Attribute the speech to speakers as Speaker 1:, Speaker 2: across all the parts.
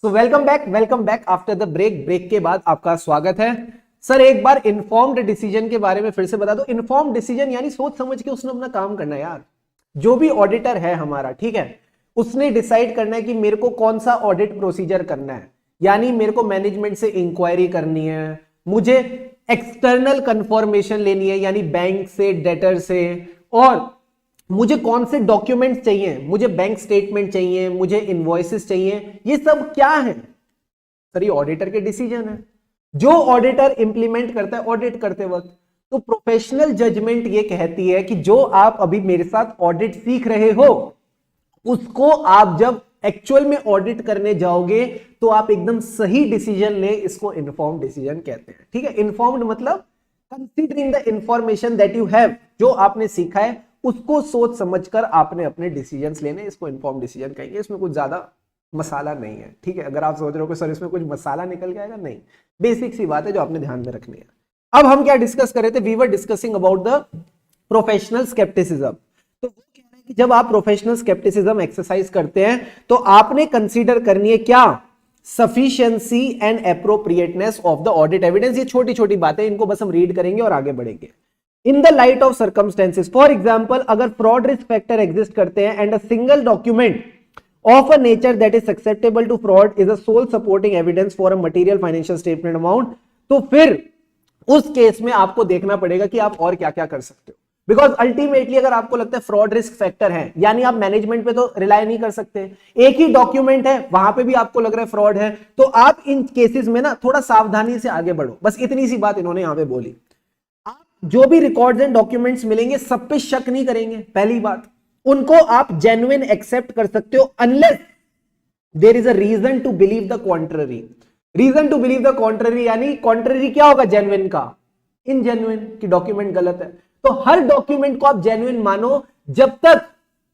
Speaker 1: So welcome back after the break के बाद आपका स्वागत है। सर एक बार इन्फॉर्म्ड डिसीजन के बारे में फिर से बता दो। इन्फॉर्म्ड डिसीजन यानी सोच समझ के उसने अपना काम करना है यार। जो भी ऑडिटर है हमारा, ठीक है, उसने डिसाइड करना है कि मेरे को कौन सा ऑडिट प्रोसीजर करना है। यानी मेरे को मैनेजमेंट से इंक्वायरी करनी है, मुझे एक्सटर्नल कंफर्मेशन लेनी है यानी बैंक से, डेटर से, और मुझे कौन से डॉक्यूमेंट्स चाहिए, मुझे बैंक स्टेटमेंट चाहिए, मुझे इनवॉइसेस चाहिए। ये सब क्या है सर? ये ऑडिटर के डिसीजन है जो ऑडिटर इंप्लीमेंट करता है ऑडिट करते वक्त। तो प्रोफेशनल जजमेंट ये कहती है कि जो आप अभी मेरे साथ ऑडिट सीख रहे हो उसको आप जब एक्चुअल में ऑडिट करने जाओगे तो आप एकदम सही डिसीजन ले। इसको इन्फॉर्म्ड डिसीजन कहते हैं। ठीक है, इन्फॉर्म्ड मतलब considering the information that you have, जो आपने सीखा है उसको सोच समझकर आपने अपने डिसीजंस लेने, इसको इन्फॉर्म डिसीजन कहेंगे। इसमें कुछ ज्यादा मसाला नहीं है। ठीक है, अगर आप सोच रहे हो कि सर इसमें कुछ मसाला निकल के आएगा, नहीं, बेसिक सी बात है जो आपने ध्यान में रखनी है। अब हम क्या डिस्कस कर रहे थे? We were discussing about the professional scepticism. तो वो कह रहे हैं कि जब आप प्रोफेशनल स्केप्टिसिज्म एक्सरसाइज करते हैं तो आपने कंसीडर करनी है क्या? Sufficiency and appropriateness of the audit evidence. ये छोटी छोटी बातें, इनको बस हम रीड करेंगे और आगे बढ़ेंगे। In the light of circumstances, for example अगर फ्रॉड रिस्क फैक्टर एग्जिस्ट करते हैं and a single document of a nature that is susceptible to fraud is a sole supporting evidence for a material financial statement amount, तो फिर उस case में आपको देखना पड़ेगा कि आप और क्या क्या कर सकते हो। बिकॉज अल्टीमेटली अगर आपको लगता है फ्रॉड रिस्क फैक्टर है, यानी आप मैनेजमेंट पे तो रिलाई नहीं कर सकते, एक ही डॉक्यूमेंट है वहां पे भी आपको लग रहा है फ्रॉड है, तो आप इन केसेस में ना थोड़ा सावधानी से आगे बढ़ो। बस इतनी सी बात इन्होंने यहां पे बोली। जो भी रिकॉर्ड्स एंड डॉक्यूमेंट्स मिलेंगे सब पे शक नहीं करेंगे। पहली बात, उनको आप जेन्युइन एक्सेप्ट कर सकते हो unless there is a reason to believe the contrary. Reason to believe the contrary यानी कॉन्ट्ररी क्या होगा जेन्युइन का? इनजेन्युइन, कि डॉक्यूमेंट गलत है। तो हर डॉक्यूमेंट को आप जेन्युइन मानो जब तक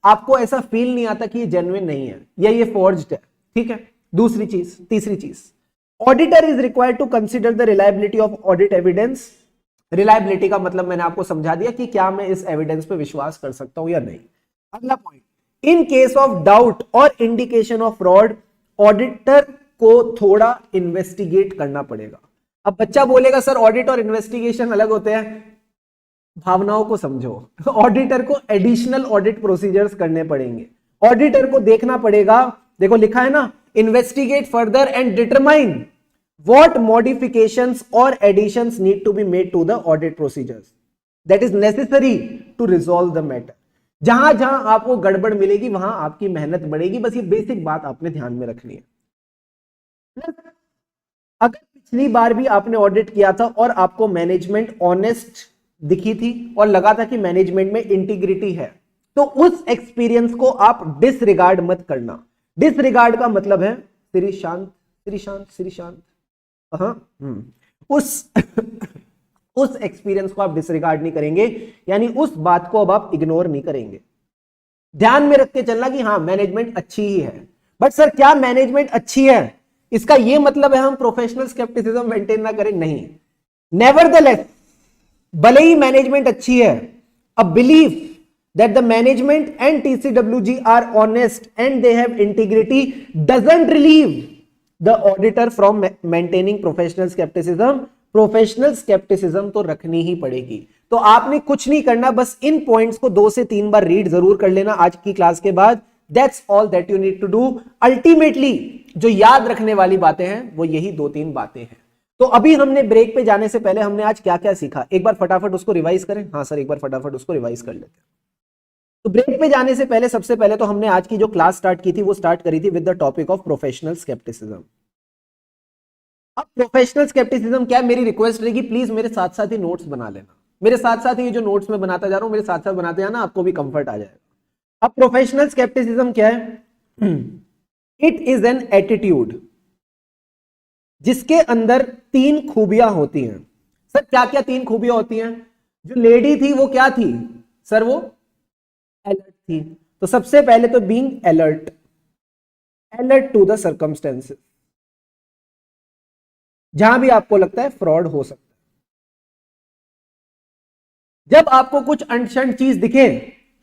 Speaker 1: आपको ऐसा फील नहीं आता कि ये जेन्युइन नहीं है या ये फोर्ज्ड है। ठीक है, दूसरी चीज, तीसरी चीज, auditor is required to consider the reliability of audit evidence. Reliability का मतलब मैंने आपको समझा दिया कि क्या मैं इस एविडेंस पे विश्वास कर सकता हूं या नहीं। अगला point, in case of doubt और इंडिकेशन ऑफ फ्रॉड ऑडिटर को थोड़ा इन्वेस्टिगेट करना पड़ेगा। अब बच्चा बोलेगा सर ऑडिट और इन्वेस्टिगेशन अलग होते हैं। भावनाओं को समझो। ऑडिटर को एडिशनल ऑडिट प्रोसीजर्स करने पड़ेंगे। ऑडिटर को देखना पड़ेगा, देखो लिखा है ना, investigate further and determine what modifications or additions need to be made to the audit procedures that is necessary to resolve the matter। जहां जहां आपको गड़बड़ मिलेगी वहां आपकी मेहनत बढ़ेगी। बस ये बेसिक बात आपने ध्यान में रखनी है। अगर पिछली बार भी आपने ऑडिट किया था और आपको मैनेजमेंट ऑनेस्ट दिखी थी और लगा था कि मैनेजमेंट में इंटीग्रिटी है, तो उस एक्सपीरियंस को आप डिसरिगार्ड मत करना। डिसरिगार्ड का मतलब है श्री शांत, श्री शांत, श्री शांत। उस उस एक्सपीरियंस को आप डिसरिगार्ड नहीं करेंगे, यानी उस बात को अब आप इग्नोर नहीं करेंगे। ध्यान में रख के चलना कि हाँ मैनेजमेंट अच्छी ही है। बट सर क्या मैनेजमेंट अच्छी है इसका ये मतलब है हम प्रोफेशनल स्केप्टिसिज्म मेंटेन ना करें? नहीं। नेवरदलेस, भले ही मैनेजमेंट अच्छी है, a belief that the management and TCWG are honest and they have integrity doesn't relieve the auditor from maintaining professional skepticism। Professional scepticism तो रखनी ही पड़ेगी। तो आपने कुछ नहीं करना, बस इन पॉइंट्स को 2 से 3 बार रीड जरूर कर लेना आज की क्लास के बाद। That's all that you need to do. Ultimately जो याद रखने वाली बातें हैं वो यही 2-3 बातें हैं। तो अभी हमने ब्रेक पे जाने से पहले हमने आज क्या क्या सीखा, एक बार फटाफट उसको रिवाइज करें। हाँ सर, एक बार फटाफट उसको रिवाइज कर लेते हैं। तो ब्रेक पे जाने से पहले सबसे पहले तो हमने आज की जो क्लास स्टार्ट की थी वो स्टार्ट करी थी with the topic of professional scepticism. अब प्रोफेशनल स्केप्टिसिज्म क्या है, मेरी रिक्वेस्ट रहेगी प्लीज मेरे साथ साथ ही नोट्स बना लेना। मेरे साथ साथ ही जो नोट्स में बनाता जा रहा हूं मेरे साथ साथ बनाते जाना, आपको भी कंफर्ट आ जाएगा। अब प्रोफेशनल स्केप्टिसिज्म क्या है? इट इज एन एटीट्यूड जिसके अंदर 3 खूबियां होती हैं। सर क्या क्या 3 खूबियां होती हैं? जो लेडी थी वो क्या थी सर? वो अलर्ट थी। तो सबसे पहले तो being alert, alert to the circumstances. जहां भी आपको लगता है फ्रॉड हो सकता है, जब आपको कुछ अनशन चीज दिखे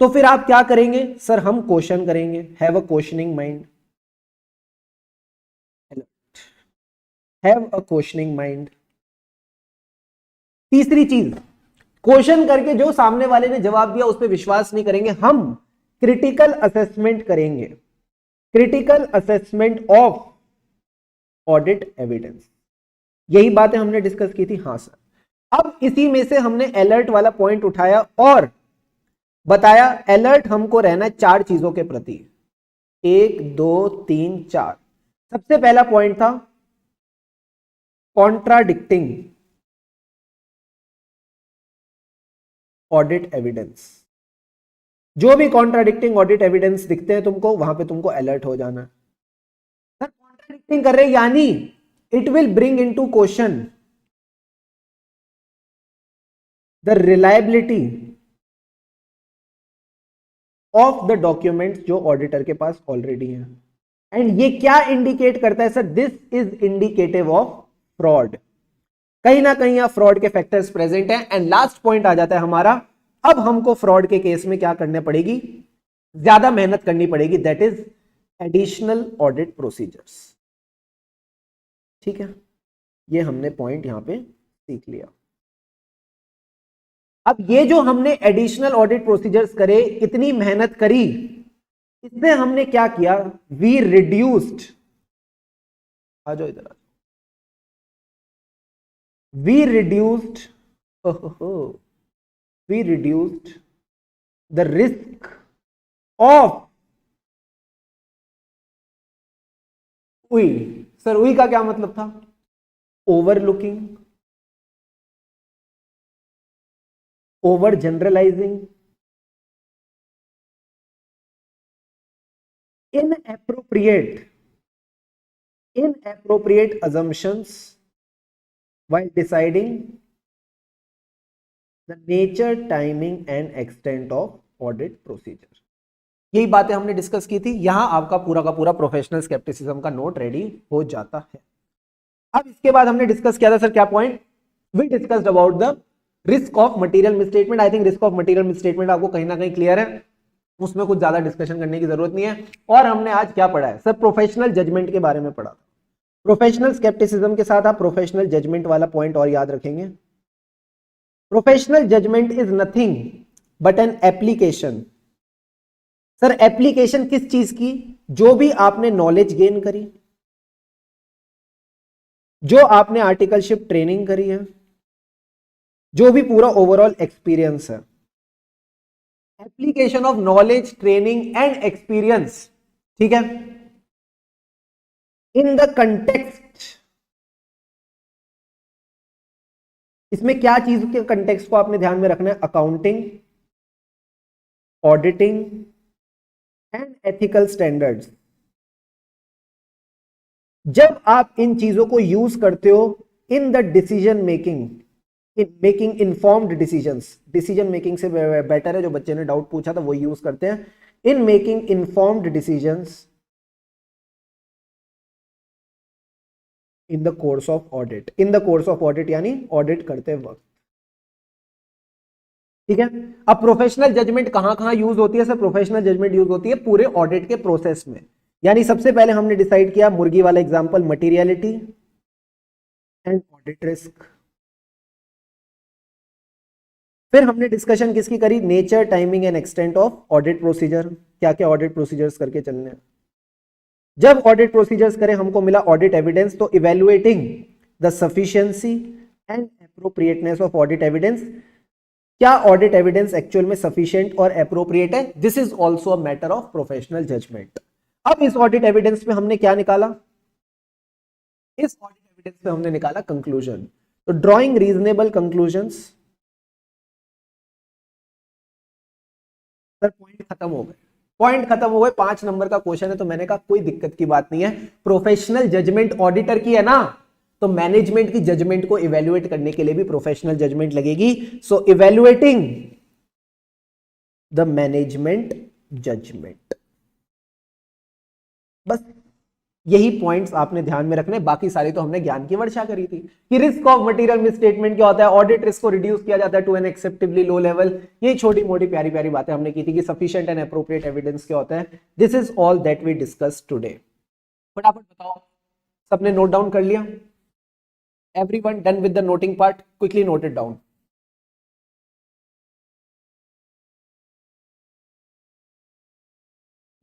Speaker 1: तो फिर आप क्या करेंगे? सर हम क्वेश्चन करेंगे, have a questioning mind. Have a questioning mind. तीसरी चीज, क्वेश्चन करके जो सामने वाले ने जवाब दिया उस पर विश्वास नहीं करेंगे, हम क्रिटिकल असेसमेंट करेंगे, critical assessment of audit evidence. यही बातें हमने डिस्कस की थी। हाँ सर। अब इसी में से हमने अलर्ट वाला पॉइंट उठाया और बताया अलर्ट हमको रहना है 4 चीजों के प्रति, 1 2 3 4। सबसे पहला पॉइंट था कॉन्ट्राडिक्टिंग ऑडिट एविडेंस। जो भी कॉन्ट्राडिक्टिंग ऑडिट एविडेंस दिखते हैं तुमको, वहां पे तुमको अलर्ट हो जाना है। सर कॉन्ट्राडिक्टिंग कर रहे यानी it will bring into question the reliability of the documents जो ऑडिटर के पास ऑलरेडी है। एंड ये क्या इंडिकेट करता है sir? This is indicative of fraud. कहीं ना कहीं यहां फ्रॉड के फैक्टर्स प्रेजेंट हैं। एंड लास्ट पॉइंट आ जाता है हमारा, अब हमको फ्रॉड के केस में क्या करने पड़ेगी? ज्यादा मेहनत करनी पड़ेगी, that is additional audit procedures. ठीक है, ये हमने पॉइंट यहां पे सीख लिया। अब ये जो हमने एडिशनल ऑडिट प्रोसीजर्स करे, इतनी मेहनत करी, इससे हमने क्या किया? वी रिड्यूस्ड, आ जाओ इधर, we reduced the risk of उई। सर उई का क्या मतलब था? Overlooking, over generalising, inappropriate assumptions while deciding the nature, timing and extent of audit procedure। यही बातें हमने डिस्कस की थी। यहां आपका पूरा का पूरा प्रोफेशनल स्केप्टिसिज्म का नोट रेडी हो जाता है। अब इसके बाद हमने डिस्कस किया था सर क्या point? We discussed about the risk of material misstatement. I think risk of material misstatement आपको कहीं ना कहीं क्लियर है, उसमें कुछ ज्यादा डिस्कशन करने की जरूरत नहीं है। और हमने आज क्या पढ़ा है सर? प्रोफेशनल जजमेंट के बारे में पढ़ा था। प्रोफेशनल स्केप्टिसिज्म के साथ आप प्रोफेशनल जजमेंट वाला पॉइंट और याद रखेंगे। Professional judgement is nothing but an application. Sir application किस चीज की? जो भी आपने नॉलेज गेन करी, जो आपने आर्टिकलशिप ट्रेनिंग करी है, जो भी पूरा ओवरऑल एक्सपीरियंस है, application of knowledge, training and experience. ठीक है, इन द कंटेक्स्ट। इसमें क्या चीज के कंटेक्स्ट को आपने ध्यान में रखना है? Accounting, auditing and ethical standards. जब आप इन चीजों को यूज करते हो in the decision making, in making informed decisions, decision making से बेटर है, जो बच्चे ने डाउट पूछा था वो यूज करते हैं, in making informed decisions in the course of audit. In the course of audit यानी ऑडिट करते वक्त। ठीक है, अब प्रोफेशनल जजमेंट कहां कहां यूज होती है सर? प्रोफेशनल जजमेंट यूज होती है पूरे ऑडिट के प्रोसेस में। यानी सबसे पहले हमने डिसाइड किया मुर्गी वाला example, materiality and audit risk. फिर हमने डिस्कशन किसकी करी? Nature, timing and extent of audit procedure. क्या क्या ऑडिट प्रोसीजर्स करके चलने हैं। जब ऑडिट प्रोसीजर्स करें हमको मिला ऑडिट एविडेंस। तो evaluating the sufficiency and appropriateness of audit evidence. क्या ऑडिट एविडेंस एक्चुअल में सफिशिएंट और एप्रोप्रिएट है? This is also a matter of professional judgement. अब इस ऑडिट एविडेंस में हमने क्या निकाला? इस ऑडिट एविडेंस में हमने निकाला कंक्लूजन। तो drawing reasonable conclusions. Sir point खत्म हो गए, पॉइंट खत्म हो गए, 5 नंबर का क्वेश्चन है। तो मैंने कहा कोई दिक्कत की बात नहीं है, प्रोफेशनल जजमेंट ऑडिटर की है ना, तो मैनेजमेंट की जजमेंट को इवेल्युएट करने के लिए भी प्रोफेशनल जजमेंट लगेगी। सो इवेल्युएटिंग द मैनेजमेंट जजमेंट। बस यही पॉइंट्स आपने ध्यान में रखने, बाकी सारी तो हमने ज्ञान की वर्षा करी थी कि रिस्क ऑफ मटेरियल मिसस्टेटमेंट क्या होता है, ऑडिट रिस्क को रिड्यूस किया जाता है to an acceptably low level. ये छोटी मोटी प्यारी प्यारी बातें हमने की थी कि सफिशिएंट एंड एप्रोप्रिएट एविडेंस क्या होता है। This is all that we discuss today. फटाफट बताओ, सबने नोट डाउन कर लिया? Everyone done with the noting part? Quickly note it down.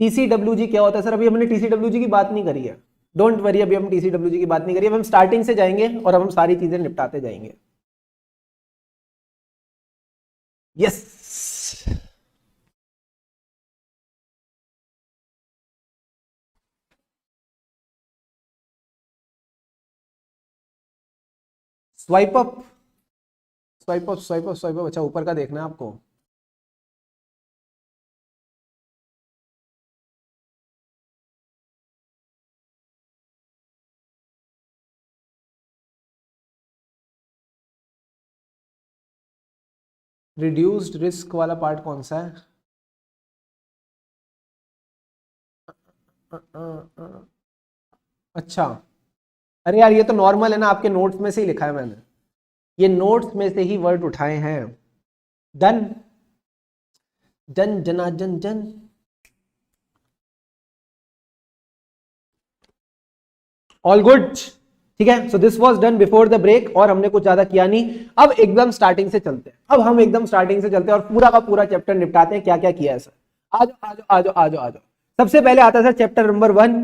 Speaker 1: TCWG क्या होता है सर? अभी हमने TCWG की बात नहीं करी है. डोंट वरी, अभी हम TCWG की बात नहीं करिए. हम स्टार्टिंग से जाएंगे और अब हम सारी चीजें निपटाते जाएंगे. Yes, swipe up, swipe up, swipe up, swipe up. अच्छा, ऊपर का देखना है आपको. रिड्यूस्ड रिस्क वाला पार्ट कौन सा है? अच्छा, अरे यार ये तो नॉर्मल है ना, आपके नोट्स में से ही लिखा है मैंने. ये नोट्स में से ही वर्ड उठाए हैं. डन, जन जना जन जन. ऑल गुड, ठीक है. So this was done before the break और हमने कुछ ज्यादा किया नहीं. अब एकदम स्टार्टिंग से चलते हैं. अब हम एकदम स्टार्टिंग से चलते हैं और पूरा का पूरा चैप्टर निपटाते हैं. क्या क्या किया है सर? आ जाओ आ जाओ आ जाओ आ जाओ आ जाओ. सबसे पहले आता है सर चैप्टर नंबर 1.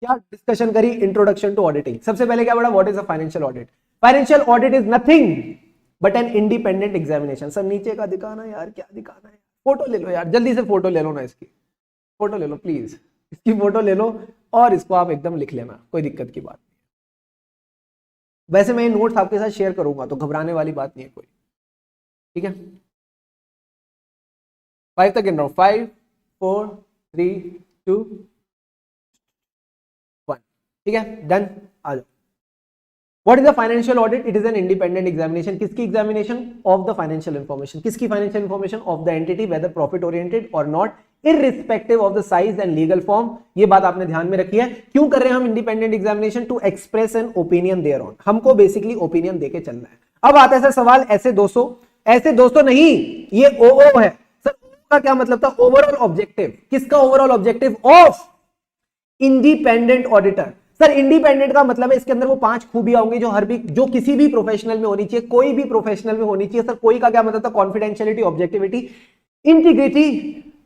Speaker 1: क्या डिस्कशन करी? Introduction to auditing. सबसे पहले क्या पढ़ा? What is a financial audit? Financial audit is nothing but an independent examination. Sir नीचे का दिखाना यार, क्या दिखाना है? फोटो ले लो यार, जल्दी से फोटो ले लो ना, इसकी फोटो ले लो प्लीज, इसकी फोटो ले लो और इसको आप एकदम लिख लेना, कोई दिक्कत की बात नहीं. वैसे मैं नोट्स आपके साथ शेयर करूंगा तो घबराने वाली बात नहीं है कोई, ठीक है. 5 तक गिन रहा हूं. 5 4 3 2 1. ठीक है, डन. आ जाओ. What is the financial audit? It is an independent examination. किसकी examination? Of the financial information. किसकी financial information? Of the entity, whether profit oriented or not, irrespective of the size and legal form. ये बात आपने ध्यान में रखी है. क्यों कर रहे हैं हम independent examination? To express an opinion thereon. हमको basically opinion देके चलना है. अब आता है सर सवाल, ऐसे 200, ऐसे 200 नहीं, ये OO है सर. OO का क्या मतलब था? Overall objective. किसका overall objective? Of independent auditor. Sir independent का मतलब है इसके अंदर वो 5 खूबियां होंगी जो किसी भी प्रोफेशनल में होनी चाहिए, कोई भी प्रोफेशनल में होनी चाहिए. सर कोई का क्या मतलब था? Confidentiality, objectivity, integrity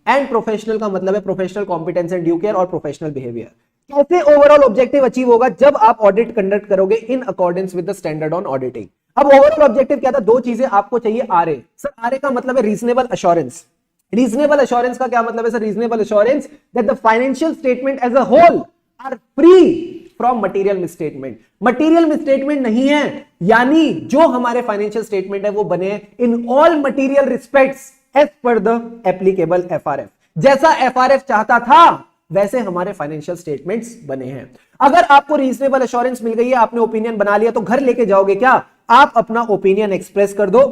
Speaker 1: and professional का मतलब है professional competence and due care और प्रोफेशनल बिहेवियर. कैसे ओवरऑल ऑब्जेक्टिव अचीव होगा? जब आप ऑडिट कंडक्ट करोगे in accordance with the standard on auditing. अब ओवरऑल ऑब्जेक्टिव क्या था? 2 चीजें आपको चाहिए. आरए. सर आरए का मतलब है रीजनेबल अश्योरेंस. रीजनेबल अश्योरेंस का क्या मतलब है sir? Reasonable assurance that the financial statement as a whole are free from material misstatement. Material misstatement नहीं है, यानी जो हमारे फाइनेंशियल स्टेटमेंट है वो बने in all material respects as per the applicable FRF. जैसा एफआरएफ चाहता था वैसे हमारे फाइनेंशियल स्टेटमेंट्स बने हैं. अगर आपको रीजनेबल एश्योरेंस मिल गई है, आपने ओपिनियन बना लिया, तो घर लेके जाओगे क्या? आप अपना ओपिनियन एक्सप्रेस कर दो,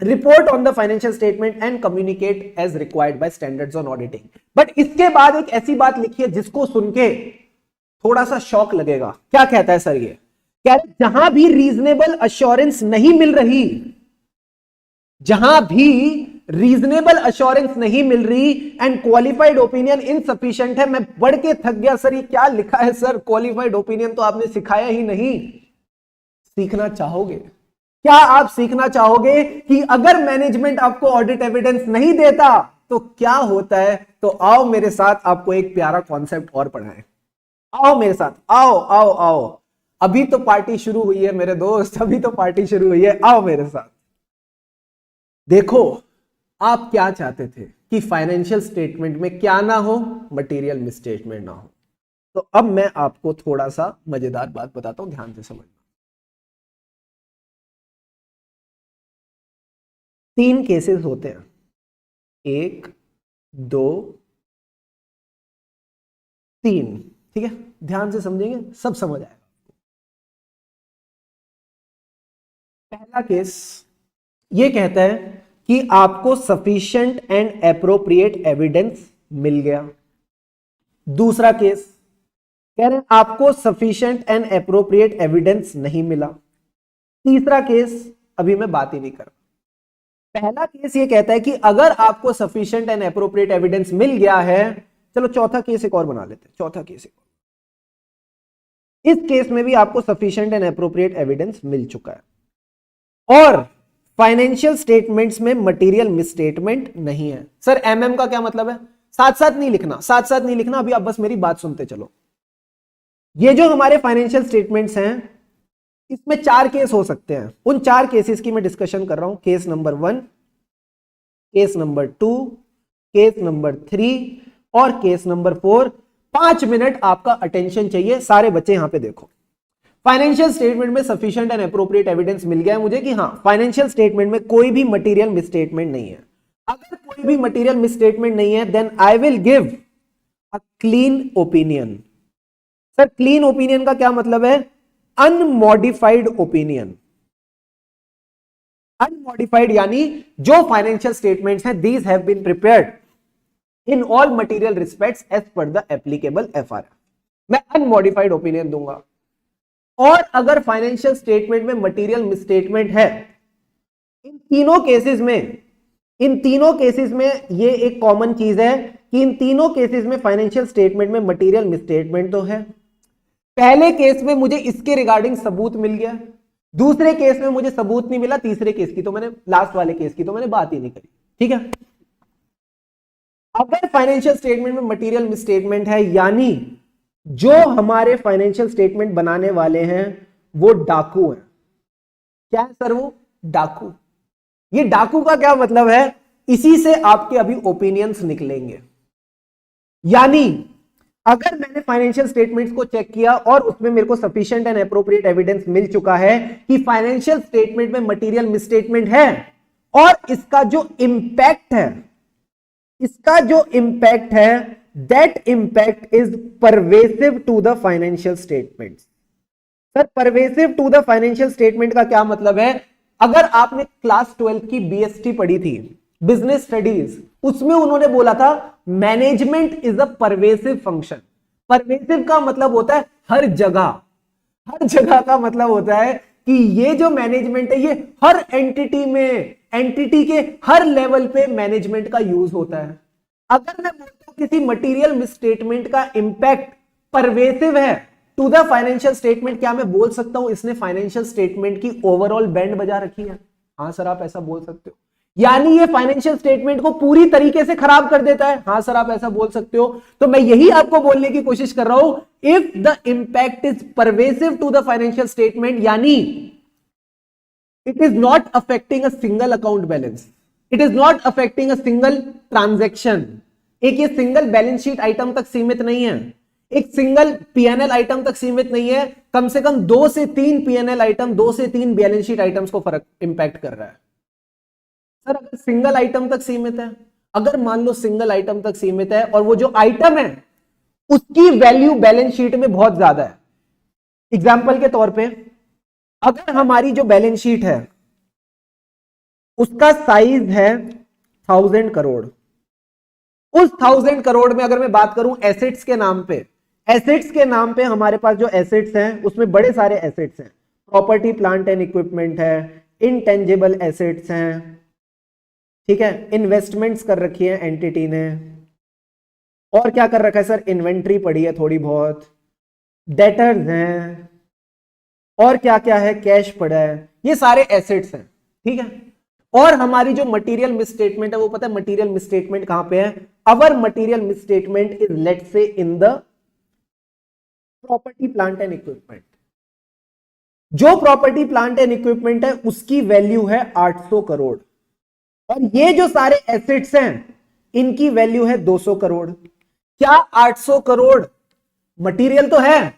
Speaker 1: report on the financial statement and communicate as required by standards on auditing. But इसके बाद एक ऐसी बात लिखी है जिसको सुन के थोड़ा सा शॉक लगेगा. क्या कहता है सर? ये क्या? जहां भी रीजनेबल अश्योरेंस नहीं मिल रही, जहां भी रीजनेबल अश्योरेंस नहीं मिल रही एंड क्वालिफाइड ओपिनियन इनसफिशिएंट है. मैं बढ़ के थक गया सर, ये क्या लिखा है सर? क्वालिफाइड ओपिनियन तो आपने सिखाया ही नहीं. सीखना चाहोगे? क्या आप सीखना चाहोगे कि अगर मैनेजमेंट आपको ऑडिट एविडेंस नहीं देता तो क्या होता है? तो आओ मेरे साथ, आपको एक प्यारा कॉन्सेप्ट और पढ़ाएं. आओ मेरे साथ, आओ आओ आओ. अभी तो पार्टी शुरू हुई है मेरे दोस्त, अभी तो पार्टी शुरू हुई है. आओ मेरे साथ. देखो, आप क्या चाहते थे कि फाइनेंशियल स्टेटमेंट में क्या ना हो? मटीरियल मिसस्टेटमेंट ना हो. तो अब मैं आपको थोड़ा सा मजेदार बात बताता हूं, ध्यान से समझना. 3 केसेस होते हैं. 1 2 3. ठीक है, ध्यान से समझेंगे, सब समझ आएगा. पहला केस ये कहता है कि आपको सफिशिएंट एंड एप्रोप्रिएट एविडेंस मिल गया. दूसरा केस कह रहे हैं आपको सफिशिएंट एंड एप्रोप्रिएट एविडेंस नहीं मिला. तीसरा केस अभी मैं बात ही नहीं कर. पहला केस ये कहता है कि अगर आपको सफिशिएंट एंड एप्रोप्रिएट एविडेंस मिल गया है. चलो चौथा केस एक और बना लेते हैं. चौथा केस इस केस में भी आपको सफिशिएंट एंड एप्रोप्रिएट एविडेंस मिल चुका है। और फाइनेंशियल स्टेटमेंट्स में मटेरियल मिसस्टेटमेंट नहीं है। सर एमएम का क्या मतलब है? साथ साथ नहीं लिखना, साथ साथ नहीं लिखना, अभी आप बस मेरी बात सुनते चलो। ये जो हमारे फाइनेंशियल स्टेटमेंट्स हैं, इसमें 4 केस हो सकते हैं। उन 4 केसेस की मैं डिस्कशन कर रहा हूं। Case number 1, case number 2, case number 3 और केस नंबर 4। 5 मिनट आपका अटेंशन चाहिए। सारे बच्चे यहां पे देखो। फाइनेंशियल स्टेटमेंट में सफिशिएंट एंड एप्रोप्रिएट एविडेंस मिल गया है मुझे कि हाँ, फाइनेंशियल स्टेटमेंट में कोई भी मटेरियल मिसस्टेटमेंट नहीं है। अगर कोई भी मटेरियल मिसस्टेटमेंट नहीं है, then I will give a clean opinion. Sir clean opinion का क्या मतलब है? Unmodified opinion. अनमॉडिफाइड यानी जो फाइनेंशियल स्टेटमेंट्स हैं, these have been prepared in all material respects as per the applicable FRF. मैं अनमॉडिफाइड ओपिनियन दूंगा। और अगर फाइनेंशियल स्टेटमेंट में मटेरियल मिसस्टेटमेंट है, इन तीनों केसेस में ये एक कॉमन चीज है कि इन तीनों केसेस में फाइनेंशियल स्टेटमेंट में मटेरियल मिसस्टेटमेंट तो है। पहले केस में मुझे इसके रिगार्डिंग सबूत मिल गया, दूसरे केस में मुझे सबूत नहीं मिला, तीसरे केस की तो मैंने, लास्ट वाले केस की तो मैंने बात ही नहीं करी। ठीक है, अगर फाइनेंशियल स्टेटमेंट में मटेरियल मिसस्टेटमेंट है, यानी जो हमारे फाइनेंशियल स्टेटमेंट बनाने वाले हैं वो डाकू हैं। क्या है सर? वो डाकू। ये डाकू का क्या मतलब है? इसी से आपके अभी ओपिनियंस निकलेंगे। यानी अगर मैंने फाइनेंशियल स्टेटमेंट्स को चेक किया और उसमें मेरे को सफिशिएंट एंड एप्रोप्रिएट एविडेंस मिल चुका है कि फाइनेंशियल स्टेटमेंट में मटेरियल मिसस्टेटमेंट है, और इसका जो इंपैक्ट है, that impact is pervasive to the financial statements. Sir pervasive to the financial statement का क्या मतलब है? अगर आपने क्लास 12 की बीएसटी पढ़ी थी, बिजनेस स्टडीज, उसमें उन्होंने बोला था management is a pervasive function. Pervasive का मतलब होता है हर जगह का मतलब होता है कि ये जो मैनेजमेंट है, ये हर एंटिटी के हर लेवल पे मैनेजमेंट का यूज होता है। अगर मैं बोलता हूं किसी मटेरियल मिसस्टेटमेंट का इंपैक्ट परवेसिव है टू द फाइनेंशियल स्टेटमेंट, क्या मैं बोल सकता हूं इसने फाइनेंशियल स्टेटमेंट की ओवरऑल बैंड बजा रखी है? हाँ सर आप ऐसा बोल सकते हो। यानी ये फाइनेंशियल स्टेटमेंट को पूरी तरीके से खराब कर देता है? हाँ सर आप ऐसा बोल सकते हो। तो मैं यही आपको बोलने की कोशिश कर रहा हूं, if the impact is pervasive to the financial statement, यानी it is not affecting a single account balance, it is not affecting a single transaction. एक ये सिंगल बैलेंस शीट आइटम तक सीमित नहीं है, एक सिंगल पीएनएल आइटम तक सीमित नहीं है, कम से कम 2 से 3 पीएनएल आइटम, 2 से 3 बैलेंस शीट आइटम्स को फर्क इंपैक्ट कर रहा है। सर अगर सिंगल आइटम तक सीमित है, अगर मान लो सिंगल आइटम तक सीमित है और वो जो आइटम है उसकी वैल्यू बैलेंस शीट में बहुत ज्यादा है। एग्जाम्पल के तौर पे अगर हमारी जो बैलेंस शीट है उसका साइज है 1000 करोड़, उस 1000 करोड़ में अगर मैं बात करूं एसेट्स के नाम पे हमारे पास जो एसेट्स हैं उसमें बड़े सारे एसेट्स हैं, प्रॉपर्टी प्लांट एंड इक्विपमेंट है, इनटेंजिबल एसेट्स हैं, ठीक है, इन्वेस्टमेंट्स कर रखी है एंटिटी ने, और क्या कर रखा है सर, इन्वेंट्री पड़ी है थोड़ी बहुत, डेटर्स हैं, और क्या क्या है, कैश पड़ा है, ये सारे एसेट्स हैं। ठीक है, और हमारी जो मटेरियल मिसस्टेटमेंट है वो पता है मटेरियल मिसस्टेटमेंट कहां पे है? Our material misstatement is let's say in the property plant and equipment. जो प्रॉपर्टी प्लांट एंड इक्विपमेंट है उसकी वैल्यू है 800 करोड़, और ये जो सारे एसेट्स हैं इनकी वैल्यू है 200 करोड़। क्या 800 करोड़ मटेरियल तो है,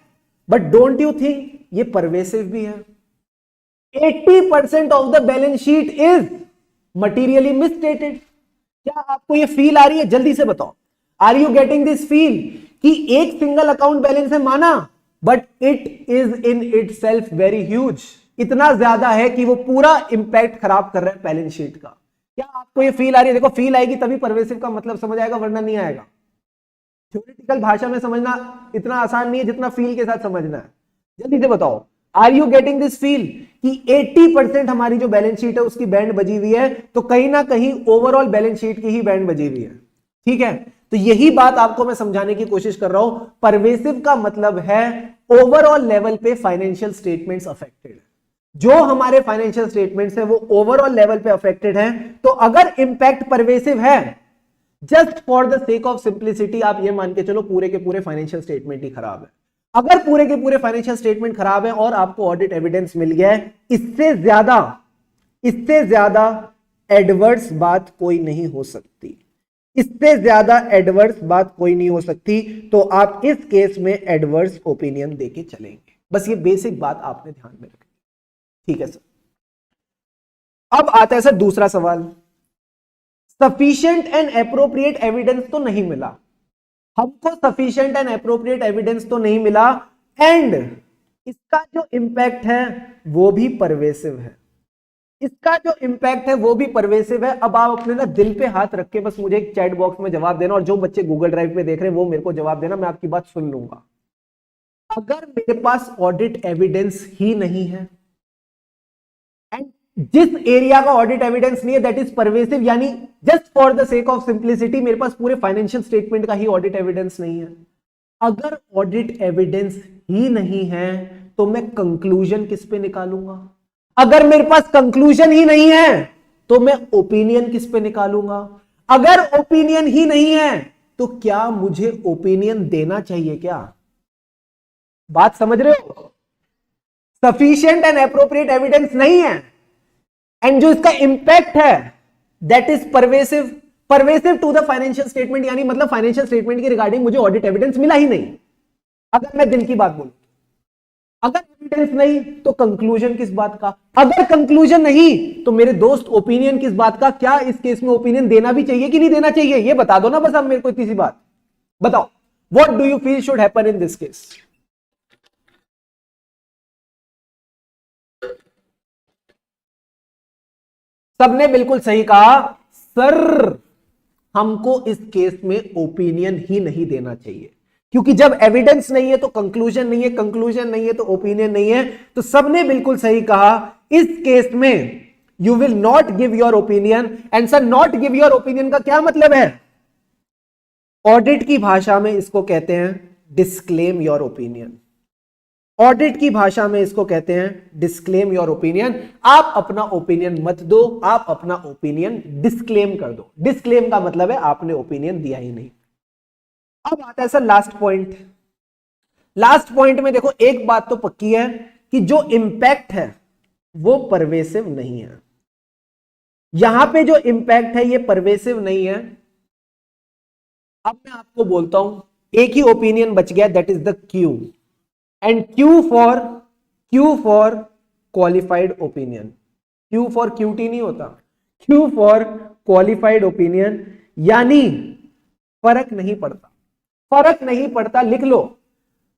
Speaker 1: बट डोंट यू थिंक ये परवेसिव भी है? 80% of the balance sheet is materially मिसस्टेटेड। क्या आपको ये फील आ रही है? जल्दी से बताओ, are you getting this feel कि एक सिंगल अकाउंट बैलेंस है माना, but it is in itself very huge, इतना ज्यादा है कि वो पूरा इंपैक्ट खराब कर रहा है बैलेंस शीट का। क्या आपको ये फील आ रही है? देखो फील आएगी तभी परवेसिव का मतलब समझ आएगा, वरना नहीं आएगा। थ्योरेटिकल भाषा में समझना इतना आसान नहीं है जितना फील के साथ समझना है। जल्दी से बताओ, are you getting this feel कि 80% हमारी जो बैलेंस शीट है उसकी बैंड बजी हुई है, तो कहीं ना कहीं ओवरऑल बैलेंस शीट की ही बैंड बजी हुई है। ठीक है, तो यही बात आपको मैं समझाने की कोशिश कर रहा हूं। परवेसिव का मतलब है ओवरऑल लेवल पे फाइनेंशियल स्टेटमेंट्स अफेक्टेड, जो हमारे फाइनेंशियल स्टेटमेंट्स है वो ओवरऑल लेवल पे अफेक्टेड है। तो अगर इंपैक्ट परवेसिव है, just for the sake of simplicity आप ये मान के चलो पूरे के पूरे फाइनेंशियल स्टेटमेंट ही खराब है। अगर पूरे के पूरे फाइनेंशियल स्टेटमेंट खराब है और आपको ऑडिट एविडेंस मिल गया है, इससे ज्यादा एडवर्स बात कोई नहीं हो सकती, इससे ज्यादा एडवर्स बात कोई नहीं हो सकती। तो आप इस केस में एडवर्स ओपिनियन देके चलेंगे। बस ये बेसिक बात आपने ध्यान में रखनी, ठीक है सर। अब आता है सर दूसरा सवाल, सफिशिएंट एंड एप्रोप्रिएट एविडेंस तो नहीं मिला हमको, सफिशिएंट एंड एप्रोप्रिएट एविडेंस तो नहीं मिला, एंड इसका जो इंपैक्ट है वो भी परवेसिव है, इसका जो इंपैक्ट है वो भी परवेसिव है। अब आप अपने ना दिल पे हाथ रख के बस मुझे एक चैट बॉक्स में जवाब देना, और जो बच्चे गूगल ड्राइव पे देख रहे हैं वो मेरे को जवाब देना, मैं आपकी बात सुन लूंगा। अगर मेरे पास ऑडिट एविडेंस ही नहीं है, एंड जिस एरिया का ऑडिट एविडेंस नहीं है दैट इज परवेसिव, यानी just for the sake of simplicity मेरे पास पूरे फाइनेंशियल स्टेटमेंट का ही ऑडिट एविडेंस नहीं है। अगर ऑडिट एविडेंस ही नहीं है तो मैं कंक्लूजन किस पे निकालूंगा? अगर मेरे पास कंक्लूजन ही नहीं है तो मैं ओपिनियन किस पे निकालूंगा? अगर ओपिनियन ही नहीं है तो क्या मुझे ओपिनियन देना चाहिए? क्या बात समझ रहे हो? सफिशिएंट एंड एप्रोप्रिएट एविडेंस नहीं है, एंड जो इसका इंपैक्ट है that is pervasive to the financial statement, यानी मतलब फाइनेंशियल स्टेटमेंट के रिगार्डिंग मुझे ऑडिट एविडेंस मिला ही नहीं। अगर मैं दिल की बात बोलूं, अगर एविडेंस नहीं तो कंक्लूजन किस बात का? अगर कंक्लूजन नहीं तो मेरे दोस्त ओपिनियन किस बात का? क्या इस केस में ओपिनियन देना भी चाहिए कि नहीं देना चाहिए? ये बता दो ना बस, आप मेरे को इतनी सी बात बताओ। What do you feel should happen in this case? सबने बिल्कुल सही कहा, सर हमको इस केस में ओपिनियन ही नहीं देना चाहिए, क्योंकि जब एविडेंस नहीं है तो कंक्लूजन नहीं है, कंक्लूजन नहीं है तो ओपिनियन नहीं है। तो सबने बिल्कुल सही कहा, इस केस में you will not give your opinion. And sir not give your opinion का क्या मतलब है? ऑडिट की भाषा में इसको कहते हैं डिस्क्लेम योर ओपिनियन। ऑडिट की भाषा में इसको कहते हैं डिस्क्लेम योर ओपिनियन। आप अपना ओपिनियन मत दो, आप अपना ओपिनियन डिस्क्लेम कर दो। डिस्क्लेम का मतलब है आपने ओपिनियन दिया ही नहीं। अब आता है sir last point. Last point में देखो एक बात तो पक्की है कि जो इंपैक्ट है वो परवेसिव नहीं है। यहां पे जो इंपैक्ट है ये परवेसिव नहीं है। अब मैं आपको बोलता हूं, एक ही ओपिनियन बच गया, that is the Q, and Q for qualified opinion. Q for cutie नहीं होता, क्यू फॉर क्वालिफाइड ओपिनियन, यानी फर्क नहीं पड़ता, फर्क नहीं पड़ता। लिख लो,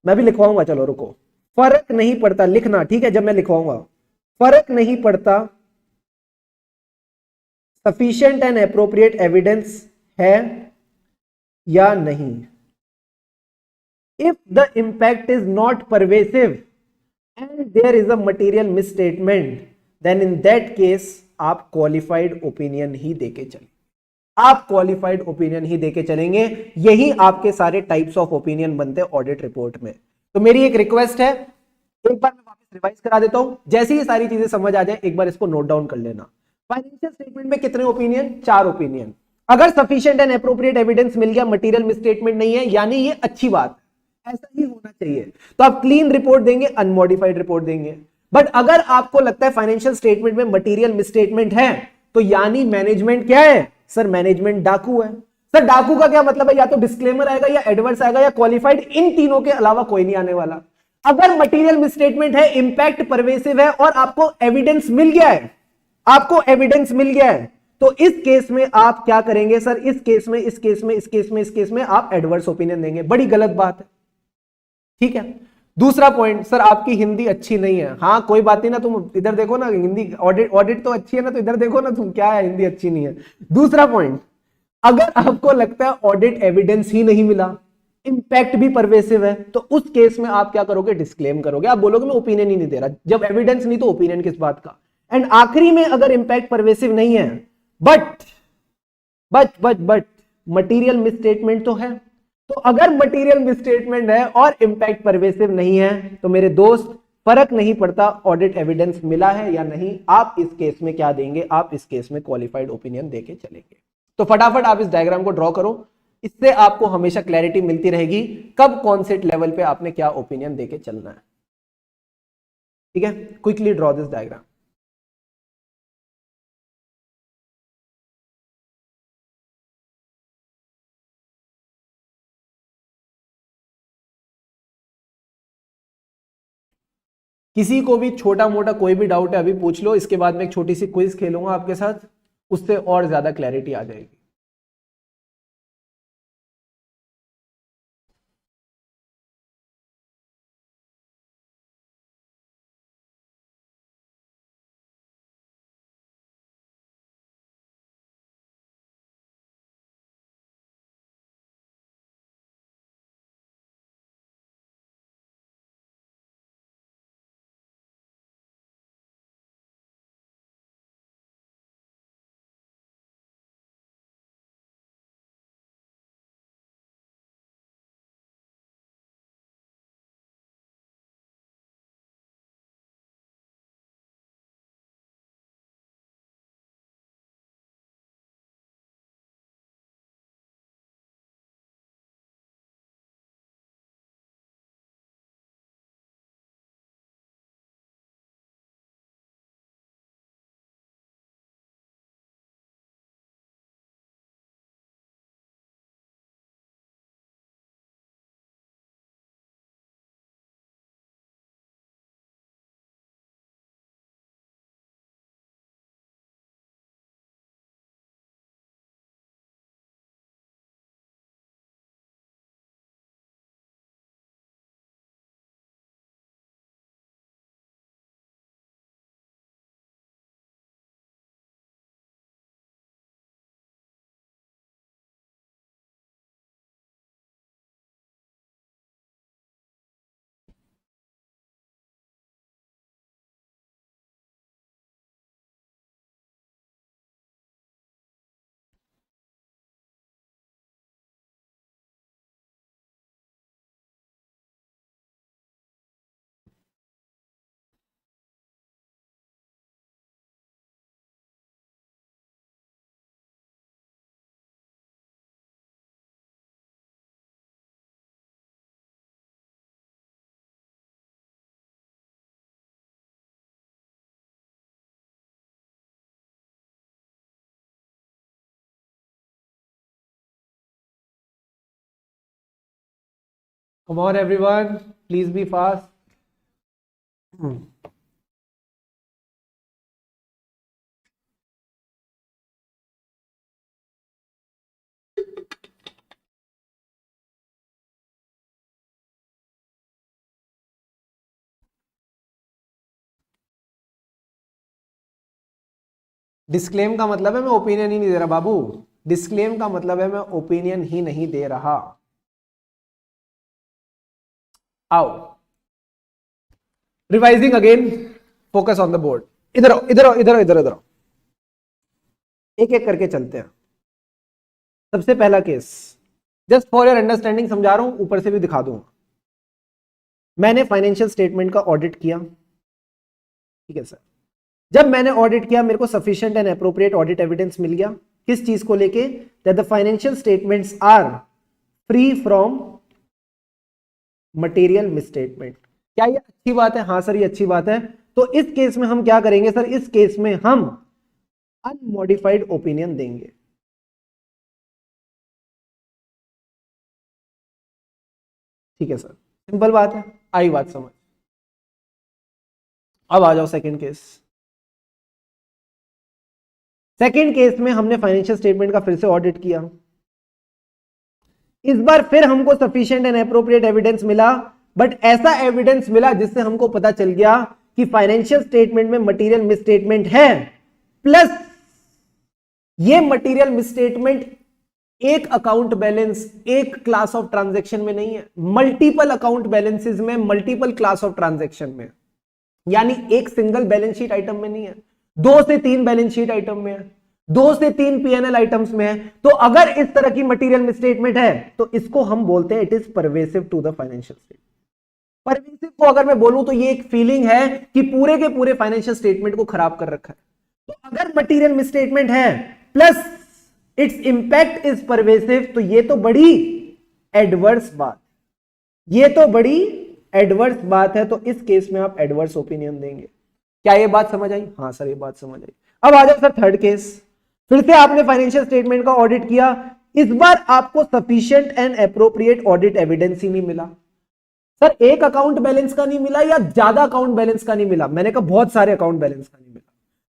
Speaker 1: मैं भी लिखवाऊंगा, चलो रुको। फर्क नहीं पड़ता, लिखना ठीक है जब मैं लिखवाऊंगा। फर्क नहीं पड़ता सफिशिएंट एंड एप्रोप्रिएट एविडेंस है या नहीं। If the impact is not pervasive and there is a material misstatement, then in that case आप qualified opinion ही देके चलेंगे, आप qualified opinion ही देके चलेंगे। यही आपके सारे types of opinion बनते हैं ऑडिट रिपोर्ट में। तो मेरी एक रिक्वेस्ट है, एक बार मैं वापस रिवाइज करा देता हूं, जैसे ही सारी चीजें समझ आ जाए एक बार इसको नोट डाउन कर लेना। फाइनेंशियल स्टेटमेंट में कितने ओपिनियन? 4 ओपिनियन। अगर सफिशिएंट एंड एप्रोप्रिएट एविडेंस मिल गया, मटेरियल मिसस्टेटमेंट नहीं है, यानी ये अच्छी बात, ऐसा ही होना चाहिए, तो आप क्लीन रिपोर्ट देंगे, अनमॉडिफाइड रिपोर्ट देंगे। बट अगर आपको लगता है फाइनेंशियल स्टेटमेंट में मटेरियल मिसस्टेटमेंट है, तो यानी मैनेजमेंट क्या है? सर मैनेजमेंट डाकू है। सर डाकू का क्या मतलब है? या तो डिस्क्लेमर आएगा, या एडवर्स आएगा, या क्वालिफाइड, इन तीनों के अलावा कोई नहीं आने वाला। अगर मटेरियल मिसस्टेटमेंट है, इंपैक्ट परवेसिव है, और आपको एविडेंस मिल गया है, आपको एविडेंस मिल गया है, तो इस केस में आप क्या करेंगे? सर इस केस में आप एडवर्स ओपिनियन देंगे। बड़ी गलत बात है, ठीक है। दूसरा पॉइंट, सर आपकी हिंदी अच्छी नहीं है। हाँ कोई बात नहीं ना, तुम इधर देखो ना, हिंदी ऑडिट तो अच्छी है ना, तो इधर देखो ना तुम, क्या है हिंदी अच्छी नहीं है। दूसरा पॉइंट, अगर आपको लगता है ऑडिट एविडेंस ही नहीं मिला, इंपैक्ट भी परवेसिव है, तो उस केस में आप क्या करोगे? डिस्क्लेम करोगे। आप बोलोगे मैं ओपिनियन ही नहीं दे रहा। जब एविडेंस नहीं तो ओपिनियन किस बात का? एंड आखिरी में, अगर इंपैक्ट परवेसिव नहीं है, बट मटेरियल मिसस्टेटमेंट तो है। तो अगर मटेरियल मिसस्टेटमेंट है और इंपैक्ट परवेसिव नहीं है तो मेरे दोस्त फर्क नहीं पड़ता ऑडिट एविडेंस मिला है या नहीं, आप इस केस में क्या देंगे, आप इस केस में क्वालिफाइड ओपिनियन देके चलेंगे। तो फटाफट आप इस डायग्राम को ड्रॉ करो, इससे आपको हमेशा क्लैरिटी मिलती रहेगी कब कौन से लेवल पे आपने क्या ओपिनियन देके चलना है। ठीक है, क्विकली ड्रॉ दिस डायग्राम। किसी को भी छोटा मोटा कोई भी डाउट है अभी पूछ लो, इसके बाद में एक छोटी सी क्विज खेलूंगा आपके साथ, उससे और ज्यादा क्लैरिटी आ जाएगी। Come on everyone, please be fast. Disclaim का मतलब है मैं ओपिनियन ही नहीं दे रहा बाबू, डिस्क्लेम का मतलब है मैं ओपिनियन ही नहीं दे रहा। आओ, revising again, focus on the board. इधर आओ, इधर आओ, इधर आओ, इधर इधर आओ, एक एक करके चलते हैं। सबसे पहला case, just for your understanding समझा रहा हूं, ऊपर से भी दिखा दूंगा। मैंने फाइनेंशियल स्टेटमेंट का ऑडिट किया, ठीक है सर। जब मैंने ऑडिट किया मेरे को sufficient and appropriate audit evidence मिल गया, किस चीज को लेके, that the financial statements are free from material misstatement. क्या ये अच्छी बात है? हाँ सर ये अच्छी बात है। तो इस केस में हम क्या करेंगे सर, इस केस में हम अनमॉडिफाइड ओपिनियन देंगे। ठीक है सर, सिंपल बात है, आई बात समझ। अब आ जाओ सेकंड केस। सेकंड केस में हमने फाइनेंशियल स्टेटमेंट का फिर से ऑडिट किया। इस बार फिर हमको सफिशिएंट एंड एप्रोप्रिएट एविडेंस मिला, बट ऐसा एविडेंस मिला जिससे हमको पता चल गया कि फाइनेंशियल स्टेटमेंट में मटेरियल मिसस्टेटमेंट है, प्लस ये मटेरियल मिसस्टेटमेंट एक अकाउंट बैलेंस, एक क्लास ऑफ ट्रांजैक्शन में नहीं है, मल्टीपल अकाउंट बैलेंसेस में, मल्टीपल क्लास ऑफ ट्रांजैक्शन में। यानी एक सिंगल बैलेंस शीट आइटम में नहीं है, 2 से 3 बैलेंस शीट आइटम में है, 2 से 3 पीएनएल आइटम्स में है, तो अगर इस तरह की मटेरियल मिसस्टेटमेंट है तो इसको हम बोलते हैं it is pervasive to the financial statement. Pervasive को अगर मैं बोलूं तो ये एक फीलिंग है कि पूरे के पूरे फाइनेंशियल स्टेटमेंट को खराब कर रखा है। तो अगर मटेरियल मिसस्टेटमेंट है plus it's impact is pervasive, तो ये तो बड़ी एडवर्स बात, ये तो बड़ी एडवर्स बात है। तो इस केस में आप एडवर्स ओपिनियन देंगे। क्या ये बात समझ आई? हाँ सर ये बात समझ आई। अब आ जाओ सर थर्ड केस। फिर से आपने फाइनेंशियल स्टेटमेंट का ऑडिट किया, इस बार आपको sufficient and appropriate audit evidence ही नहीं मिला। सर एक अकाउंट बैलेंस का नहीं मिला या ज्यादा अकाउंट बैलेंस का नहीं मिला? मैंने कहा बहुत सारे अकाउंट बैलेंस का नहीं मिला,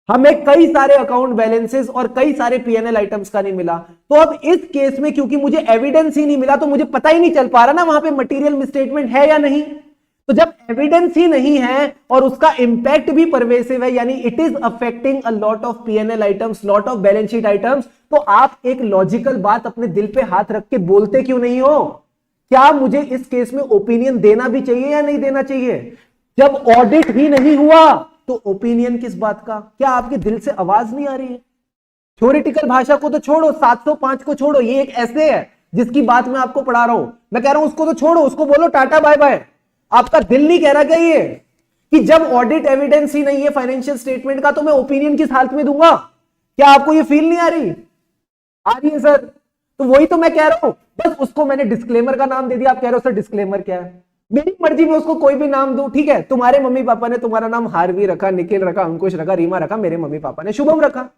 Speaker 1: हमें कई सारे अकाउंट बैलेंसेस और कई सारे पीएनएल आइटम्स का नहीं मिला। तो अब इस केस में क्योंकि मुझे एविडेंस ही नहीं मिला तो मुझे पता ही नहीं चल पा रहा ना वहां पे मटेरियल मिसस्टेटमेंट है या नहीं। तो जब एविडेंस ही नहीं है और उसका इंपैक्ट भी परवेसिव है, यानी it is affecting a lot of PNL items, lot of balance sheet items, तो आप एक लॉजिकल बात अपने दिल पे हाथ रख के बोलते क्यों नहीं हो? क्या मुझे इस केस में ओपिनियन देना भी चाहिए या नहीं देना चाहिए? जब ऑडिट ही नहीं हुआ तो ओपिनियन किस बात का? क्या आपके दिल से आवाज नहीं आ रही है? थ्योरेटिकल भाषा को तो छोड़ो, 705 को छोड़ो, ये एक ऐसे है जिसकी बात मैं आपको पढ़ा रहा हूं। मैं कह रहा हूं उसको तो छोड़ो, उसको बोलो टाटा बाय बाय। आपका दिल नहीं कह रहा क्या ये कि जब ऑडिट एविडेंस ही नहीं है फाइनेंशियल स्टेटमेंट का तो मैं ओपिनियन किस हालत में दूंगा? क्या आपको ये फील नहीं आ रही? आ रही है सर। तो वही तो मैं कह रहा हूं, बस उसको मैंने डिस्क्लेमर का नाम दे दिया। आप कह रहे हो सर डिस्क्लेमर क्या है? मेरी मर्जी में उसको कोई भी नाम दूं, ठीक है। तुम्हारे मम्मी पापा ने तुम्हारा नाम हार्वी रखा, निखिल रखा, अंकुश रखा, रीमा रखा, मेरे मम्मी पापा ने शुभम रखा।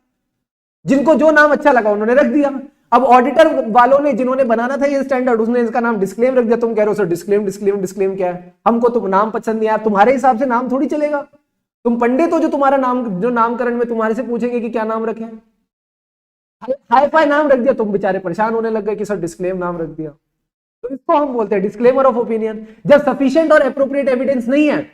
Speaker 1: जिनको जो नाम अच्छा लगा उन्होंने रख दिया। अब ऑडिटर वालों ने जिन्होंने बनाना था ये स्टैंडर्ड, उसने इसका नाम डिस्क्लेम रख दिया। तुम कह रहे हो सर डिस्क्लेम डिस्क्लेम डिस्क्लेम क्या है? हमको तो नाम पसंद नहीं आया। तुम्हारे हिसाब से नाम थोड़ी चलेगा। तुम पंडित हो जो तुम्हारा नाम, जो नामकरण में तुम्हारे से पूछेंगे कि क्या नाम रखें। हाई फाई नाम रख दिया, तुम बेचारे परेशान होने लग गए कि सर डिस्क्लेम नाम रख दिया। तो इसको हम बोलते हैं डिस्क्लेमर ऑफ ओपिनियन। जब सफिशिएंट और एप्रोप्रिएट एविडेंस नहीं है,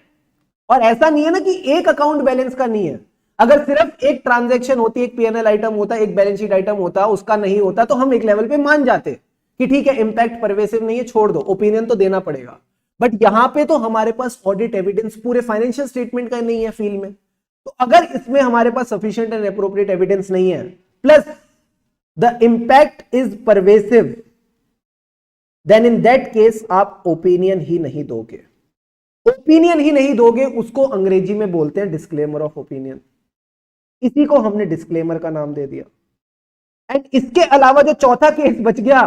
Speaker 1: और ऐसा नहीं है ना कि एक अकाउंट बैलेंस का नहीं है, अगर सिर्फ एक ट्रांजैक्शन होती, एक पीएनएल आइटम होता, एक बैलेंस शीट आइटम होता, उसका नहीं होता तो हम एक लेवल पे मान जाते कि ठीक है इंपैक्ट परवेसिव नहीं है, छोड़ दो, ओपिनियन तो देना पड़ेगा। बट यहां पे तो हमारे पास ऑडिट एविडेंस पूरे फाइनेंशियल स्टेटमेंट का नहीं है फील्ड में। तो अगर इसमें हमारे पास सफिशिएंट एंड एप्रोप्रिएट एविडेंस नहीं है plus the impact is pervasive, then in that case आप ओपिनियन ही नहीं दोगे। ओपिनियन ही नहीं दोगे, उसको अंग्रेजी में बोलते हैं डिस्क्लेमर ऑफ ओपिनियन। इसी को हमने डिस्क्लेमर का नाम दे दिया। एंड इसके अलावा जो चौथा केस बच गया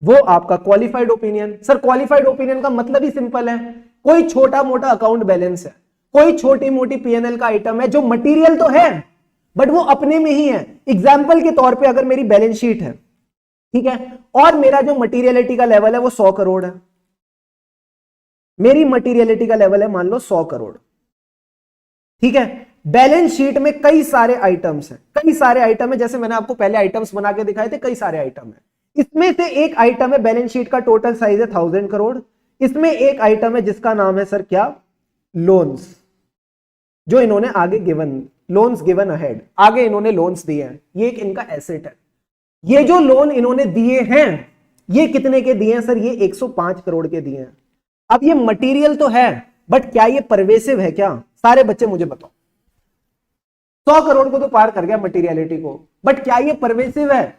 Speaker 1: वो आपका qualified opinion. Sir qualified opinion का मतलब ही सिंपल है, कोई छोटा मोटा अकाउंट बैलेंस है, कोई छोटी मोटी पीएनएल का आइटम है जो मटेरियल तो है बट वो अपने में ही है। एग्जाम्पल के तौर पे अगर मेरी बैलेंस शीट है, ठीक है, और मेरा जो मटीरियलिटी का लेवल है वो 100 करोड़ है, मेरी मटीरियलिटी का लेवल है मान लो 100 करोड़, ठीक है। बैलेंस शीट में कई सारे आइटम्स हैं, कई सारे आइटम है, जैसे मैंने आपको पहले आइटम्स बना के दिखाए थे, कई सारे आइटम है। इसमें से एक आइटम है, बैलेंस शीट का टोटल साइज है 1000 करोड़। इसमें एक आइटम है जिसका नाम है सर क्या? लोन्स, जो इन्होंने आगे गिवन, लोन्स गिवन अहेड, आगे इन्होंने लोन्स दिए हैं, ये एक इनका एसेट है। ये जो लोन इन्होंने दिए हैं ये कितने के दिए हैं सर? ये 105 करोड़ के दिए हैं। अब ये मटेरियल तो है बट क्या ये परवेसिव है क्या? सारे बच्चे मुझे बताओ। 100 करोड़ को तो पार कर गया मटेरियलिटी को, बट क्या ये परवेसिव है?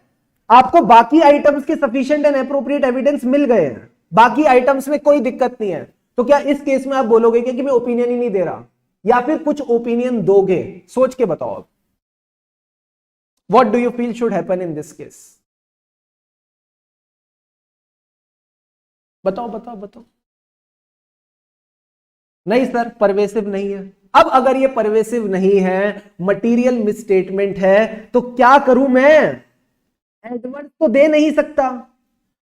Speaker 1: आपको बाकी आइटम्स के सफिशिएंट एंड एप्रोप्रिएट एविडेंस मिल गए हैं, बाकी आइटम्स में कोई दिक्कत नहीं है, तो क्या इस केस में आप बोलोगे कि मैं ओपिनियन ही नहीं दे रहा, या फिर कुछ ओपिनियन दोगे? सोच के बताओ अब, what do you feel should happen in this case? बताओ बताओ बताओ। नहीं सर परवेसिव नहीं है। अब अगर ये परवेसिव नहीं है, मटीरियल मिसस्टेटमेंट है, तो क्या करूं मैं? एडवर्स तो दे नहीं सकता,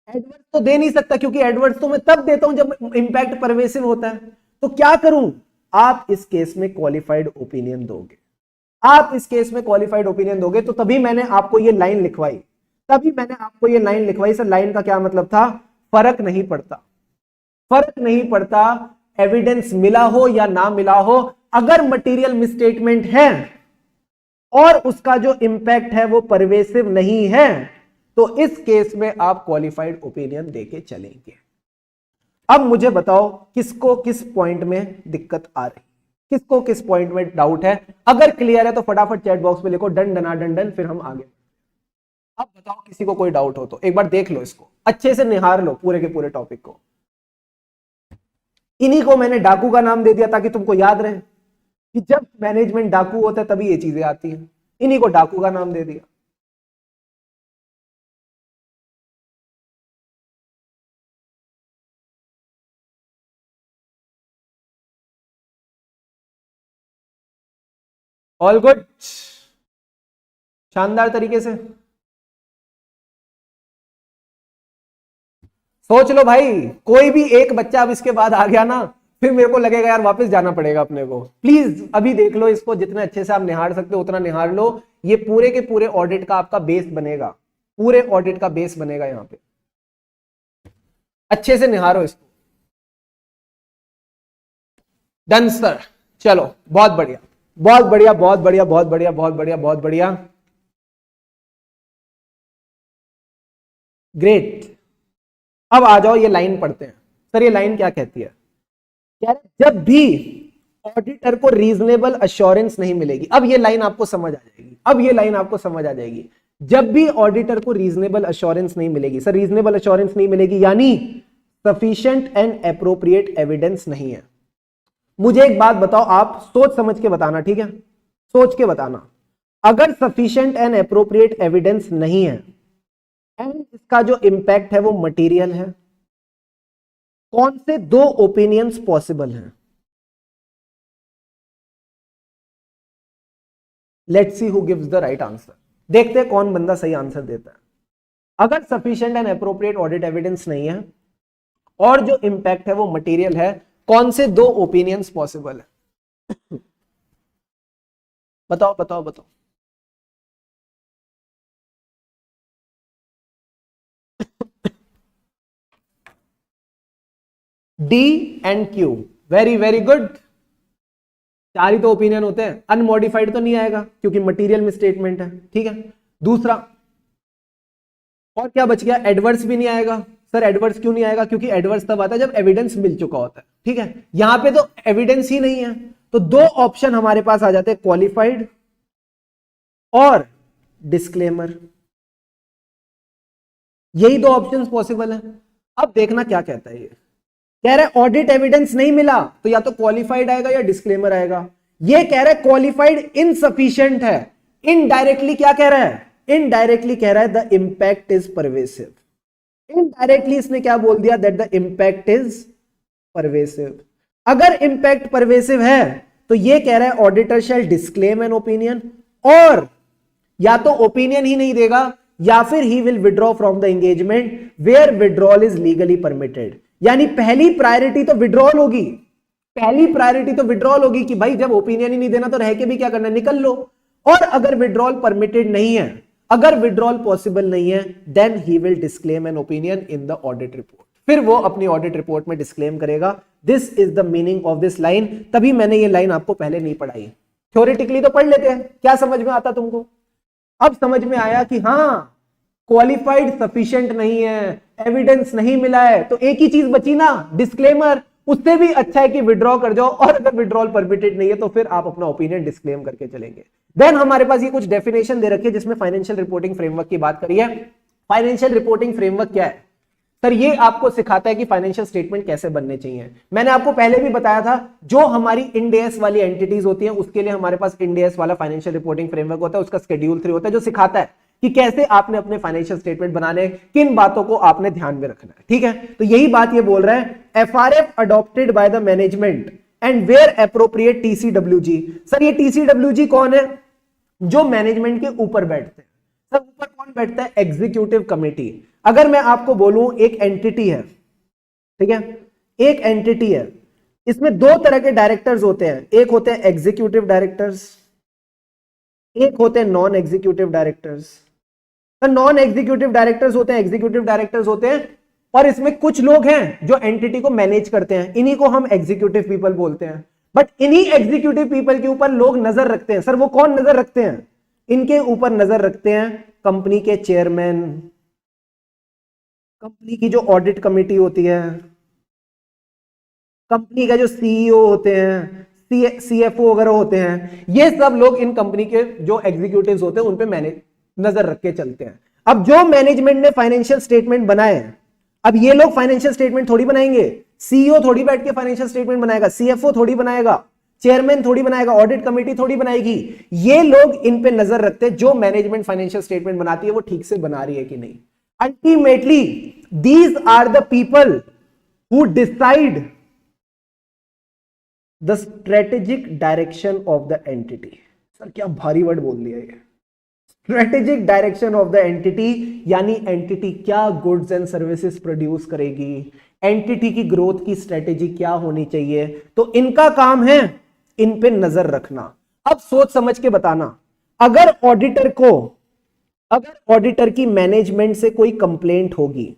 Speaker 1: एडवर्स तो दे नहीं सकता, क्योंकि एडवर्स तो मैं तब देता हूं जब इंपैक्ट परवेसिव होता है। तो क्या करूं? आप इस केस में क्वालिफाइड ओपिनियन दोगे। आप इस केस में क्वालिफाइड ओपिनियन दोगे, तो तभी मैंने आपको ये लाइन लिखवाई, तभी मैंने आपको ये लाइन लिखवाई। सर लाइन का क्या मतलब था? फर्क नहीं पड़ता, फर्क नहीं पड़ता एविडेंस मिला हो या ना मिला हो, अगर मटेरियल मिसस्टेटमेंट है और उसका जो इंपैक्ट है वो परवेसिव नहीं है, तो इस केस में आप क्वालिफाइड ओपिनियन देके चलेंगे। अब मुझे बताओ किसको किस पॉइंट में दिक्कत आ रही, किसको किस पॉइंट में डाउट है। अगर क्लियर है तो फटाफट चैट बॉक्स में लिखो डन डना डन डन, फिर हम आगे। अब बताओ किसी को कोई डाउट हो तो एक बार देख लो, इसको अच्छे से निहार लो पूरे के पूरे टॉपिक को। इन्हीं को मैंने डाकू का नाम दे दिया ताकि तुमको याद रहे कि जब मैनेजमेंट डाकू होता है तभी ये चीजें आती हैं। इन्हीं को डाकू का नाम दे दिया। ऑल गुड, शानदार तरीके से सोच लो भाई। कोई भी एक बच्चा अब इसके बाद आ गया ना, फिर मेरे को लगेगा यार वापस जाना पड़ेगा अपने को। प्लीज अभी देख लो इसको, जितने अच्छे से आप निहार सकते हो उतना निहार लो। ये पूरे के पूरे ऑडिट का आपका बेस बनेगा, पूरे ऑडिट का बेस बनेगा यहां पे। अच्छे से निहारो इसको। डन सर, चलो बहुत बढ़िया बहुत बढ़िया बहुत बढ़िया बहुत बढ़िया बहुत बढ़िया बहुत बढ़िया, ग्रेट। अब आ जाओ, ये लाइन पढ़ते हैं। सर ये लाइन क्या कहती है? जब भी ऑडिटर को रीजनेबल अश्योरेंस नहीं मिलेगी, अब ये लाइन आपको समझ आ जाएगी, अब ये लाइन आपको समझ आ जाएगी। जब भी ऑडिटर को रीजनेबल अश्योरेंस नहीं मिलेगी, सर रीजनेबल अश्योरेंस नहीं मिलेगी यानी सफिशिएंट एंड एप्रोप्रिएट एविडेंस नहीं है। मुझे एक बात बताओ, आप सोच समझ के बताना, ठीक है? सोच के बताना। अगर सफिशिएंट एंड एप्रोप्रिएट एविडेंस नहीं है एंड इसका जो इंपैक्ट है वो मटेरियल है, कौन से दो ओपिनियंस पॉसिबल हैं? Let's see who gives the right answer. देखते हैं कौन बंदा सही आंसर देता है। अगर sufficient and appropriate audit evidence नहीं है और जो इंपैक्ट है वो मटेरियल है, कौन से दो ओपिनियंस पॉसिबल है? बताओ बताओ बताओ। D and Q, very very good. चार ही तो ओपिनियन होते हैं, अनमॉडिफाइड तो नहीं आएगा क्योंकि मटेरियल में स्टेटमेंट है, ठीक है। दूसरा और क्या बच गया? एडवर्स भी नहीं आएगा। सर एडवर्स क्यों नहीं आएगा? क्योंकि एडवर्स तब आता है जब एविडेंस मिल चुका होता है, ठीक है। यहां पे तो एविडेंस ही नहीं है, तो दो ऑप्शन हमारे पास आ जाते हैं, क्वालिफाइड और डिस्क्लेमर। यही दो ऑप्शंस पॉसिबल है। अब देखना क्या कहता है ये। कह रहा है ऑडिट एविडेंस नहीं मिला तो या तो क्वालिफाइड आएगा या डिस्क्लेमर आएगा। ये कह रहा है क्वालिफाइड इनसफिशिएंट है। इनडायरेक्टली क्या कह रहा है? इनडायरेक्टली कह रहा है the impact is pervasive. Indirectly इसने क्या बोल दिया? That the impact is pervasive. अगर इंपैक्ट परवेसिव है तो ये कह रहा है auditor shall disclaim an opinion, और या तो ओपिनियन ही नहीं देगा या फिर he will withdraw from the engagement where withdrawal is legally permitted. यानी पहली प्रायोरिटी तो विड्रॉल होगी, पहली प्रायोरिटी तो विड्रॉल होगी कि भाई जब ओपिनियन ही नहीं देना तो रह के भी क्या करना, निकल लो। और अगर विड्रॉल परमिटेड नहीं है, अगर विड्रॉल पॉसिबल नहीं है, then he will disclaim an opinion in the audit report. फिर वो अपनी ऑडिट रिपोर्ट में डिस्क्लेम करेगा। This is the meaning of this line. तभी मैंने ये लाइन आपको पहले नहीं पढ़ाई, थ्योरेटिकली तो पढ़ लेते हैं। क्या समझ में आता तुमको? अब समझ में आया कि हाँ क्वालिफाइड सफिशिएंट नहीं है, एविडेंस नहीं मिला है, तो एक ही चीज बची ना, डिस्क्लेमर। उससे भी अच्छा है कि विड्रॉ कर जाओ, और अगर विड्रॉल परमिटेड नहीं है तो फिर आप अपना ओपिनियन डिस्क्लेम करके चलेंगे। देन हमारे पास ये कुछ डेफिनेशन दे रखी है जिसमें फाइनेंशियल रिपोर्टिंग फ्रेमवर्क की बात करी है। फाइनेंशियल रिपोर्टिंग फ्रेमवर्क क्या है? सर ये आपको सिखाता है कि फाइनेंशियल स्टेटमेंट कैसे बनने चाहिए। मैंने आपको पहले भी बताया था, जो हमारी इंडेस वाली एंटिटीज होती हैं उसके लिए हमारे पास इंडेस वाला फाइनेंशियल रिपोर्टिंग फ्रेमवर्क होता है, उसका शेड्यूल 3 होता है जो सिखाता है कि कैसे आपने अपने फाइनेंशियल स्टेटमेंट बनाने, किन बातों को आपने ध्यान में रखना है, ठीक है। तो यही बात ये बोल रहा है, FRF adopted by the management and where appropriate TCWG. Sir ये टीसीडब्ल्यूजी कौन है? जो मैनेजमेंट के ऊपर बैठते हैं। सर ऊपर कौन बैठता है? Executive committee. अगर मैं आपको बोलूं एक एंटिटी है, ठीक है, एक एंटिटी है, इसमें दो तरह के डायरेक्टर्स होते हैं, एक होते हैं एग्जीक्यूटिव डायरेक्टर्स, एक होते हैं नॉन एग्जीक्यूटिव डायरेक्टर्स। तो नॉन एग्जीक्यूटिव डायरेक्टर्स होते हैं, एग्जीक्यूटिव डायरेक्टर्स होते हैं, और इसमें कुछ लोग हैं जो एंटिटी को मैनेज करते हैं, इन्हीं को हम एग्जीक्यूटिव पीपल बोलते हैं। बट इन्हीं एग्जीक्यूटिव पीपल के ऊपर लोग नजर रखते हैं। सर वो कौन नजर रखते हैं? इनके ऊपर नजर रखते हैं कंपनी के चेयरमैन, कंपनी की जो ऑडिट कमेटी होती है, कंपनी का जो सीईओ होते हैं, CFO वगैरह होते हैं, ये सब लोग इन कंपनी के जो एग्जीक्यूटिव्स होते हैं उन पे मैनेज नजर रख के चलते हैं। अब जो मैनेजमेंट ने फाइनेंशियल स्टेटमेंट बनाए हैं, अब ये लोग फाइनेंशियल स्टेटमेंट थोड़ी बनाएंगे, सीईओ थोड़ी बैठ के फाइनेंशियल स्टेटमेंट बनाएगा, CFO थोड़ी बनाएगा, चेयरमैन थोड़ी बनाएगा, ऑडिट कमेटी थोड़ी बनाएगी। ये लोग इन पे नजर रखते हैं जो मैनेजमेंट फाइनेंशियल स्टेटमेंट बनाती है वो ठीक से बना रही है कि नहीं। Ultimately these are the people who decide the strategic direction of the entity. Sir क्या भारी वर्ड बोल दिया ये, strategic direction of the entity, यानी एंटिटी क्या गुड्स एंड सर्विसेज प्रोड्यूस करेगी, एंटिटी की ग्रोथ की स्ट्रेटेजी क्या होनी चाहिए, तो इनका काम है इन पे नजर रखना। अब सोच समझ के बताना, अगर ऑडिटर की मैनेजमेंट से कोई कंप्लेंट होगी,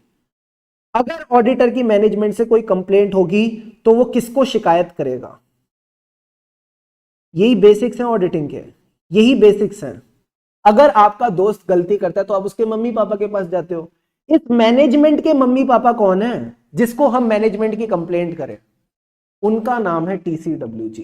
Speaker 1: अगर ऑडिटर की मैनेजमेंट से कोई कंप्लेंट होगी तो वो किसको शिकायत करेगा? यही बेसिक्स हैं ऑडिटिंग के, यही बेसिक्स हैं। अगर आपका दोस्त गलती करता है तो आप उसके मम्मी पापा के पास जाते हो। इस मैनेजमेंट के मम्मी पापा कौन है जिसको हम मैनेजमेंट की कंप्लेंट करें? उनका नाम है TCWG।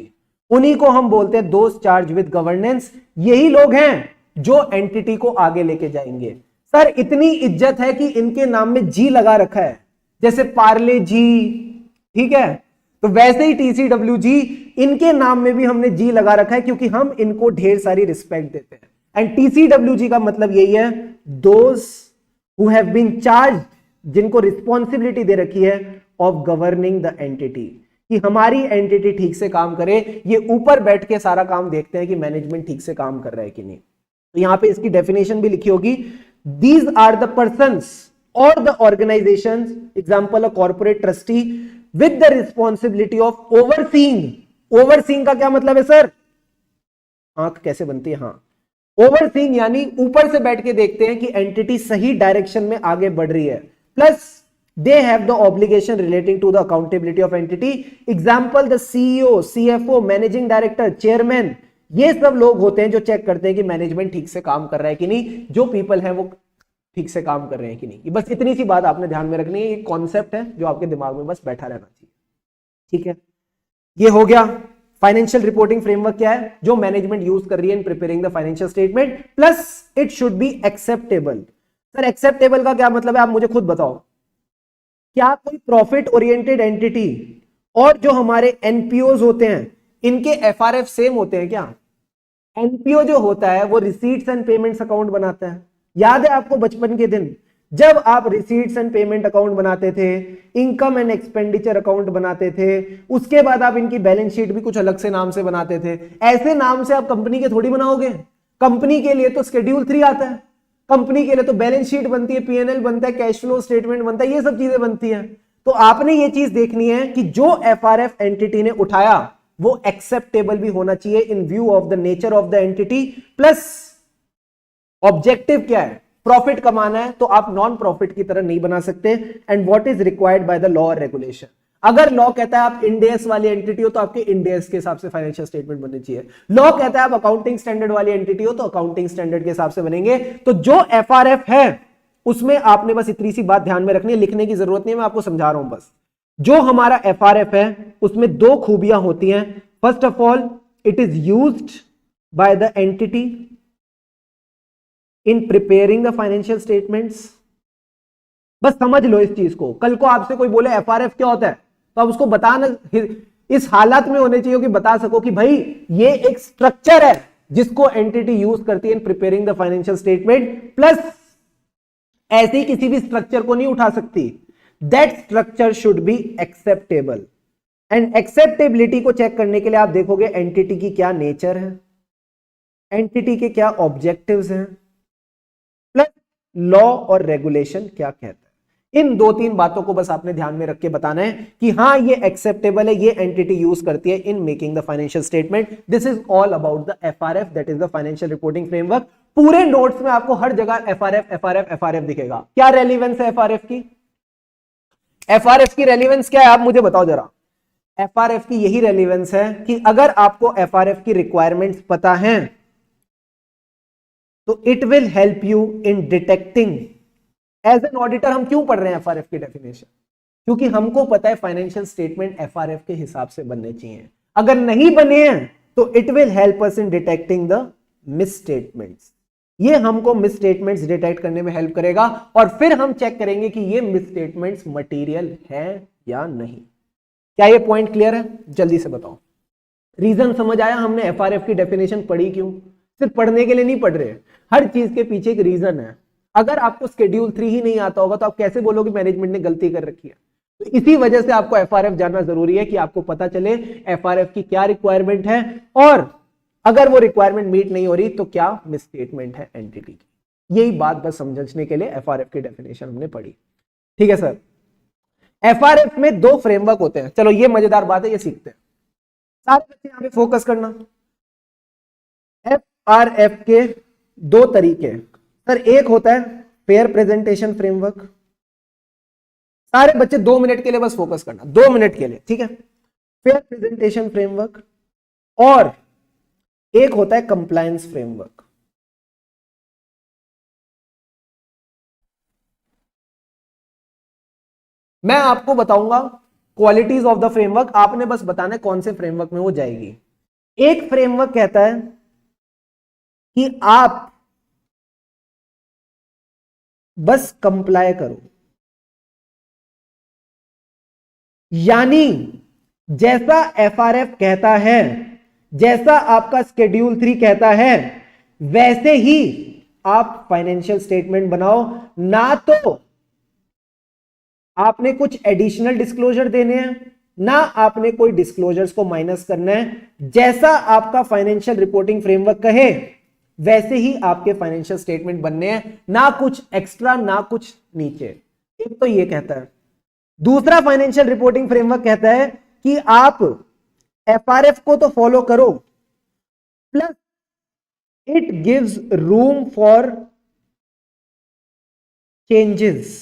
Speaker 1: उन्हीं को हम बोलते हैं दोस्त चार्ज विद गवर्नेंस। यही लोग हैं जो एंटिटी को आगे लेके जाएंगे। सर इतनी इज्जत है कि इनके नाम में जी लगा रखा है, जैसे पार्ले जी, ठीक है, तो वैसे ही TCWG इनके नाम में भी हमने जी लगा रखा है क्योंकि हम इनको ढेर सारी रिस्पेक्ट देते हैं। एंड TCWG का मतलब यही है, those who have been charge, जिनको रिस्पॉन्सिबिलिटी दे रखी है ऑफ गवर्निंग द एंटिटी, कि हमारी एंटिटी ठीक से काम करे। ये ऊपर बैठ के सारा काम देखते हैं कि मैनेजमेंट ठीक से काम कर रहा है कि नहीं। तो यहां पे इसकी डेफिनेशन भी लिखी होगी, दीज आर द पर्संस और the organisations, example a corporate trustee with the responsibility of overseeing. Overseeing का क्या मतलब है सर? आंख कैसे बनती है? हाँ, ओवरसीइंग यानी ऊपर से बैठ के देखते हैं कि एंटिटी सही डायरेक्शन में आगे बढ़ रही है, plus they have the obligation relating to the accountability of entity, example the CEO, CFO, managing director, chairman, ये सब लोग होते हैं जो चेक करते हैं कि मैनेजमेंट ठीक से काम कर रहा है कि नहीं, जो पीपल है वो ठीक से काम कर रहे हैं कि नहीं। बस इतनी सी बात आपने ध्यान में रखनी है, ये कॉन्सेप्ट है जो आपके दिमाग में बस बैठा रहना चाहिए, ठीक है। ये हो गया फाइनेंशियल रिपोर्टिंग फ्रेमवर्क क्या है जो मैनेजमेंट यूज कर रही है in preparing the financial statement, plus it should be acceptable. Sir acceptable का क्या मतलब है, आप मुझे खुद बताओ। क्या कोई प्रॉफिट ओरिएंटेड एंटिटी और जो हमारे एनपीओज होते हैं इनके एफआरएफ सेम होते हैं क्या? एनपीओ जो होता है वो रिसीट्स एंड पेमेंट्स अकाउंट बनाता है। याद है आपको बचपन के दिन जब आप रिसीट्स एंड पेमेंट अकाउंट बनाते थे, इनकम एंड एक्सपेंडिचर अकाउंट बनाते थे, उसके बाद आप इनकी बैलेंस शीट भी कुछ अलग से नाम से बनाते थे। ऐसे नाम से आप कंपनी के थोड़ी बनाओगे। कंपनी के लिए तो शेड्यूल 3 आता है, कंपनी के लिए तो बैलेंस शीट बनती है, पीएनएल बनता है, कैश फ्लो स्टेटमेंट बनता है, ये सब चीजें बनती हैं। तो आपने ये चीज देखनी है कि जो एफआरएफ एंटिटी ने उठाया वो एक्सेप्टेबल भी होना चाहिए इन view of the nature of the entity, plus objective क्या है, प्रॉफिट कमाना है, तो आप नॉन प्रॉफिट की तरह नहीं बना सकते। And what is required by the law और रेगुलेशन। अगर लॉ कहता है आप इंडेस वाली एंटिटी हो तो आपके इंडेस के हिसाब से फाइनेंशियल स्टेटमेंट बननी चाहिए। लॉ कहता है आप अकाउंटिंग स्टैंडर्ड वाली एंटिटी हो तो अकाउंटिंग स्टैंडर्ड के हिसाब से बनेंगे। तो जो एफआरएफ है उसमें आपने बस इतनी सी बात ध्यान में रखनी है, लिखने की जरूरत नहीं है, मैं आपको समझा रहा हूं बस। जो हमारा एफआरएफ है उसमें 2 खूबियां होती हैं। First of all it is used by the entity in preparing the financial statements. बस समझ लो इस चीज को। कल को आपसे कोई बोले एफआरएफ क्या होता है तो आप उसको बताना इस हालत में होने चाहिए कि बता सको कि भाई ये एक स्ट्रक्चर है जिसको एंटिटी यूज करती है in preparing the financial statement, plus ऐसे ही किसी भी स्ट्रक्चर को नहीं उठा सकती। That structure should be acceptable. And acceptability को चेक करने के लिए आप देखोगे एंटिटी की क्या नेचर है, एंटिटी के क्या ऑब्जेक्टिव्स हैं, प्लस लॉ और रेगुलेशन क्या कहता है। इन 2-3 बातों को बस आपने ध्यान में रख के बताना है कि हाँ ये एक्सेप्टेबल है, ये एंटिटी यूज करती है इन making the financial statement. This is all about the FRF, that is the financial reporting framework. पूरे नोट्स में आपको हर जगह एफआरएफ एफआरएफ एफआरएफ दिखेगा। क्या रेलिवेंस है एफआरएफ की? एफआरएफ की रेलिवेंस क्या है आप मुझे बताओ जरा। एफआरएफ की यही रेलिवेंस है कि अगर आपको एफआरएफ की रिक्वायरमेंट्स पता है तो it will help you in detecting. As an auditor हम क्यों पढ़ रहे हैं एफआरएफ की डेफिनेशन? क्योंकि हमको पता है फाइनेंशियल स्टेटमेंट एफआरएफ के हिसाब से बनने चाहिए। अगर नहीं बने हैं तो it will help us in detecting the misstatements. ये हमको मिसस्टेटमेंट्स डिटेक्ट करने में हेल्प करेगा और फिर हम चेक करेंगे कि ये मिसस्टेटमेंट्स मटेरियल है या नहीं। क्या ये पॉइंट क्लियर है? जल्दी से बताओ। रीजन समझ आया? हमने एफआरएफ की डेफिनेशन पढ़ी क्यों? सिर्फ पढ़ने के लिए नहीं पढ़ रहे, हर चीज के पीछे एक रीजन है। अगर आपको शेड्यूल 3 ही नहीं आता होगा तो आप कैसे बोलोगे मैनेजमेंट ने गलती कर रखी है? तो इसी वजह से आपको एफआरएफ जानना जरूरी है कि आपको पता चले एफआरएफ की क्या रिक्वायरमेंट है और अगर वो रिक्वायरमेंट मीट नहीं हो रही तो क्या मिसस्टेटमेंट है एंटिटी की। यही बात बस समझने के लिए एफआरएफ की डेफिनेशन हमने पढ़ी। ठीक है सर। एफआरएफ में 2 फ्रेमवर्क होते हैं। चलो ये मजेदार बात है, ये सीखते हैं। सारे बच्चे यहां पे फोकस करना। एफआरएफ के 2 तरीके सर, एक होता है फेयर प्रेजेंटेशन फ्रेमवर्क। सारे बच्चे 2 मिनट के लिए बस फोकस करना, 2 मिनट के लिए, ठीक है। फेयर प्रेजेंटेशन फ्रेमवर्क और एक होता है कंप्लायंस फ्रेमवर्क। मैं आपको बताऊंगा क्वालिटीज ऑफ द फ्रेमवर्क, आपने बस बताना है कौन से फ्रेमवर्क में वो जाएगी। एक फ्रेमवर्क कहता है कि आप बस कंप्लाई करो, यानी जैसा एफआरएफ कहता है, जैसा आपका शेड्यूल 3 कहता है, वैसे ही आप फाइनेंशियल स्टेटमेंट बनाओ। ना तो आपने कुछ एडिशनल डिस्क्लोजर देने हैं, ना आपने कोई डिस्क्लोजर्स को माइनस करना है। जैसा आपका फाइनेंशियल रिपोर्टिंग फ्रेमवर्क कहे वैसे ही आपके फाइनेंशियल स्टेटमेंट बनने हैं, ना कुछ एक्स्ट्रा ना कुछ नीचे। एक तो ये कहता है। दूसरा फाइनेंशियल रिपोर्टिंग फ्रेमवर्क कहता है कि आप एफआरएफ को तो फॉलो करो, plus it gives room for changes.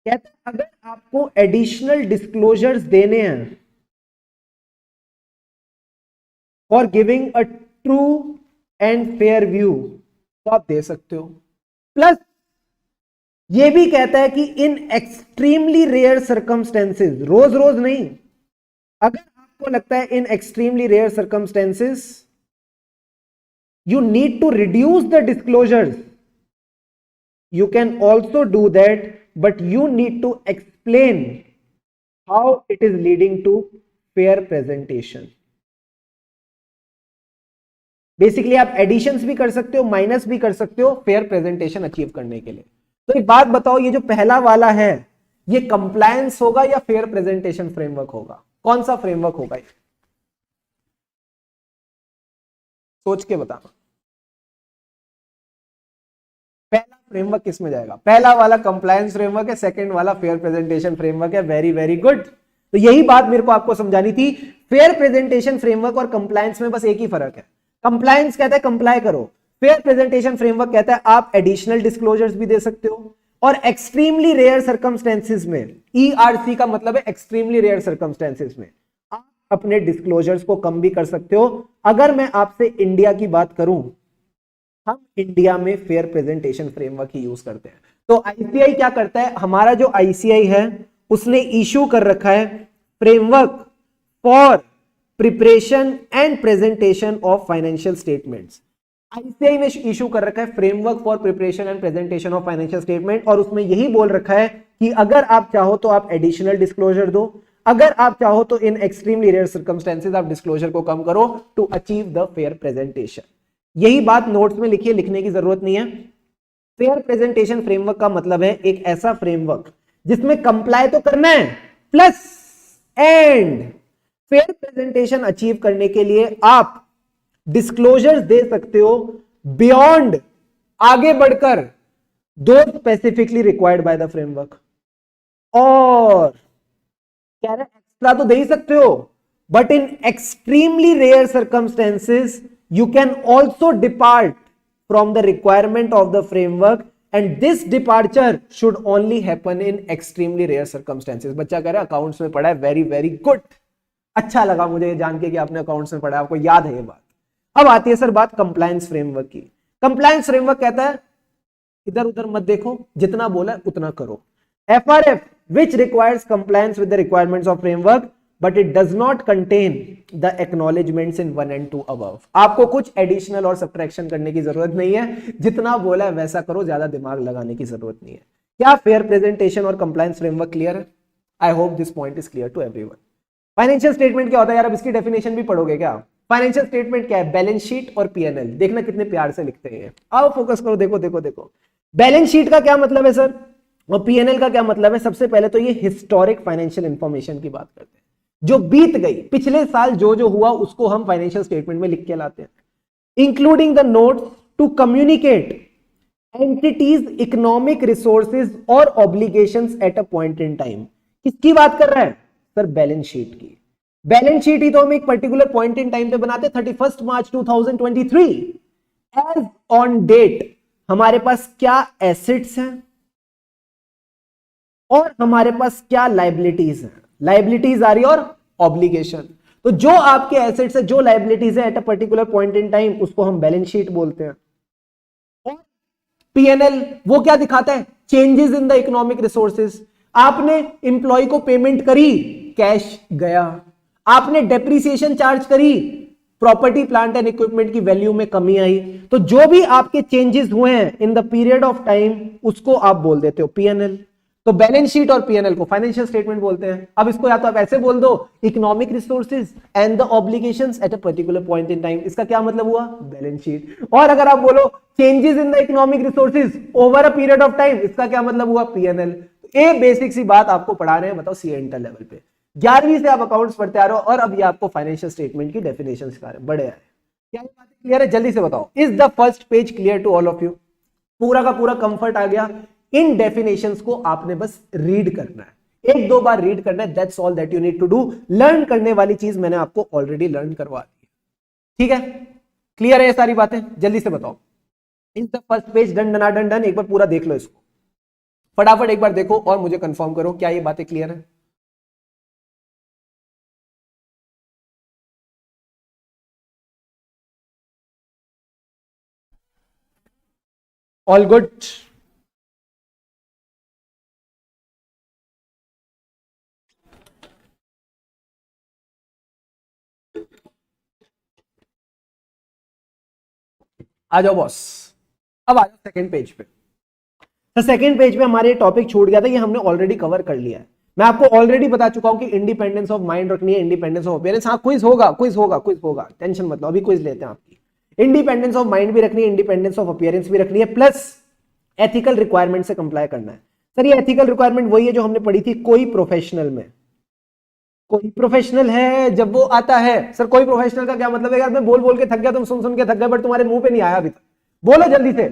Speaker 1: कहता है अगर आपको एडिशनल डिस्क्लोजर्स देने हैं for giving a true and fair view तो आप दे सकते हो। प्लस ये भी कहता है कि इन एक्सट्रीमली रेयर सर्कमस्टेंसेस, रोज रोज नहीं, अगर आपको लगता है in extremely rare circumstances you need to reduce the disclosures, you can also do that, but you need to explain how it is leading to fair presentation. Basically आप editions भी कर सकते हो, माइनस भी कर सकते हो फेयर प्रेजेंटेशन अचीव करने के लिए। तो एक बात बताओ, ये जो पहला वाला है ये कंप्लायंस होगा या फेयर प्रेजेंटेशन फ्रेमवर्क होगा? कौन सा फ्रेमवर्क होगा ये? सोच के बताना। पहला फ्रेमवर्क किस में जाएगा? पहला वाला कंप्लायंस फ्रेमवर्क है, सेकंड वाला फेयर प्रेजेंटेशन फ्रेमवर्क है। Very very good. तो यही बात मेरे को आपको समझानी थी। फेयर प्रेजेंटेशन फ्रेमवर्क और कंप्लायंस में बस एक ही फर्क है। कंप्लायंस कहता है कंप्लाई करो, फेयर प्रेजेंटेशन फ्रेमवर्क कहता है आप एडिशनल डिस्क्लोजर्स भी दे सकते हो और एक्सट्रीमली रेयर सर्कमस्टेंसेस में, ईआरसी का मतलब है एक्सट्रीमली रेयर सर्कमस्टेंसेस में, आप अपने डिस्क्लोजर्स को कम भी कर सकते हो। अगर मैं आपसे इंडिया की बात करूं, हम इंडिया में फेयर प्रेजेंटेशन फ्रेमवर्क ही यूज करते हैं। तो आईसीआई क्या करता है? हमारा जो आईसीआई है उसने इशू कर रखा है framework for preparation and presentation of financial statements. ICI ने इशू कर रखा है framework for preparation and presentation of financial statement, और उसमें यही बोल रखा है कि अगर आप चाहो तो आप एडिशनल डिस्क्लोजर दो, अगर आप चाहो तो इन एक्सट्रीमली रेयर सर्कमस्टेंसेस आप डिस्क्लोजर को कम करो to achieve the fair presentation. यही बात नोट्स में लिखिए, लिखने की जरूरत नहीं है। फेयर प्रेजेंटेशन फ्रेमवर्क का मतलब है एक ऐसा फ्रेमवर्क जिसमें कंप्लाई तो करना है, plus and fair presentation achieve करने के लिए आप डिस्क्लोजर्स दे सकते हो बियॉन्ड, आगे बढ़कर, दो specifically required by the framework. और कह रहे एक्स्ट्रा तो दे ही सकते हो, but in extremely rare circumstances you can also depart from the requirement of the framework, and this departure should only happen in extremely rare circumstances। बच्चा कह रहा है अकाउंट्स में पढ़ा है, वेरी वेरी गुड। अच्छा लगा मुझे जान के कि आपने अकाउंट्स में पढ़ा है, आपको याद है ये बात। अब आती है सर बात कंप्लायंस फ्रेमवर्क की। कंप्लायंस फ्रेमवर्क कहता है इधर उधर मत देखो, जितना बोला उतना करो। FRF which requires compliance with the requirements of framework but it does not contain the acknowledgements in 1 and 2 above. आपको कुछ एडिशनल और सब्ट्रैक्शन करने की जरूरत नहीं है, जितना बोला है वैसा करो, ज्यादा दिमाग लगाने की जरूरत नहीं है। क्या फेयर प्रेजेंटेशन और कंप्लायंस फ्रेमवर्क क्लियर है? I hope this point is clear to everyone. Financial statement क्या होता है यार? अब इसकी डेफिनेशन भी पढ़ोगे क्या? फाइनेंशियल स्टेटमेंट क्या है? बैलेंस शीट और पीएनएल। देखना कितने प्यार से लिखते हैं। आओ फोकस करो, देखो देखो देखो। बैलेंस शीट का क्या मतलब है सर, और पीएनएल का क्या मतलब है? सबसे पहले तो ये हिस्टोरिक फाइनेंशियल इंफॉर्मेशन की बात करते हैं, जो बीत गई, पिछले साल जो जो हुआ उसको हम फाइनेंशियल स्टेटमेंट में लिख के लाते हैं। Including the notes to communicate entities economic resources और obligations at a point in time. किसकी बात कर रहा है सर? बैलेंस शीट की। बैलेंस शीट ही तो हम एक पर्टिकुलर पॉइंट इन टाइम पे बनाते हैं, 31 मार्च 2023। एज ऑन डेट हमारे पास क्या एसेट्स हैं और हमारे पास क्या लाइबिलिटीज हैं। लाइबिलिटीज आ रही है और ऑब्लिगेशन। तो जो आपके एसेट्स है, जो लाइबिलिटीज है at a particular point in time, उसको हम बैलेंस शीट बोलते हैं। और पीएनएल वो क्या दिखाता है? Changes in the economic resources. आपने इंप्लॉय को पेमेंट करी, कैश गया। आपने डेप्रिसिएशन चार्ज करी, प्रॉपर्टी प्लांट एंड इक्विपमेंट की वैल्यू में कमी आई। तो जो भी आपके चेंजेस हुए हैं in the period of time, उसको आप बोल देते हो पीएनएल। तो बैलेंस शीट और पीएनएल को फाइनेंशियल स्टेटमेंट बोलते हैं। अब इसको या तो आप ऐसे बोल दो, economic resources and the obligations at a particular point in time. इसका क्या मतलब हुआ? Balance sheet. और अगर आप बोलो changes in the economic resources over a period of time, इसका क्या मतलब हुआ? पीएनएल। ये बेसिक सी बात आपको पढ़ा रहे हैं, बताओ सी इंटर लेवल पे। 11वीं से आप अकाउंट्स पढ़ते आ रहे हो और अब ये आपको फाइनेंशियल स्टेटमेंट की डेफिनेशन सिखा रहे हैं। बड़े आए क्या बात क्लियर है? जल्दी से बताओ। Is the first page clear to all of you? पूरा का पूरा कंफर्ट आ गया। इन डेफिनेशंस को आपने बस रीड करना है, एक दो बार रीड करना है। That's all that you need to do. Learn करने वाली चीज मैंने आपको ऑलरेडी लर्न करवा दी। ठीक है, क्लियर है ये सारी बातें? जल्दी से बताओ। Is the first page done done done done? एक बार पूरा देख लो इसको, फटाफट एक बार देखो और मुझे कंफर्म करो क्या ये बातें क्लियर है। All good? आ जाओ बॉस, अब आ जाओ सेकंड पेज पे। तो सेकंड पेज पे हमारे टॉपिक छूट गया था, ये हमने ऑलरेडी कवर कर लिया है। मैं आपको ऑलरेडी बता चुका हूं कि इंडिपेंडेंस ऑफ माइंड रखनी है, इंडिपेंडेंस ऑफ अपीयरेंस। हाँ क्विज होगा, क्विज होगा, क्विज होगा, टेंशन मत लो, अभी क्विज लेते हैं आपकी। इंडिपेंडेंस ऑफ माइंड भी रखनी है, इंडिपेंडेंस ऑफ अपीयरेंस भी रखनी है, प्लस एथिकल रिक्वायरमेंट से कंप्लाई करना है। सर ये एथिकल रिक्वायरमेंट वही है जो हमने पढ़ी थी कोई प्रोफेशनल में। कोई प्रोफेशनल है जब वो आता है, सर कोई प्रोफेशनल का क्या मतलब है? यार मैं बोल बोल के थक गया, तुम सुन सुन के थक गए, बट तुम्हारे मुंह पे नहीं आया अभी तक। बोलो जल्दी से।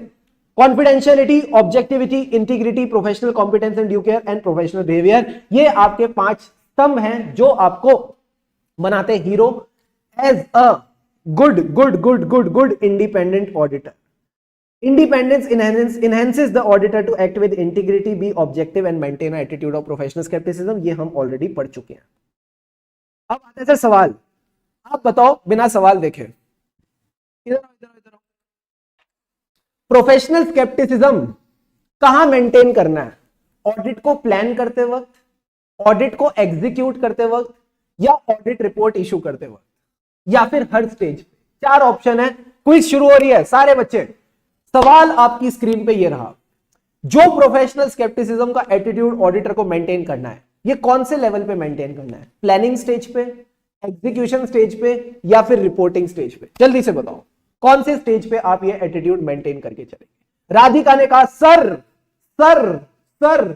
Speaker 1: Confidentiality, objectivity, integrity, professional competence and due care and professional behaviour, ये आपके 5 स्तंभ हैं जो आपको बनाते hero as a good good good good good independent auditor. Independence enhances the auditor to act with integrity, be objective and maintain an attitude of professional skepticism। ये हम already पढ़ चुके हैं। अब आते हैं सर सवाल। आप बताओ बिना सवाल देखे, इधर इधर इधर। प्रोफेशनल स्केप्टिसिज्म कहां मेंटेन करना है? ऑडिट को प्लान करते वक्त, ऑडिट को एग्जीक्यूट करते वक्त, या ऑडिट रिपोर्ट इशू करते वक्त, या फिर हर स्टेज पे। 4 ऑप्शन है। क्विज शुरू हो रही है सारे बच्चे। सवाल आपकी स्क्रीन पे ये रहा, जो प्रोफेशनल स्केप्टिसिज्म का एटीट्यूड ऑडिटर को मेंटेन करना है, ये कौन से लेवल पे मेंटेन करना है? प्लानिंग स्टेज पे, एग्जीक्यूशन स्टेज पे, या फिर रिपोर्टिंग स्टेज पे? जल्दी से बताओ कौन से स्टेज पे आप ये एटीट्यूड मेंटेन करके चलेंगे? राधिका ने कहा सर सर सर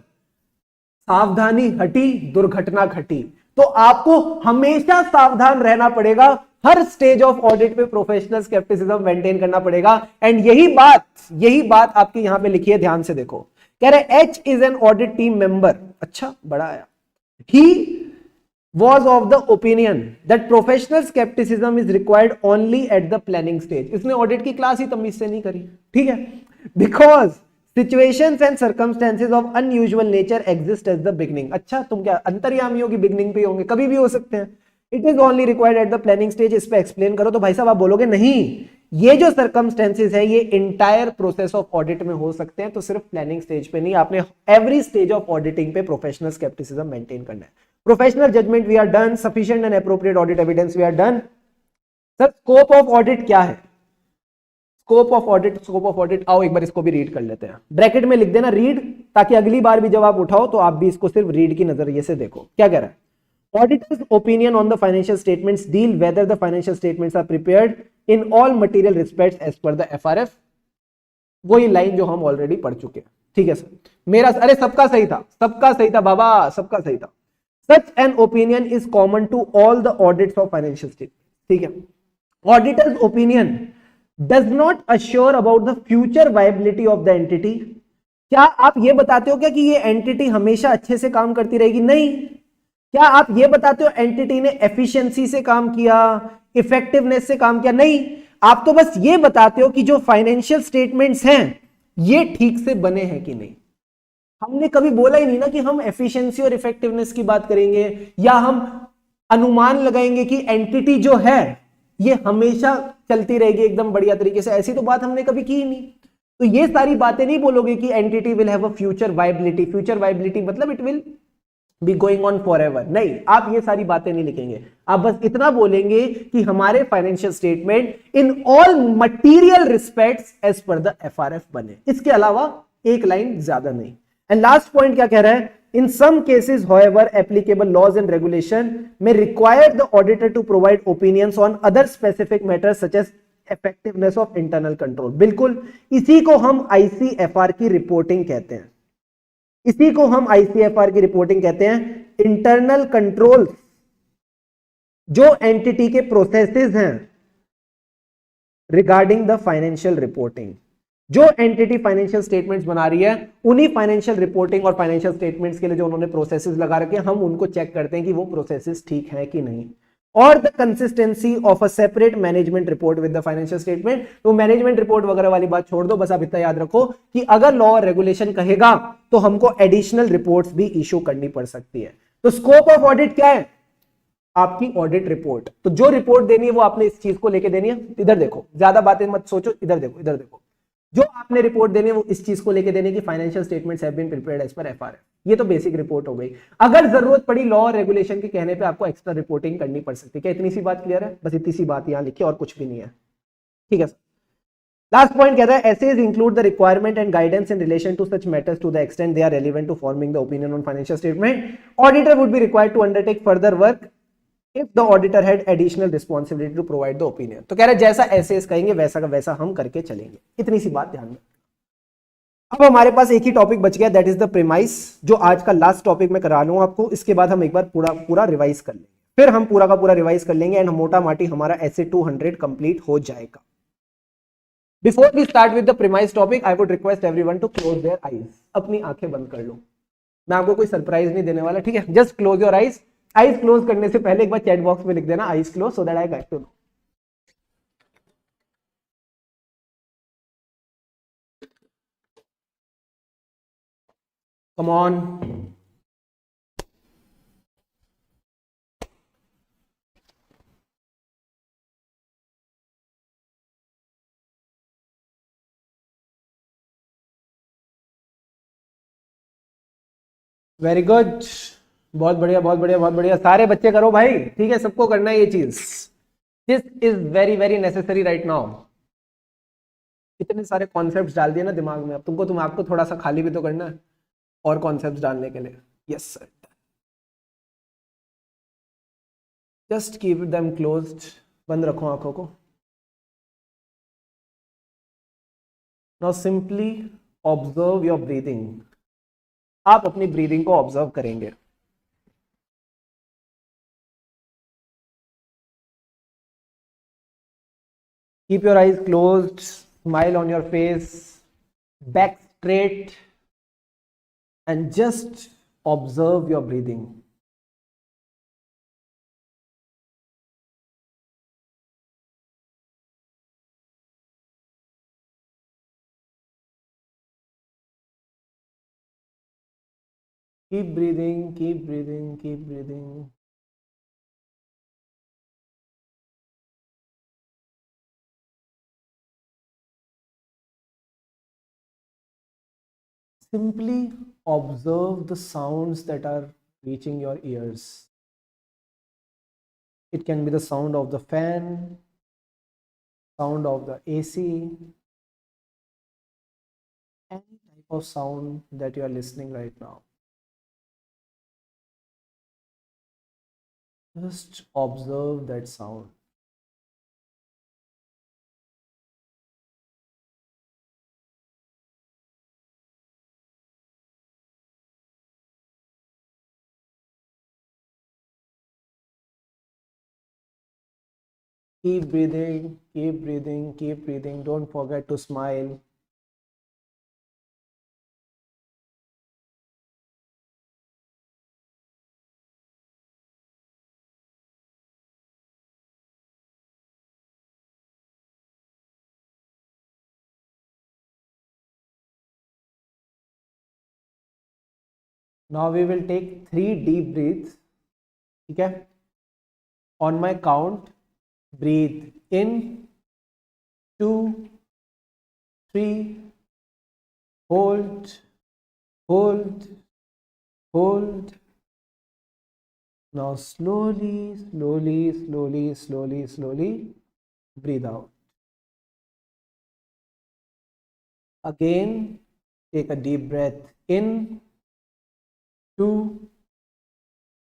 Speaker 1: सावधानी हटी दुर्घटना घटी। तो आपको हमेशा सावधान रहना पड़ेगा, हर स्टेज ऑफ ऑडिट पे प्रोफेशनल स्केप्टिसिज्म मेंटेन करना पड़ेगा। एंड यही बात आपकी यहां पे लिखी है, ध्यान से देखो। कह रहे H is an audit team member. अच्छा बड़ा आया। ही was of the opinion that professional skepticism is required only at the planning stage। इसने ऑडिट की क्लास ही तमीज से नहीं करी, ठीक है। Because situations and circumstances of unusual nature exist at the beginning। अच्छा तुम क्या अंतर्यामी हो कि बिगनिंग पे होंगे? कभी भी हो सकते हैं। It is only required at the planning stage। इस पे एक्सप्लेन करो तो भाई साहब आप बोलोगे नहीं, ये जो सर्कमस्टेंसेज है ये इंटायर प्रोसेस ऑफ ऑडिट में हो सकते हैं, तो सिर्फ प्लानिंग स्टेज पे नहीं, आपने एवरी स्टेज ऑफ ऑडिटिंग पे प्रोफेशनल स्केप्टिसिज्म मेंटेन करना है। Professional judgement we are done, sufficient and appropriate audit evidence we are done. Sir scope of audit क्या है? स्कोप ऑफ ऑडिट आओ एक बार इसको भी रीड कर लेते हैं। ब्रैकेट में लिख देना रीड, ताकि अगली बार भी जब आप उठाओ तो आप भी इसको सिर्फ रीड की नजरिए से देखो। क्या कह रहा है? Auditor's opinion on the financial statements deal whether the financial statements are prepared in all material respects as per the FRF। वही लाइन जो हम ऑलरेडी पढ़ चुके हैं। ठीक है सर, मेरा अरे सबका सही था, सबका सही था बाबा, सबका सही था। Such an opinion is common to all the audits of financial statements। ठीक है, auditors opinion does not assure about the future viability of the entity। क्या आप ये बताते हो क्या कि ये एंटिटी हमेशा अच्छे से काम करती रहेगी? नहीं। क्या आप ये बताते हो एंटिटी ने एफिशिएंसी से काम किया, इफेक्टिवनेस से काम किया? नहीं। आप तो बस ये बताते हो कि जो फाइनेंशियल स्टेटमेंट्स हैं ये ठीक से बने हैं कि नहीं। हमने कभी बोला ही नहीं ना कि हम एफिशिएंसी और इफेक्टिवनेस की बात करेंगे, या हम अनुमान लगाएंगे कि एंटिटी जो है ये हमेशा चलती रहेगी एकदम बढ़िया तरीके से। ऐसी तो बात हमने कभी की ही नहीं। तो ये सारी बातें नहीं बोलोगे कि entity will have a future viability. Future viability मतलब it will be going on for ever. नहीं, आप ये सारी बातें नहीं लिखेंगे। आप बस इतना बोलेंगे कि हमारे financial statement in all material respects as per the FRF बने। इसके अलावा एक लाइन ज्यादा नहीं। एंड लास्ट पॉइंट क्या कह रहा है? In some cases however applicable laws and regulation may require the auditor to provide opinions on other specific matters such as effectiveness of internal control। बिल्कुल, इसी को हम आईसीएफआर की रिपोर्टिंग कहते हैं। इसी को हम आईसीएफआर की रिपोर्टिंग कहते हैं। इंटरनल कंट्रोल जो एंटिटी के प्रोसेसेस हैं रिगार्डिंग द फाइनेंशियल रिपोर्टिंग। जो एंटिटी फाइनेंशियल स्टेटमेंट्स बना रही है उन्हीं फाइनेंशियल रिपोर्टिंग और फाइनेंशियल स्टेटमेंट्स के लिए जो उन्होंने प्रोसेसेस लगा रखे हैं, हम उनको चेक करते हैं कि वो प्रोसेसेस ठीक है कि नहीं। और the consistency of a separate management report with the financial statement. तो मैनेजमेंट रिपोर्ट वगैरह वाली बात छोड़ दो, बस आप इतना याद रखो कि अगर लॉ और रेगुलेशन कहेगा तो हमको एडिशनल रिपोर्ट्स भी इशू करनी पड़ सकती है। तो स्कोप ऑफ ऑडिट क्या है? आपकी ऑडिट रिपोर्ट। तो जो रिपोर्ट देनी है वो आपने इस चीज को लेके देनी है। इधर देखो, ज्यादा बातें मत सोचो, इधर देखो, इधर देखो। जो आपने रिपोर्ट देनी है वो इस चीज को लेके देने की financial statements have been prepared as per FRF. ये तो बेसिक रिपोर्ट हो गई। अगर जरूरत पड़ी लॉ और रेगुलेशन के कहने पे आपको एक्स्ट्रा रिपोर्टिंग करनी पड़ सकती है। क्या इतनी सी बात क्लियर है? बस इतनी सी बात यहां लिखी और कुछ भी नहीं है। ठीक है सर। लास्ट पॉइंट कहता है SAs include the requirement and guidance in relation to such matters to the extent they are relevant to forming the opinion on financial statement. Auditor would be required to undertake further work if the auditor had additional responsibility to provide the opinion। तो कह रहा है जैसा essays कहेंगे वैसा का वैसा हम करके चलेंगे। इतनी सी बात ध्यान में। अब हमारे पास एक ही टॉपिक बच गया, दैट इज द प्रीमाइस, जो आज का लास्ट टॉपिक मैं करा लूं आपको। इसके बाद हम एक बार पूरा रिवाइज कर लेंगे। फिर हम पूरा का पूरा रिवाइज कर लेंगे एंड मोटा माटी हमारा ऐसे 200 कंप्लीट हो जाएगा। Before we start with the premise topic, I would request everyone to close their eyes. अपनी आंखें बंद कर लो। मैं आपको कोई सरप्राइज नहीं देने वाला, ठीक है? Just close your eyes. Eyes close करने से पहले एक बार चैट बॉक्स में लिख देना eyes close, so that I get to know. Come on. Very good, बहुत बढ़िया, बहुत बढ़िया, बहुत बढ़िया। सारे बच्चे करो भाई, ठीक है? सबको करना है ये चीज। This is very very necessary right now. इतने सारे कॉन्सेप्ट्स डाल दिए ना दिमाग में, अब आपको थोड़ा सा खाली भी तो करना है और कॉन्सेप्ट्स डालने के लिए। Yes sir, just keep them closed. बंद रखो आंखों को। Now simply observe your breathing. आप अपनी ब्रीदिंग को ऑब्जर्व करेंगे। Keep your eyes closed, smile on your face, back straight, and just observe your breathing. Keep breathing, keep breathing, keep breathing. Simply observe the sounds that are reaching your ears. It can be the sound of the fan, sound of the AC, any type of sound that you are listening right now. Just observe that sound. Keep breathing, keep breathing, keep breathing. Don't forget to smile. Now we will take 3 deep breaths. Okay? On my count, breathe in, 2, 3, hold, hold, hold. Now slowly, slowly, slowly, slowly, slowly breathe out. Again, take a deep breath in, 2,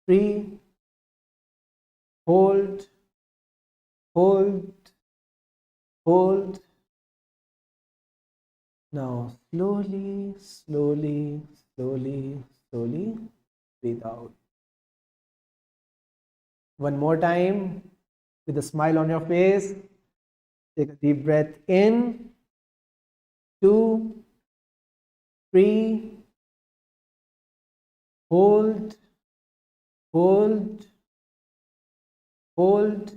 Speaker 1: 3, hold, hold, hold. Now slowly, slowly, slowly, slowly breathe out. One more time with a smile on your face. Take a deep breath in, 2, 3, hold, hold, hold.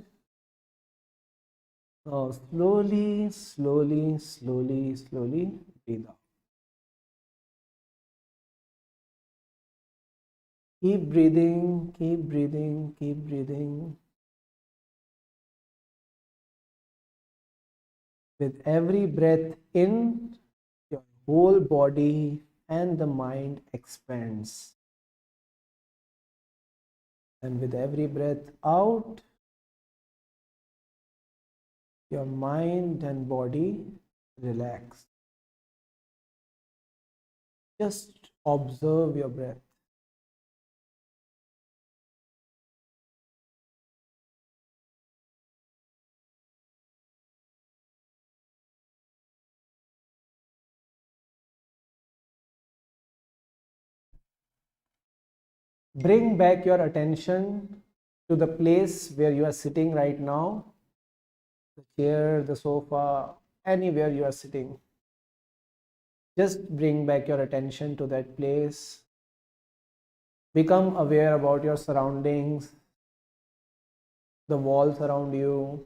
Speaker 1: Now slowly, slowly, slowly, slowly breathe out. Keep breathing, keep breathing, keep breathing. With every breath in, your whole body and the mind expands. And with every breath out, your mind and body relax. Just observe your breath. Bring back your attention to the place where you are sitting right now, the chair, the sofa, anywhere you are sitting. Just bring back your attention to that place. Become aware about your surroundings, the walls around you,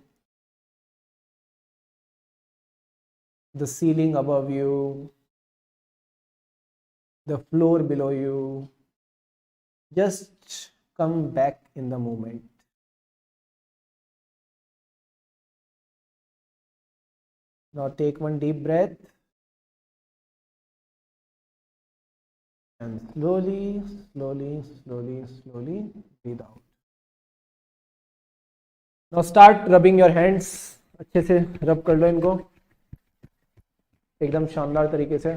Speaker 1: the ceiling above you, the floor below you. Just come back in the moment. Now take one deep breath and slowly, slowly, slowly, slowly breathe out. Now start rubbing your hands. अच्छे से रब कर लो इनको एकदम शानदार तरीके से,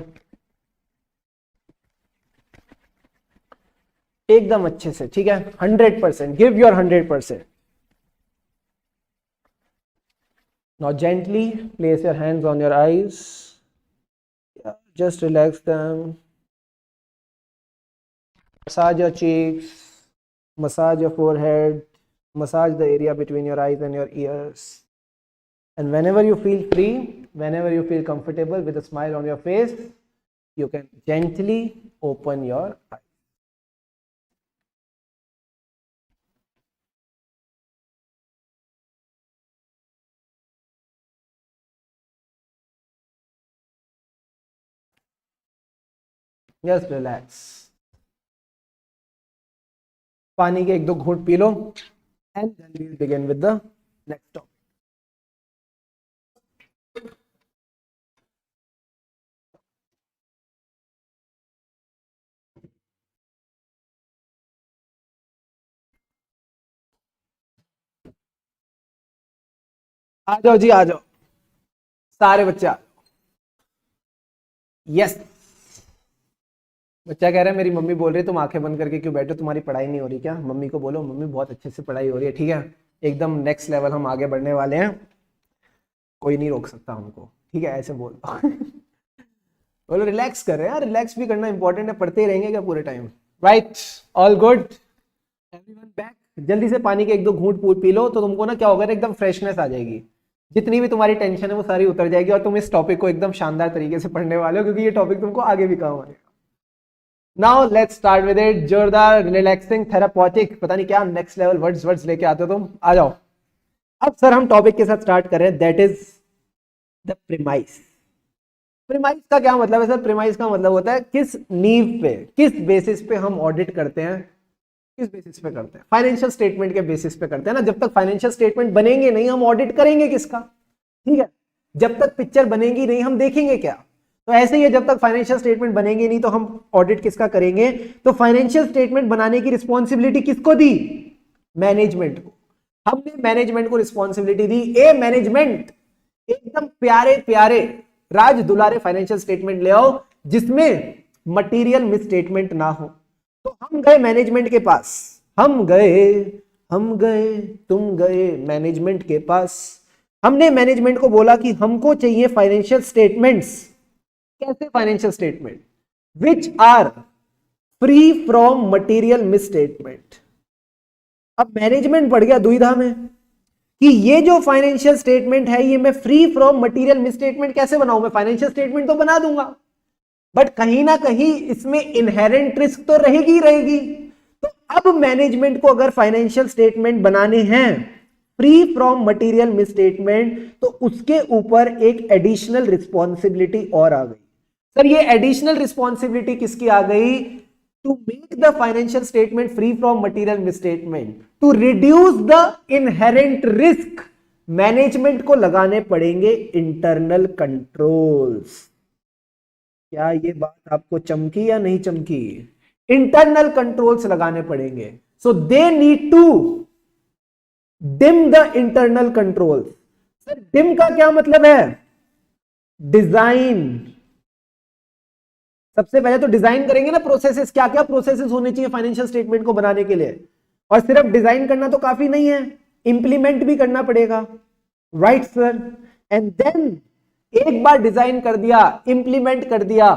Speaker 1: एकदम अच्छे से. ठीक है, 100%. Give your 100%. Now gently place your hands on your eyes. Just relax them. Massage your cheeks, massage your forehead, massage the area between your eyes and your ears. And whenever you feel free, whenever you feel comfortable with a smile on your face, you can gently open your eyes. Just relax. पानी के 1-2 घूंट पी लो and then we'll begin with the next topic. आ जाओ जी, आ जाओ सारे बच्चे, आ जाओ। यस, बच्चा कह रहा है मेरी मम्मी बोल रही है तुम आंखें बंद करके क्यों बैठो, तुम्हारी पढ़ाई नहीं हो रही क्या? मम्मी को बोलो मम्मी बहुत अच्छे से पढ़ाई हो रही है, ठीक है, एकदम नेक्स्ट लेवल हम आगे बढ़ने वाले हैं, कोई नहीं रोक सकता हमको, ठीक है, ऐसे बोल दो। बोलो रिलैक्स कर रहे हैं यार, रिलैक्स भी करना इंपॉर्टेंट है, पढ़ते ही रहेंगे क्या पूरे time? Right, all good, everyone back. जल्दी से पानी के एक दो घूंट पी लो तो तुमको ना क्या होगा, एकदम फ्रेशनेस आ जाएगी, जितनी भी तुम्हारी टेंशन है वो सारी उतर जाएगी और तुम इस टॉपिक को एकदम शानदार तरीके से पढ़ने वाले हो, क्योंकि ये टॉपिक तुमको आगे भी काम आएगा। Now let's start with it, जोरदार रिलैक्सिंग थेरापॉटिक, पता नहीं क्या नेक्स्ट लेवल वर्ड्स वर्ड्स लेके आते हो तुम, आ जाओ। अब सर हम टॉपिक के साथ स्टार्ट कर रहे हैं, that is the premise. Premise का क्या मतलब है सर? प्रीमाइस का मतलब होता है किस नींव पे, किस बेसिस पे हम ऑडिट करते हैं, किस बेसिस पे करते हैं? फाइनेंशियल स्टेटमेंट के बेसिस पे करते हैं ना। जब तक फाइनेंशियल स्टेटमेंट बनेंगे नहीं हम ऑडिट करेंगे किसका? ठीक है, जब तक पिक्चर बनेगी नहीं हम देखेंगे क्या? तो ऐसे ही है, जब तक फाइनेंशियल स्टेटमेंट बनेंगे नहीं तो हम ऑडिट किसका करेंगे? तो फाइनेंशियल स्टेटमेंट बनाने की रिस्पॉन्सिबिलिटी किसको दी? मैनेजमेंट को। हमने मैनेजमेंट को रिस्पॉन्सिबिलिटी दी, ए मैनेजमेंट एकदम प्यारे प्यारे राज दुलारे फाइनेंशियल स्टेटमेंट ले आओ जिसमें मटेरियल मिसस्टेटमेंट ना हो। तो हम गए मैनेजमेंट के पास, हम गए तुम गए मैनेजमेंट के पास। हमने मैनेजमेंट को बोला कि हमको चाहिए फाइनेंशियल स्टेटमेंट्स। कैसे financial statement? Which are free from material misstatement. अब मैनेजमेंट पड़ गया दुविधा में कि ये जो फाइनेंशियल स्टेटमेंट है ये मैं फ्री फ्रॉम मटेरियल मिसस्टेटमेंट कैसे बनाऊं? मैं फाइनेंशियल स्टेटमेंट तो बना दूंगा बट कहीं ना कहीं इसमें इनहेरेंट रिस्क तो रहेगी ही रहेगी। तो अब मैनेजमेंट को अगर फाइनेंशियल स्टेटमेंट बनाने हैं फ्री फ्रॉम मटेरियल मिसस्टेटमेंट तो उसके ऊपर एक एडिशनल रिस्पॉन्सिबिलिटी और आ गई। सर ये एडिशनल रिस्पॉन्सिबिलिटी किसकी आ गई? To make the financial statement free from material misstatement, to reduce the inherent risk, management को लगाने पड़ेंगे इंटरनल कंट्रोल्स। क्या ये बात आपको चमकी या नहीं चमकी? इंटरनल कंट्रोल्स लगाने पड़ेंगे। So they need to DIM the internal controls. Sir DIM का क्या मतलब है? डिजाइन। सबसे पहले तो डिजाइन करेंगे ना प्रोसेसेस, क्या क्या प्रोसेसेस होने चाहिए फाइनेंशियल स्टेटमेंट को बनाने के लिए। और सिर्फ डिजाइन करना तो काफी नहीं है, इंप्लीमेंट भी करना पड़ेगा। Right sir. एंड देन एक बार डिजाइन कर दिया, इंप्लीमेंट कर दिया,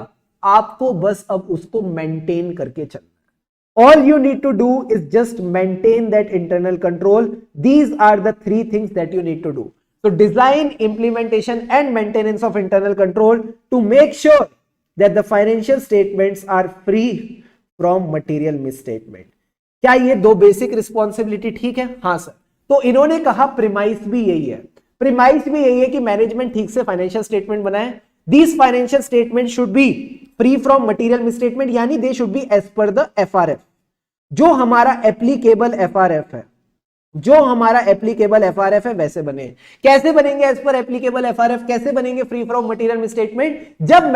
Speaker 1: आपको बस अब उसको मेंटेन करके चलना। All you need to do is just maintain that internal control. These are the three things that you need to do. So design, implementation and maintenance of internal control to make sure that the financial statements are free from material misstatement. क्या ये दो basic responsibility ठीक है? हाँ sir. तो इन्होंने कहा premise भी यही है, प्रीमाइस भी यही है कि मैनेजमेंट ठीक से फाइनेंशियल स्टेटमेंट बनाए। These financial statements should be free from material misstatement, यानी they should be as per the FRF, जो हमारा एप्लीकेबल FRF है, जो हमारा एप्लीकेबल FRF है वैसे बने। कैसे बनेंगे एज पर एप्लीकेबल FRF? कैसे बनेंगे फ्री फ्रॉम मटेरियल मिसस्टेटमेंट? जब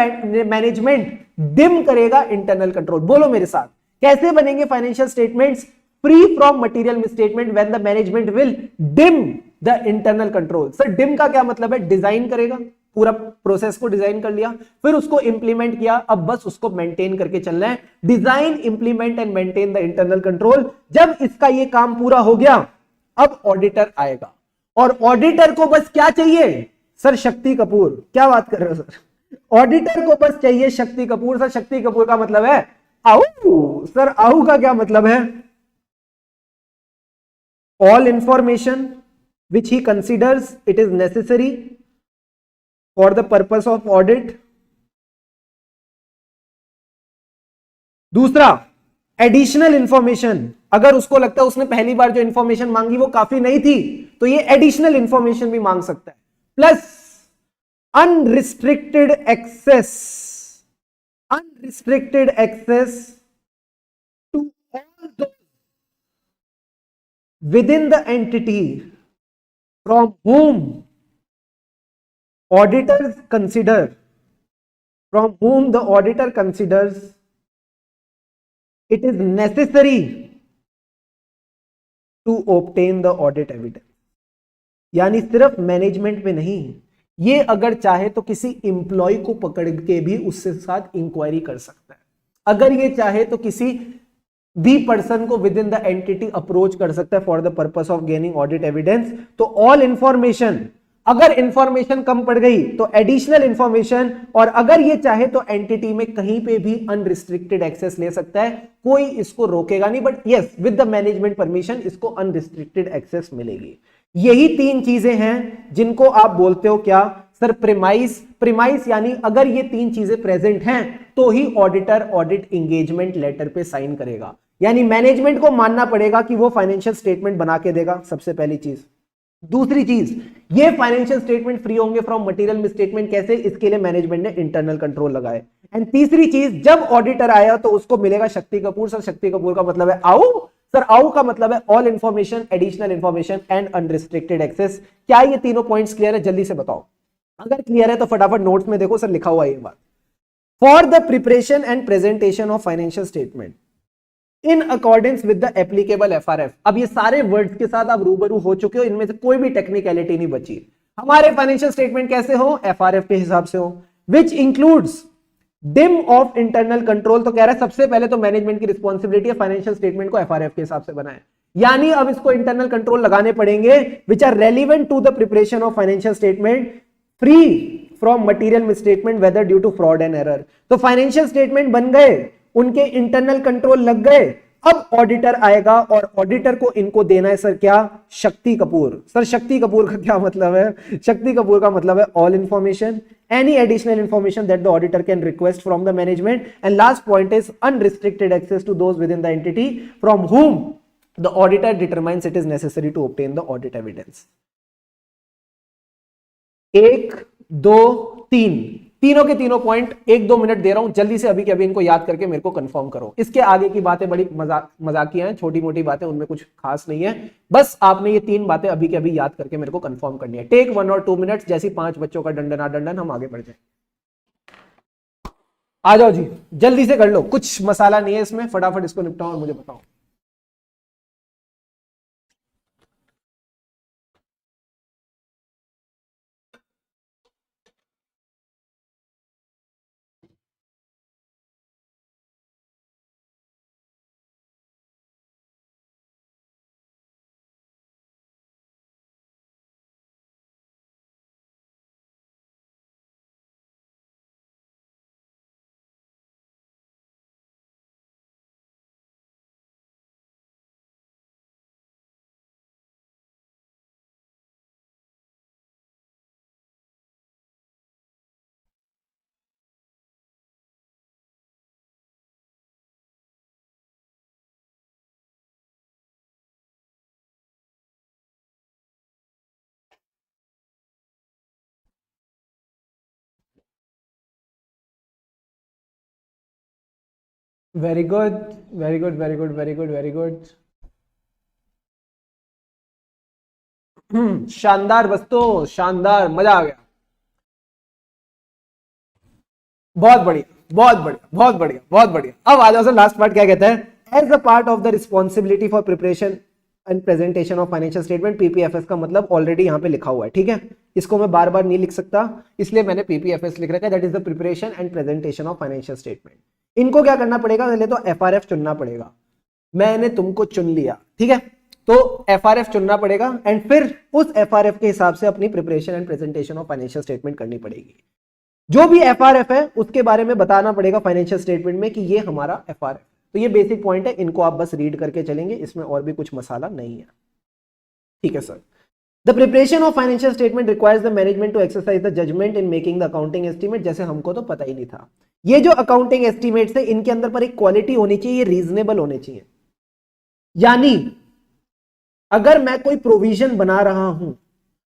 Speaker 1: मैनेजमेंट डिम करेगा इंटरनल कंट्रोल। बोलो मेरे साथ, कैसे बनेंगे financial statements free from material misstatement? When the management will dim the internal control. Sir DIM का क्या मतलब है? डिजाइन करेगा, पूरा प्रोसेस को डिजाइन कर लिया, फिर उसको इंप्लीमेंट किया, अब बस उसको मेंटेन करके चलना है। Design, implement and maintain the internal control. जब इसका ये काम पूरा हो गया अब ऑडिटर आएगा, और ऑडिटर को बस क्या चाहिए? सर शक्ति कपूर। क्या बात कर रहे हो सर? ऑडिटर को बस चाहिए शक्ति कपूर। सर शक्ति कपूर का मतलब है आहू। सर आहू का क्या मतलब है? All information which he considers it is necessary for the purpose of audit। दूसरा एडिशनल इंफॉर्मेशन, अगर उसको लगता है उसने पहली बार जो इंफॉर्मेशन मांगी वो काफी नहीं थी तो ये एडिशनल इंफॉर्मेशन भी मांग सकता है। Plus unrestricted access, unrestricted access to all those within the entity from whom auditors consider, from whom the auditor considers it is necessary to obtain the audit evidence। यानी सिर्फ management पे नहीं, ये अगर चाहे तो किसी इंप्लॉय को पकड़ के भी उससे साथ इंक्वायरी कर सकता है। अगर ये चाहे तो किसी भी पर्सन को with in the entity approach कर सकता है for the purpose of gaining audit evidence. तो ऑल इंफॉर्मेशन, अगर इंफॉर्मेशन कम पड़ गई तो एडिशनल इंफॉर्मेशन, और अगर ये चाहे तो एंटिटी में कहीं पे भी अनरिस्ट्रिक्टेड एक्सेस ले सकता है, कोई इसको रोकेगा नहीं। But yes, with the management permission इसको अनरिस्ट्रिक्टेड एक्सेस मिलेगी। यही तीन चीजें हैं जिनको आप बोलते हो क्या सर, प्रीमाइस। प्रीमाइस यानी अगर ये तीन चीजें प्रेजेंट हैं तो ही ऑडिटर ऑडिट इंगेजमेंट लेटर पे साइन करेगा। यानी मैनेजमेंट को मानना पड़ेगा कि वो फाइनेंशियल स्टेटमेंट बना के देगा, सबसे पहली चीज। दूसरी चीज, ये फाइनेंशियल स्टेटमेंट फ्री होंगे फ्रॉम मटेरियल मिसस्टेटमेंट। कैसे? इसके लिए मैनेजमेंट ने इंटरनल कंट्रोल लगाए। एंड तीसरी चीज, जब ऑडिटर आया तो उसको मिलेगा शक्ति कपूर। सर शक्ति कपूर का मतलब है आउ। सर आउ का मतलब है all information, additional information and unrestricted access. क्या ये तीनों पॉइंट्स क्लियर है? जल्दी से बताओ। अगर क्लियर है तो फटाफट नोट्स में देखो, सर लिखा हुआ ये बात। For the preparation and presentation of financial statement in accordance with the applicable FRF. अब ये सारे वर्ड्स के साथ आप रूबरू हो चुके हो, इनमें से कोई भी टेक्निकलिटी नहीं बची। हमारे फाइनेंशियल स्टेटमेंट कैसे हो? एफआरएफ के हिसाब से हो, which includes dim of internal control. तो कह रहा है सबसे पहले तो मैनेजमेंट की रिस्पॉन्सिबिलिटी है फाइनेंशियल स्टेटमेंट को एफआरएफ के हिसाब से बनाए। यानी अब इसको इंटरनल कंट्रोल लगाने पड़ेंगे which are relevant to the preparation of financial statement free from material misstatement whether due to fraud and error. तो फाइनेंशियल स्टेटमेंट बन गए, उनके इंटरनल कंट्रोल लग गए। अब ऑडिटर आएगा और ऑडिटर को इनको देना है सर क्या? शक्ति कपूर। सर शक्ति कपूर का क्या मतलब है? शक्ति कपूर का मतलब है all information, any additional information that the auditor can request from the management, and last point is unrestricted access to those within the entity from whom the auditor determines it is necessary to obtain the audit evidence. 1 2 3, तीनों के तीनों point 1-2 minute दे रहा हूं, जल्दी से अभी के अभी इनको याद करके मेरे को कंफर्म करो। इसके आगे की बातें बड़ी मजाकिया हैं, छोटी मोटी बातें, उनमें कुछ खास नहीं है। बस आपने ये 3 बातें अभी के अभी याद करके मेरे को कंफर्म करनी है। टेक 1 और 2 मिनट्स, जैसी 5 बच्चों का डंडन डंडन, हम आगे बढ़ जाए। आ जाओ जी, जल्दी से कर लो, कुछ मसाला नहीं है इसमें, फटाफट इसको निपटाओ और मुझे बताओ। Very good, very good, very good, very good, very good. शानदार दोस्तों, शानदार, मजा आ गया। बहुत बढ़िया, बहुत बढ़िया, बहुत बढ़िया, बहुत बढ़िया। अब आ जाओ सर, लास्ट पार्ट क्या कहता है? As a part of the responsibility for preparation and presentation of financial statement, PPFS का मतलब ऑलरेडी यहां पे लिखा हुआ है, ठीक है? इसको मैं बार बार नहीं लिख सकता, इसलिए मैंने पीपीएफएस लिख रखा है, that is the preparation and presentation of financial statement. इनको क्या करना पड़ेगा? पहले तो एफआरएफ चुनना पड़ेगा। मैंने तुमको चुन लिया, ठीक है? तो एफआरएफ चुनना पड़ेगा, एंड फिर उस एफआरएफ के हिसाब से अपनी preparation and presentation of financial statement करनी पड़ेगी। जो भी एफआरएफ है उसके बारे में बताना पड़ेगा फाइनेंशियल स्टेटमेंट में कि ये हमारा एफआरएफ। तो ये बेसिक पॉइंट है, इनको आप बस रीड करके चलेंगे, इसमें और भी कुछ मसाला नहीं है, ठीक है sir? The preparation of financial statement requires the management to exercise the judgement in making the accounting estimate. जैसे हमको तो पता ही नहीं था, ये जो अकाउंटिंग एस्टीमेट्स है इनके अंदर पर एक क्वालिटी होनी चाहिए, ये रीजनेबल होने चाहिए। यानी अगर मैं कोई प्रोविजन बना रहा हूं,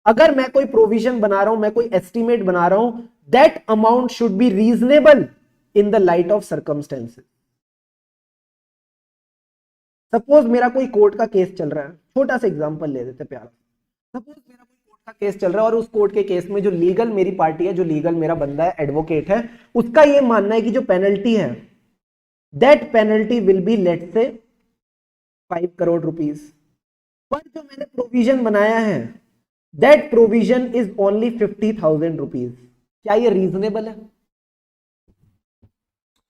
Speaker 1: अगर मैं कोई प्रोविजन बना रहा हूं, मैं कोई एस्टीमेट बना रहा हूं, that amount should be reasonable in the light of circumstances. Suppose मेरा कोई कोर्ट का केस चल रहा है, छोटा सा एग्जांपल ले लेते प्यारा। सपोज मेरा कोई कोर्ट का केस चल रहा है और उस कोर्ट के केस में जो लीगल मेरी पार्टी है, जो लीगल मेरा बंदा है, एडवोकेट है, उसका ये मानना है कि जो पेनल्टी है, that penalty will be let's say 5 crore rupees. पर जो मैंने प्रोविजन बनाया है that provision is only 50,000 rupees. क्या ये रीजनेबल है?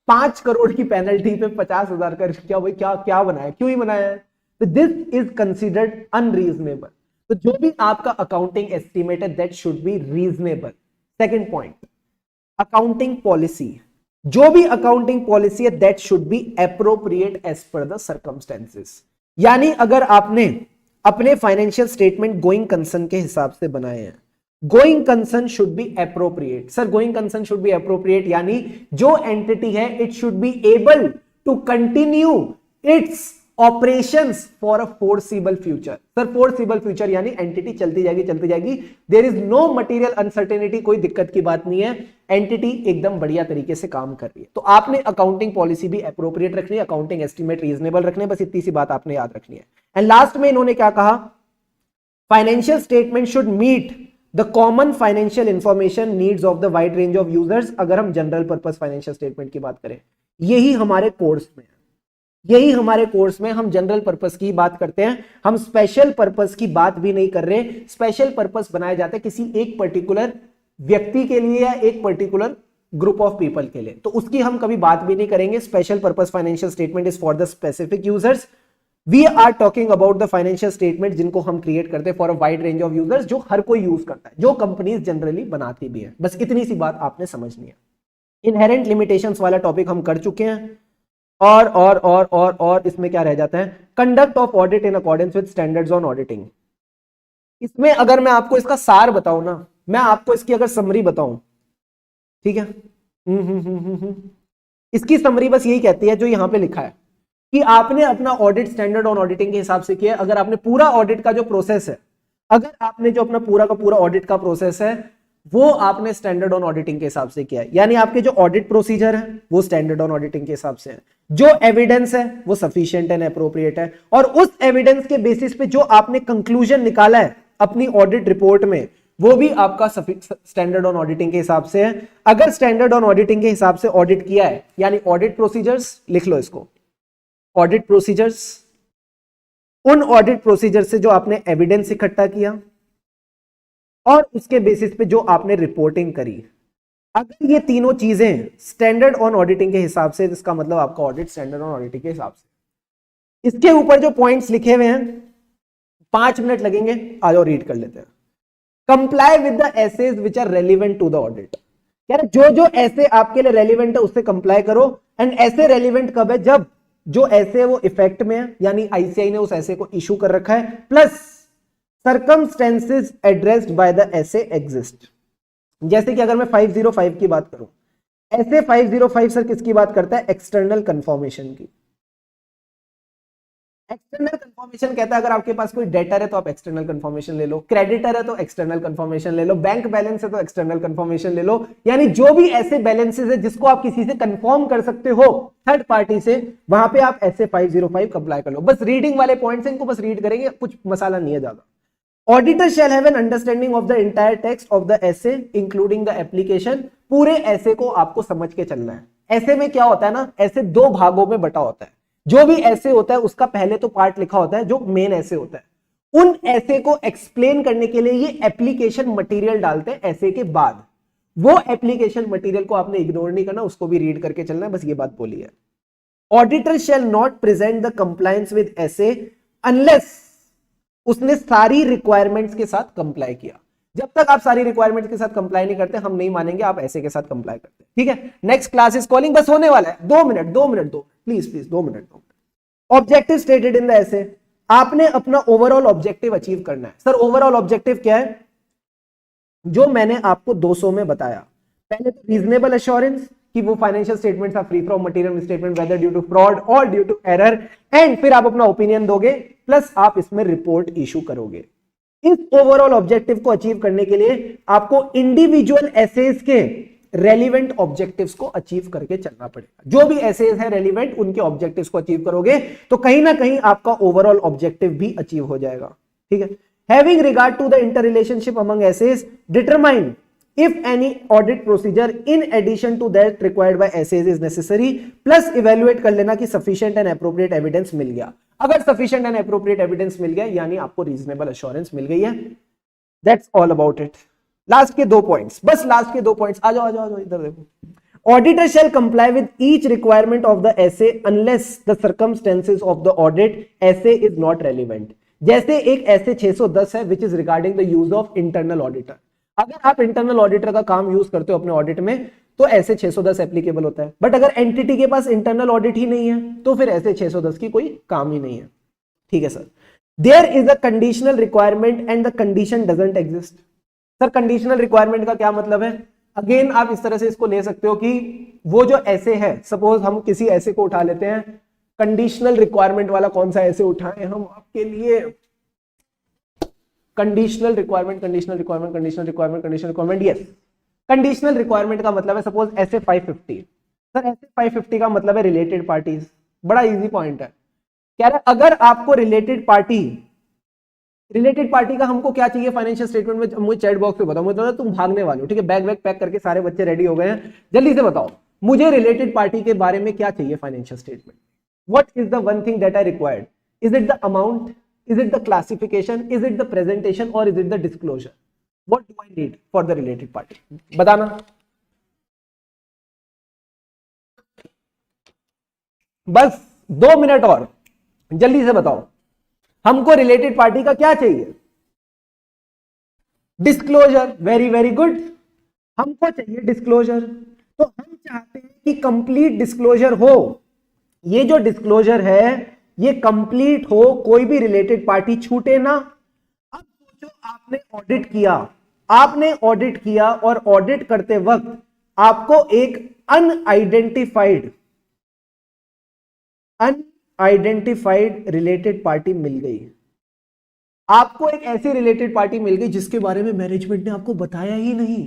Speaker 1: 5 करोड़ की पेनल्टी पे 50,000 का रिस्क, क्या भाई, क्या क्या बनाया, क्यों ही बनाया है? तो दिस इज कंसिडर्ड अनरीजनेबल। तो जो भी आपका अकाउंटिंग एस्टिमेट है that should be reasonable. Second point, accounting policy, जो भी अकाउंटिंग पॉलिसी है that should be appropriate as per the circumstances. यानी अगर आपने अपने फाइनेंशियल स्टेटमेंट गोइंग कंसर्न के हिसाब से बनाए हैं, going concern should be appropriate. Sir going concern should be appropriate यानी जो एंटिटी है it should be able to continue its operations for a foreseeable future. Sir foreseeable future यानी entity चलती जाएगी, there is no material uncertainty, कोई दिक्कत की बात नहीं है, एंटिटी एकदम बढ़िया तरीके से काम कर रही है। तो आपने अकाउंटिंग पॉलिसी भी एप्रोप्रिएट रखनी है, अकाउंटिंग एस्टिमेट रीजनेबल रखने, बस इतनी सी बात आपने याद रखनी है। एंड लास्ट में इन्होंने क्या कहा, financial statement should meet the common financial information needs of the wide range of users. अगर हम जनरल पर्पस फाइनेंशियल स्टेटमेंट की बात करें, यही हमारे कोर्स में है, यही हमारे कोर्स में हम जनरल पर्पस की बात करते हैं, हम स्पेशल पर्पस की बात भी नहीं कर रहे। स्पेशल पर्पस बनाए जाते हैं किसी एक पर्टिकुलर व्यक्ति के लिए या एक पर्टिकुलर ग्रुप ऑफ पीपल के लिए, तो उसकी हम कभी बात भी नहीं करेंगे। Special purpose financial statement is for the specific users, we are talking about the financial statement जिनको हम क्रिएट करते हैं for a wide range of users, जो हर कोई यूज करता है, जो कंपनीज जनरली बनाती भी है। बस इतनी सी बात आपने समझनी है। इनहेरेंट लिमिटेशंस वाला टॉपिक हम कर चुके हैं। और इसमें क्या रह जाता है, conduct of audit in accordance with standards on auditing. इसमें अगर मैं आपको इसका सार बताऊं ना, मैं आपको इसकी अगर समरी बताऊं, ठीक है, इसकी समरी बस यही कहती है जो यहां पे लिखा है कि आपने अपना ऑडिट स्टैंडर्ड ऑन ऑडिटिंग के हिसाब से किया। अगर आपने पूरा ऑडिट का जो प्रोसेस है, अगर आपने जो अपना पूरा का पूरा ऑडिट का प्रोसेस है वो आपने स्टैंडर्ड ऑन ऑडिटिंग के हिसाब से किया है, यानी आपके जो ऑडिट प्रोसीजर है वो स्टैंडर्ड ऑन ऑडिटिंग के हिसाब से है, जो एविडेंस है वो सफिशिएंट एंड एप्रोप्रिएट है, और उस एविडेंस के बेसिस पे जो आपने कंक्लूजन निकाला है अपनी ऑडिट रिपोर्ट में वो भी आपका स्टैंडर्ड ऑन ऑडिटिंग के हिसाब से है। अगर स्टैंडर्ड ऑन ऑडिटिंग के हिसाब से ऑडिट किया है, यानी ऑडिट प्रोसीजर्स, लिख लो इसको, ऑडिट प्रोसीजर्स, उन ऑडिट प्रोसीजर से जो आपने एविडेंस इकट्ठा किया और उसके बेसिस पे जो आपने रिपोर्टिंग करी, अगर ये तीनों चीजें स्टैंडर्ड ऑन ऑडिटिंग के हिसाब से, इसका मतलब आपका ऑडिट स्टैंडर्ड ऑन ऑडिटिंग के हिसाब से। इसके ऊपर जो पॉइंट्स लिखे हुए हैं 5 मिनट लगेंगे, आ जाओ रीड कर लेते हैं। Comply with the SAs which are relevant to the audit, यार जो जो ऐसे आपके लिए रेलिवेंट है उससे कंप्लाई करो। एंड ऐसे रेलिवेंट कब है, जब जो ऐसे वो इफेक्ट में है, यानी आईसीआई ने उस ऐसे को इशू कर रखा है, plus circumstances addressed by the essay exist। जैसे कि अगर मैं 505 की बात करूं, ऐसे 505 सर किसकी बात करता है, एक्सटर्नल कंफर्मेशन की। एक्सटर्नल कंफर्मेशन कहता है अगर आपके पास कोई डेटर है तो आप एक्सटर्नल कंफर्मेशन ले लो, क्रेडिटर है तो एक्सटर्नल कंफर्मेशन ले लो, बैंक बैलेंस है तो एक्सटर्नल कंफर्मेशन ले लो, यानी जो भी ऐसे बैलेंसेस है जिसको आप किसी से कंफर्म कर सकते हो थर्ड पार्टी से, वहां पे आप ऐसे 505 अप्लाई कर लो। बस रीडिंग वाले पॉइंट्स हैं, इनको बस रीड करेंगे, कुछ मसाला नहीं है ज्यादा। Auditor shall have an understanding of the entire text of the essay including the application। पूरे ऐसे को आपको समझ के चलना है। ऐसे में क्या होता है ना, ऐसे 2 भागों में बटा होता है। जो भी ऐसे होता है उसका पहले तो पार्ट लिखा होता है जो मेन ऐसे होता है, उन ऐसे को एक्सप्लेन करने के लिए ये एप्लीकेशन मटेरियल डालते हैं ऐसे के बाद। वो एप्लीकेशन मटेरियल को आपने इग्नोर नहीं करना, उसको भी रीड करके चलना है, बस ये बात बोली है। Auditor shall not present the compliance with ऐसे अनलेस उसने सारी रिक्वायरमेंट्स के साथ कंप्लाई किया। जब तक आप सारी रिक्वायरमेंट्स के साथ कंप्लाई नहीं करते हम नहीं मानेंगे आप ऐसे के साथ कंप्लाई करते। ठीक है, नेक्स्ट क्लास इज कॉलिंग, बस होने वाला है, 2 minute please 2 minute. Objective stated in the ऐसे, आपने अपना ओवरऑल ऑब्जेक्टिव अचीव करना है। सर ओवरऑल ऑब्जेक्टिव क्या है, जो मैंने आपको 200 में बताया, पहले तो रीजनेबल एश्योरेंस कि वो financial statements are free from material misstatement whether due to fraud और ड्यू टू एरर, एंड फिर आप अपना ओपिनियन दोगे, प्लस आप इसमें रिपोर्ट इशू करोगे। इस ओवरऑल ऑब्जेक्टिव को अचीव करने के लिए आपको इंडिविजुअल एसेज के रेलिवेंट ऑब्जेक्टिव्स को अचीव करके चलना पड़ेगा। जो भी एसेज है रेलिवेंट उनके ऑब्जेक्टिव्स को अचीव करोगे तो कहीं ना कहीं आपका ओवरऑल ऑब्जेक्टिव भी अचीव हो जाएगा। ठीक है, having regard to the interrelationship among SAs, determine if any audit procedure in addition to that required by essays is necessary, plus evaluate कर लेना कि sufficient and appropriate evidence मिल गया। अगर sufficient and appropriate evidence मिल गया यानी आपको reasonable assurance मिल गई है। That's all about it. Last के 2 पॉइंट्स, बस लास्ट के 2 पॉइंट्स। आ जाओ आ जाओ आ जाओ, इधर देखो। Auditor shall comply with each requirement of the essay unless the circumstances of the audit essay is not relevant. जैसे एक ऐसे 610 है which is regarding the use of internal auditor. अगर आप इंटरनल ऑडिटर का काम यूज करते हो अपने ऑडिट में तो ऐसे 610 एप्लीकेबल होता है, बट अगर एंटिटी के पास इंटरनल ऑडिट ही नहीं है तो फिर ऐसे 610 की कोई काम ही नहीं है। ठीक है sir. There is a conditional requirement and the condition doesn't exist. Sir conditional requirement का क्या मतलब है? अगेन आप इस तरह से इसको ले सकते हो कि वो जो ऐसे है, सपोज हम किसी ऐसे को उठा लेते हैं, कंडीशनल रिक्वायरमेंट वाला कौन सा ऐसे उठाएं हम आपके लिए? Conditional requirement, conditional requirement, conditional requirement, conditional requirement. Yes, conditional requirement का मतलब है सपोज ऐसे 550। सर ऐसे 550 का मतलब है रिलेटेड पार्टीज। बड़ा इजी पॉइंट है। कह रहे अगर आपको रिलेटेड पार्टी का हमको क्या चाहिए फाइनेंशियल स्टेटमेंट में, मुझे चैट बॉक्स पे बताओ। मुझे तुम भागने वाले हो, ठीक है? बैग वैग पैक करके सारे बच्चे रेडी हो गए हैं, जल्दी से बताओ मुझे रिलेटेड पार्टी के बारे में क्या चाहिए financial statement. What is the one thing that I required? Is it the amount, is it the classification, is it the presentation और is it the disclosure? What do I need for the related party? बताना। बस 2 minute और, जल्दी से बताओ हमको related party का क्या चाहिए? डिस्क्लोजर। वेरी वेरी गुड, हमको चाहिए डिस्क्लोजर। तो हम चाहते हैं कि कंप्लीट डिस्क्लोजर हो। ये जो डिस्क्लोजर है ये कंप्लीट हो, कोई भी रिलेटेड पार्टी छूटे ना। अब सोचो आपने ऑडिट किया और ऑडिट करते वक्त आपको एक अनआइडेंटिफाइड रिलेटेड पार्टी मिल गई। आपको एक ऐसी रिलेटेड पार्टी मिल गई जिसके बारे में मैनेजमेंट ने आपको बताया ही नहीं।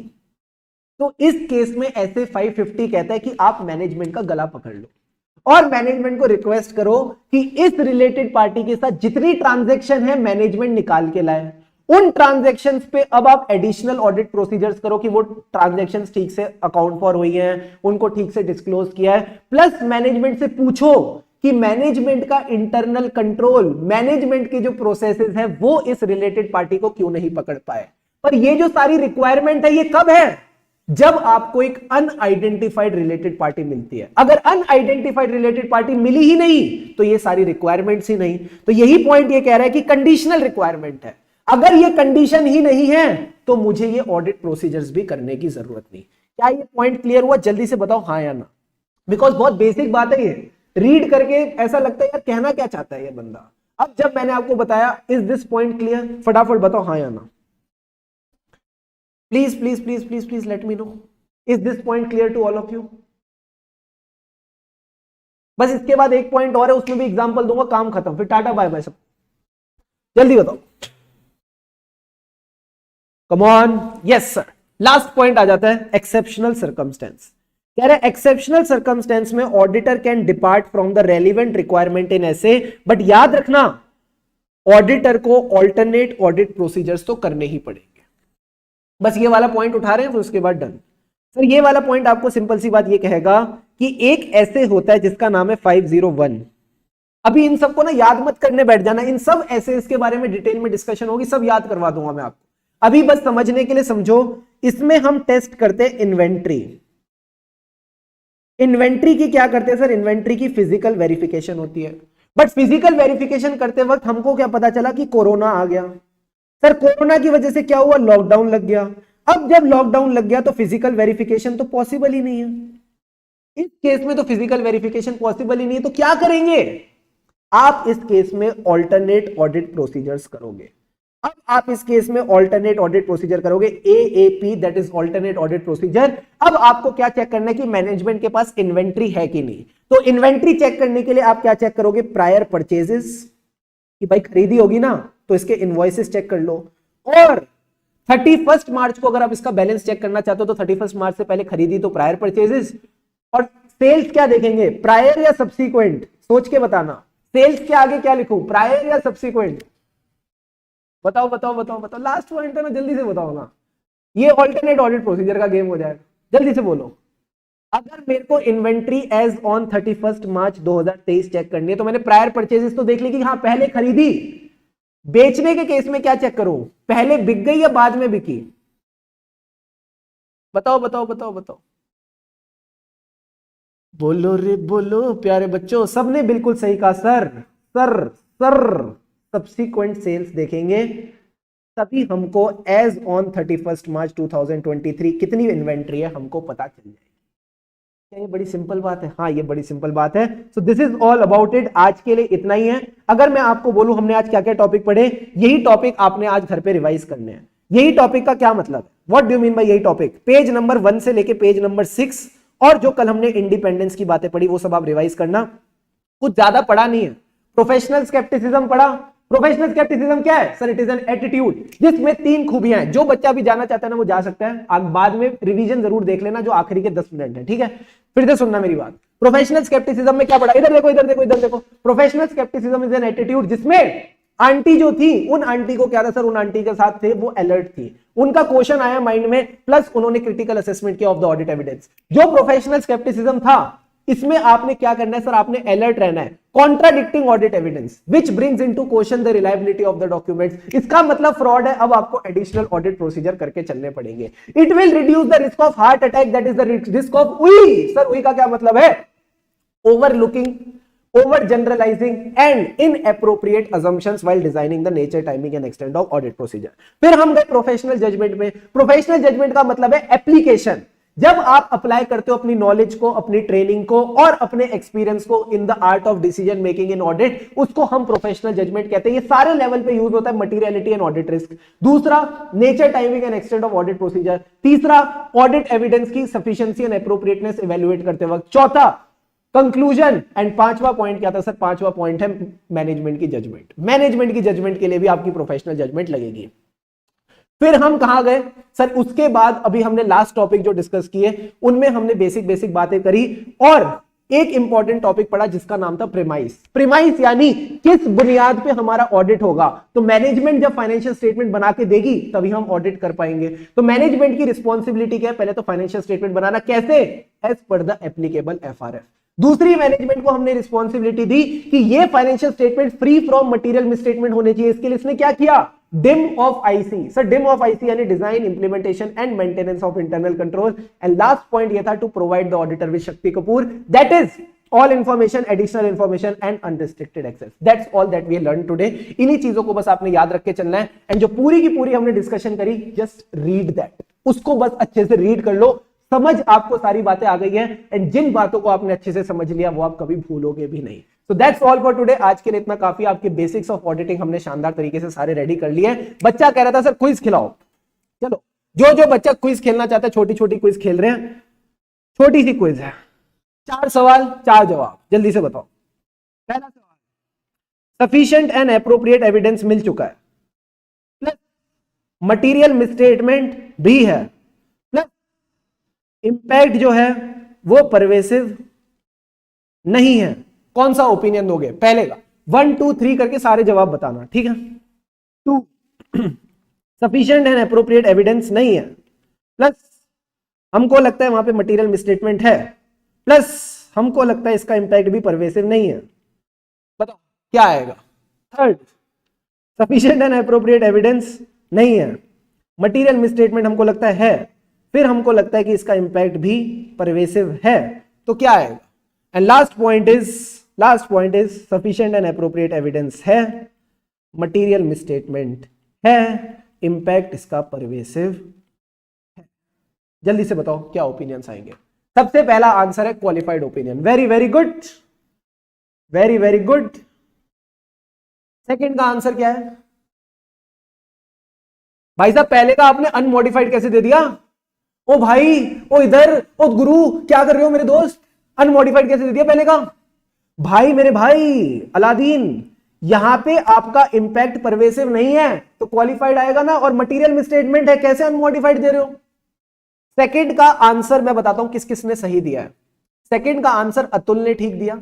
Speaker 1: तो इस केस में ऐसे 550 कहता है कि आप मैनेजमेंट का गला पकड़ लो और मैनेजमेंट को रिक्वेस्ट करो कि इस रिलेटेड पार्टी के साथ जितनी ट्रांजैक्शन है मैनेजमेंट निकाल के लाए। उन ट्रांजैक्शंस पे अब आप एडिशनल ऑडिट प्रोसीजर्स करो कि वो ट्रांजैक्शंस ठीक से अकाउंट फॉर हुई हैं, उनको ठीक से डिस्क्लोज किया है। प्लस मैनेजमेंट से पूछो कि मैनेजमेंट का इंटरनल कंट्रोल, मैनेजमेंट के जो प्रोसेसेस है वो इस रिलेटेड पार्टी को क्यों नहीं पकड़ पाए। पर ये जो सारी रिक्वायरमेंट है ये कब है? जब आपको एक अनआइडेंटिफाइड रिलेटेड पार्टी मिलती है। अगर अनआइडेंटिफाइड रिलेटेड पार्टी मिली ही नहीं तो ये सारी रिक्वायरमेंट्स ही नहीं। तो यही पॉइंट ये कह रहा है कि कंडीशनल रिक्वायरमेंट है। अगर ये कंडीशन ही नहीं है तो मुझे ये ऑडिट प्रोसीजर्स भी करने की जरूरत नहीं। क्या ये पॉइंट क्लियर हुआ? जल्दी से बताओ हाँ या ना, बिकॉज बहुत बेसिक बात है ये। रीड करके ऐसा लगता है यार कहना क्या चाहता है ये बंदा। अब जब मैंने आपको बताया, इज दिस पॉइंट क्लियर? फटाफट बताओ हाँ या ना। Please please please please please let me know, is this point clear to all of you? बस इसके बाद एक पॉइंट और है, उसमें भी एग्जांपल दूंगा, काम खत्म, फिर टाटा बाय बाय सब। जल्दी बताओ, come on. Yes sir, last point आ जाता है एक्सेप्शनल सर्कमस्टेंस। कह रहे एक्सेप्शनल सर्कमस्टेंस में auditor can depart from the relevant requirement in SA, but याद रखना ऑडिटर को ऑल्टरनेट ऑडिट प्रोसीजर्स तो करने ही पड़ेंगे। बस ये वाला पॉइंट उठा रहे हैं, फिर उसके बाद डन। सर ये वाला पॉइंट आपको सिंपल सी बात ये कहेगा कि एक ऐसे होता है जिसका नाम है 501। अभी इन सबको ना याद मत करने बैठ जाना, इन सब ऐसे इसके बारे में डिटेल में डिस्कशन होगी, सब याद करवा दूंगा मैं आपको। अभी बस समझने के लिए समझो, इसमें हम टेस्ट करते हैं इन्वेंट्री। इन्वेंट्री की क्या करते हैं सर? इन्वेंट्री की फिजिकल वेरिफिकेशन होती है। बट फिजिकल वेरिफिकेशन करते वक्त हमको क्या पता चला कि कोरोना आ गया। सर कोरोना की वजह से क्या हुआ? लॉकडाउन लग गया। अब जब लॉकडाउन लग गया तो फिजिकल वेरिफिकेशन तो पॉसिबल ही नहीं है। इस केस में तो फिजिकल वेरिफिकेशन पॉसिबल ही नहीं है, तो क्या करेंगे आप? इस केस में ऑल्टरनेट ऑडिट प्रोसीजर्स करोगे। अब आप इस केस में ऑल्टरनेट ऑडिट प्रोसीजर करोगे, AAP, that is alternate audit procedure. अब आपको क्या चेक करना है कि मैनेजमेंट के पास इन्वेंट्री है कि नहीं। तो इन्वेंट्री चेक करने के लिए आप क्या चेक करोगे? प्रायर परचेजेस, कि भाई खरीदी होगी ना तो इसके इनवॉइसेस चेक कर लो। और 31 मार्च को अगर आप इसका बैलेंस चेक करना चाहते हो तो 31 मार्च से पहले खरीदी तो प्रायर परचेजेस। और सेल्स क्या देखेंगे? प्रायर या सब्सीक्वेंट? सोच के बताना, सेल्स के आगे क्या लिखूं, प्रायर या सब्सीक्वेंट? बताओ बताओ बताओ बताओ, लास्ट पॉइंट है ना, जल्दी से बताओ ना। ये ऑल्टरनेट ऑडिट प्रोसीजर का गेम हो जाएगा, जल्दी से बोलो। अगर मेरे को inventory as on 31 March 2023 check करनी है तो मैंने प्रायर परचेजेस तो देख ली कि हाँ पहले खरीदी, बेचने के केस में क्या चेक करूं, पहले बिक गई या बाद में बिकी? बताओ बताओ बताओ बताओ, बोलो रे बोलो प्यारे बच्चों। सबने बिल्कुल सही कहा sir. Sir sir subsequent sales देखेंगे तभी हमको एज ऑन 31 मार्च 2023 कितनी इन्वेंट्री है हमको पता चल जाएगी। क्या ये बड़ी सिंपल बात है? हाँ ये बड़ी सिंपल बात है। So this is all about it. आज के लिए इतना ही है। अगर मैं आपको बोलूं हमने आज क्या क्या टॉपिक पढ़े, यही टॉपिक आपने आज घर पे रिवाइज करने हैं। यही टॉपिक का क्या मतलब है, what do you mean by यही टॉपिक? पेज नंबर 1 से लेके पेज नंबर 6 और जो कल हमने इंडिपेंडेंस की बातें पढ़ी वो सब आप रिवाइज करना। कुछ ज्यादा पढ़ा नहीं है। प्रोफेशनल स्केप्टिसिज्म पढ़ा। प्रोफेशनल स्केप्टिसिज्म क्या है sir? It is an attitude जिसमें 3 खूबियां हैं। जो बच्चा भी जाना चाहता है ना वो जा सकता है। आप बाद में रिवीजन जरूर देख लेना जो आखिरी के 10 मिनट है, ठीक है? फिर से सुनना मेरी बात। प्रोफेशनल स्केप्टिसिज्म में क्या पढ़ा? इधर देखो इधर देखो इधर देखो। Professional scepticism is an attitude जिसमें आंटी जो थी, उन आंटी को क्या था सर? उन आंटी के साथ थे वो अलर्ट थी, उनका क्वेश्चन आया माइंड में, प्लस उन्होंने क्रिटिकल असेसमेंट किया ऑफ द ऑडिट एविडेंस। जो प्रोफेशनल स्केप्टिसिज्म था इसमें आपने क्या करना है सर? आपने अलर्ट रहना है। Contradicting audit evidence which brings into question the reliability of the documents, इसका मतलब फ्रॉड है। अब आपको एडिशनल ऑडिट प्रोसीजर करके चलने पड़ेंगे। It will reduce the risk of heart attack, that is the risk of उई। सर उई का क्या मतलब है? Overlooking, over generalizing and inappropriate assumptions while designing the nature, timing and extent of audit procedure। फिर हम गए प्रोफेशनल जजमेंट में। प्रोफेशनल जजमेंट का मतलब है एप्लीकेशन। जब आप अप्लाई करते हो अपनी नॉलेज को, अपनी ट्रेनिंग को और अपने एक्सपीरियंस को in the art of decision making in audit, उसको हम प्रोफेशनल जजमेंट कहते हैं। ये सारे लेवल पे यूज होता है, मटीरियलिटी एंड ऑडिट रिस्क। दूसरा nature, timing and extent of audit procedure. तीसरा ऑडिट एविडेंस की सफिशिएंसी एंड एप्रोप्रिएटनेस इवैल्यूएट करते वक्त। चौथा कंक्लूजन। एंड पांचवा पॉइंट क्या था सर? पांचवा पॉइंट है मैनेजमेंट की जजमेंट। मैनेजमेंट की जजमेंट के लिए भी आपकी प्रोफेशनल जजमेंट लगेगी। फिर हम कहां गए सर? उसके बाद अभी हमने लास्ट टॉपिक जो डिस्कस किए उनमें हमने बेसिक बेसिक बातें करी और एक इंपॉर्टेंट टॉपिक पढ़ा जिसका नाम था प्रीमाइस। प्रीमाइस यानी किस बुनियाद पे हमारा ऑडिट होगा। तो मैनेजमेंट जब फाइनेंशियल स्टेटमेंट बना के देगी तभी हम ऑडिट कर पाएंगे। तो मैनेजमेंट की रिस्पॉन्सिबिलिटी क्या है? पहले तो फाइनेंशियल स्टेटमेंट बनाना। कैसे? As per the applicable FRF. दूसरी, मैनेजमेंट को हमने रिस्पॉन्सिबिलिटी दी कि ये financial statement free from material misstatement होने चाहिए। इसके लिए इसने क्या किया? DIM of IC. Sir DIM of IC यानी design, implementation and maintenance of internal control. And last point ये था to provide the auditor with Shakti Kapoor, that is all information, additional information and unrestricted access. That's all that we learn today. इन्हीं चीजों को बस आपने याद रख के चलना है। एंड जो पूरी की पूरी हमने डिस्कशन करी, जस्ट रीड दैट, उसको बस अच्छे से रीड कर लो। समझ आपको सारी बातें आ गई हैं। एंड जिन बातों को आपने अच्छे से समझ लिया वो आप कभी भूलोगे भी नहीं। So that's all for today. आज के लिए इतना काफी। आपके बेसिक्स ऑफ ऑडिटिंग हमने शानदार तरीके से सारे रेडी कर लिए। बच्चा कह रहा था सर क्विज खिलाओ। चलो, जो जो बच्चा क्विज खेलना चाहता है, छोटी छोटी क्विज खेल रहे हैं। छोटी सी क्विज है, 4 सवाल 4 जवाब, जल्दी से बताओ। पहला सवाल, सफिशिएंट एंड एप्रोप्रिएट एविडेंस मिल चुका है, प्लस मटीरियल मिसस्टेटमेंट भी है, प्लस इंपैक्ट जो है वो परवेसिव नहीं है। कौन सा ओपिनियन दोगे? पहले का 1 2 3 करके सारे जवाब बताना, ठीक है? 2, सफिशिएंट एंड एप्रोप्रिएट एविडेंस नहीं है, प्लस हमको लगता है वहां पे मटेरियल मिसस्टेटमेंट है, प्लस हमको लगता है इसका इंपैक्ट भी परवेसिव नहीं है। बताओ क्या आएगा? Third, sufficient and appropriate evidence नहीं है, मटेरियल मिसस्टेटमेंट हमको लगता है, फिर हमको लगता है कि इसका इंपैक्ट भी परवेसिव है, तो क्या आएगा? And last point is sufficient and appropriate evidence है, मटेरियल मिसस्टेटमेंट है, इंपैक्ट इसका परवेसिव है। जल्दी से बताओ क्या ओपिनियंस आएंगे। सबसे पहला आंसर है qualified opinion. Very very good, very very good. Second का आंसर क्या है? भाई साहब पहले का आपने अनमॉडिफाइड कैसे दे दिया? ओ भाई, ओ इधर, ओ गुरु क्या कर रहे हो मेरे दोस्त? अनमॉडिफाइड कैसे दे दिया पहले का? भाई मेरे भाई अलादीन, यहां पे आपका इंपैक्ट परवेसिव नहीं है तो क्वालिफाइड आएगा ना, और मटेरियल मिसस्टेटमेंट है, कैसे अनमॉडिफाइड दे रहे हो? सेकंड का आंसर मैं बताता हूं किस किसने सही दिया है। सेकंड का आंसर अतुल ने ठीक दिया,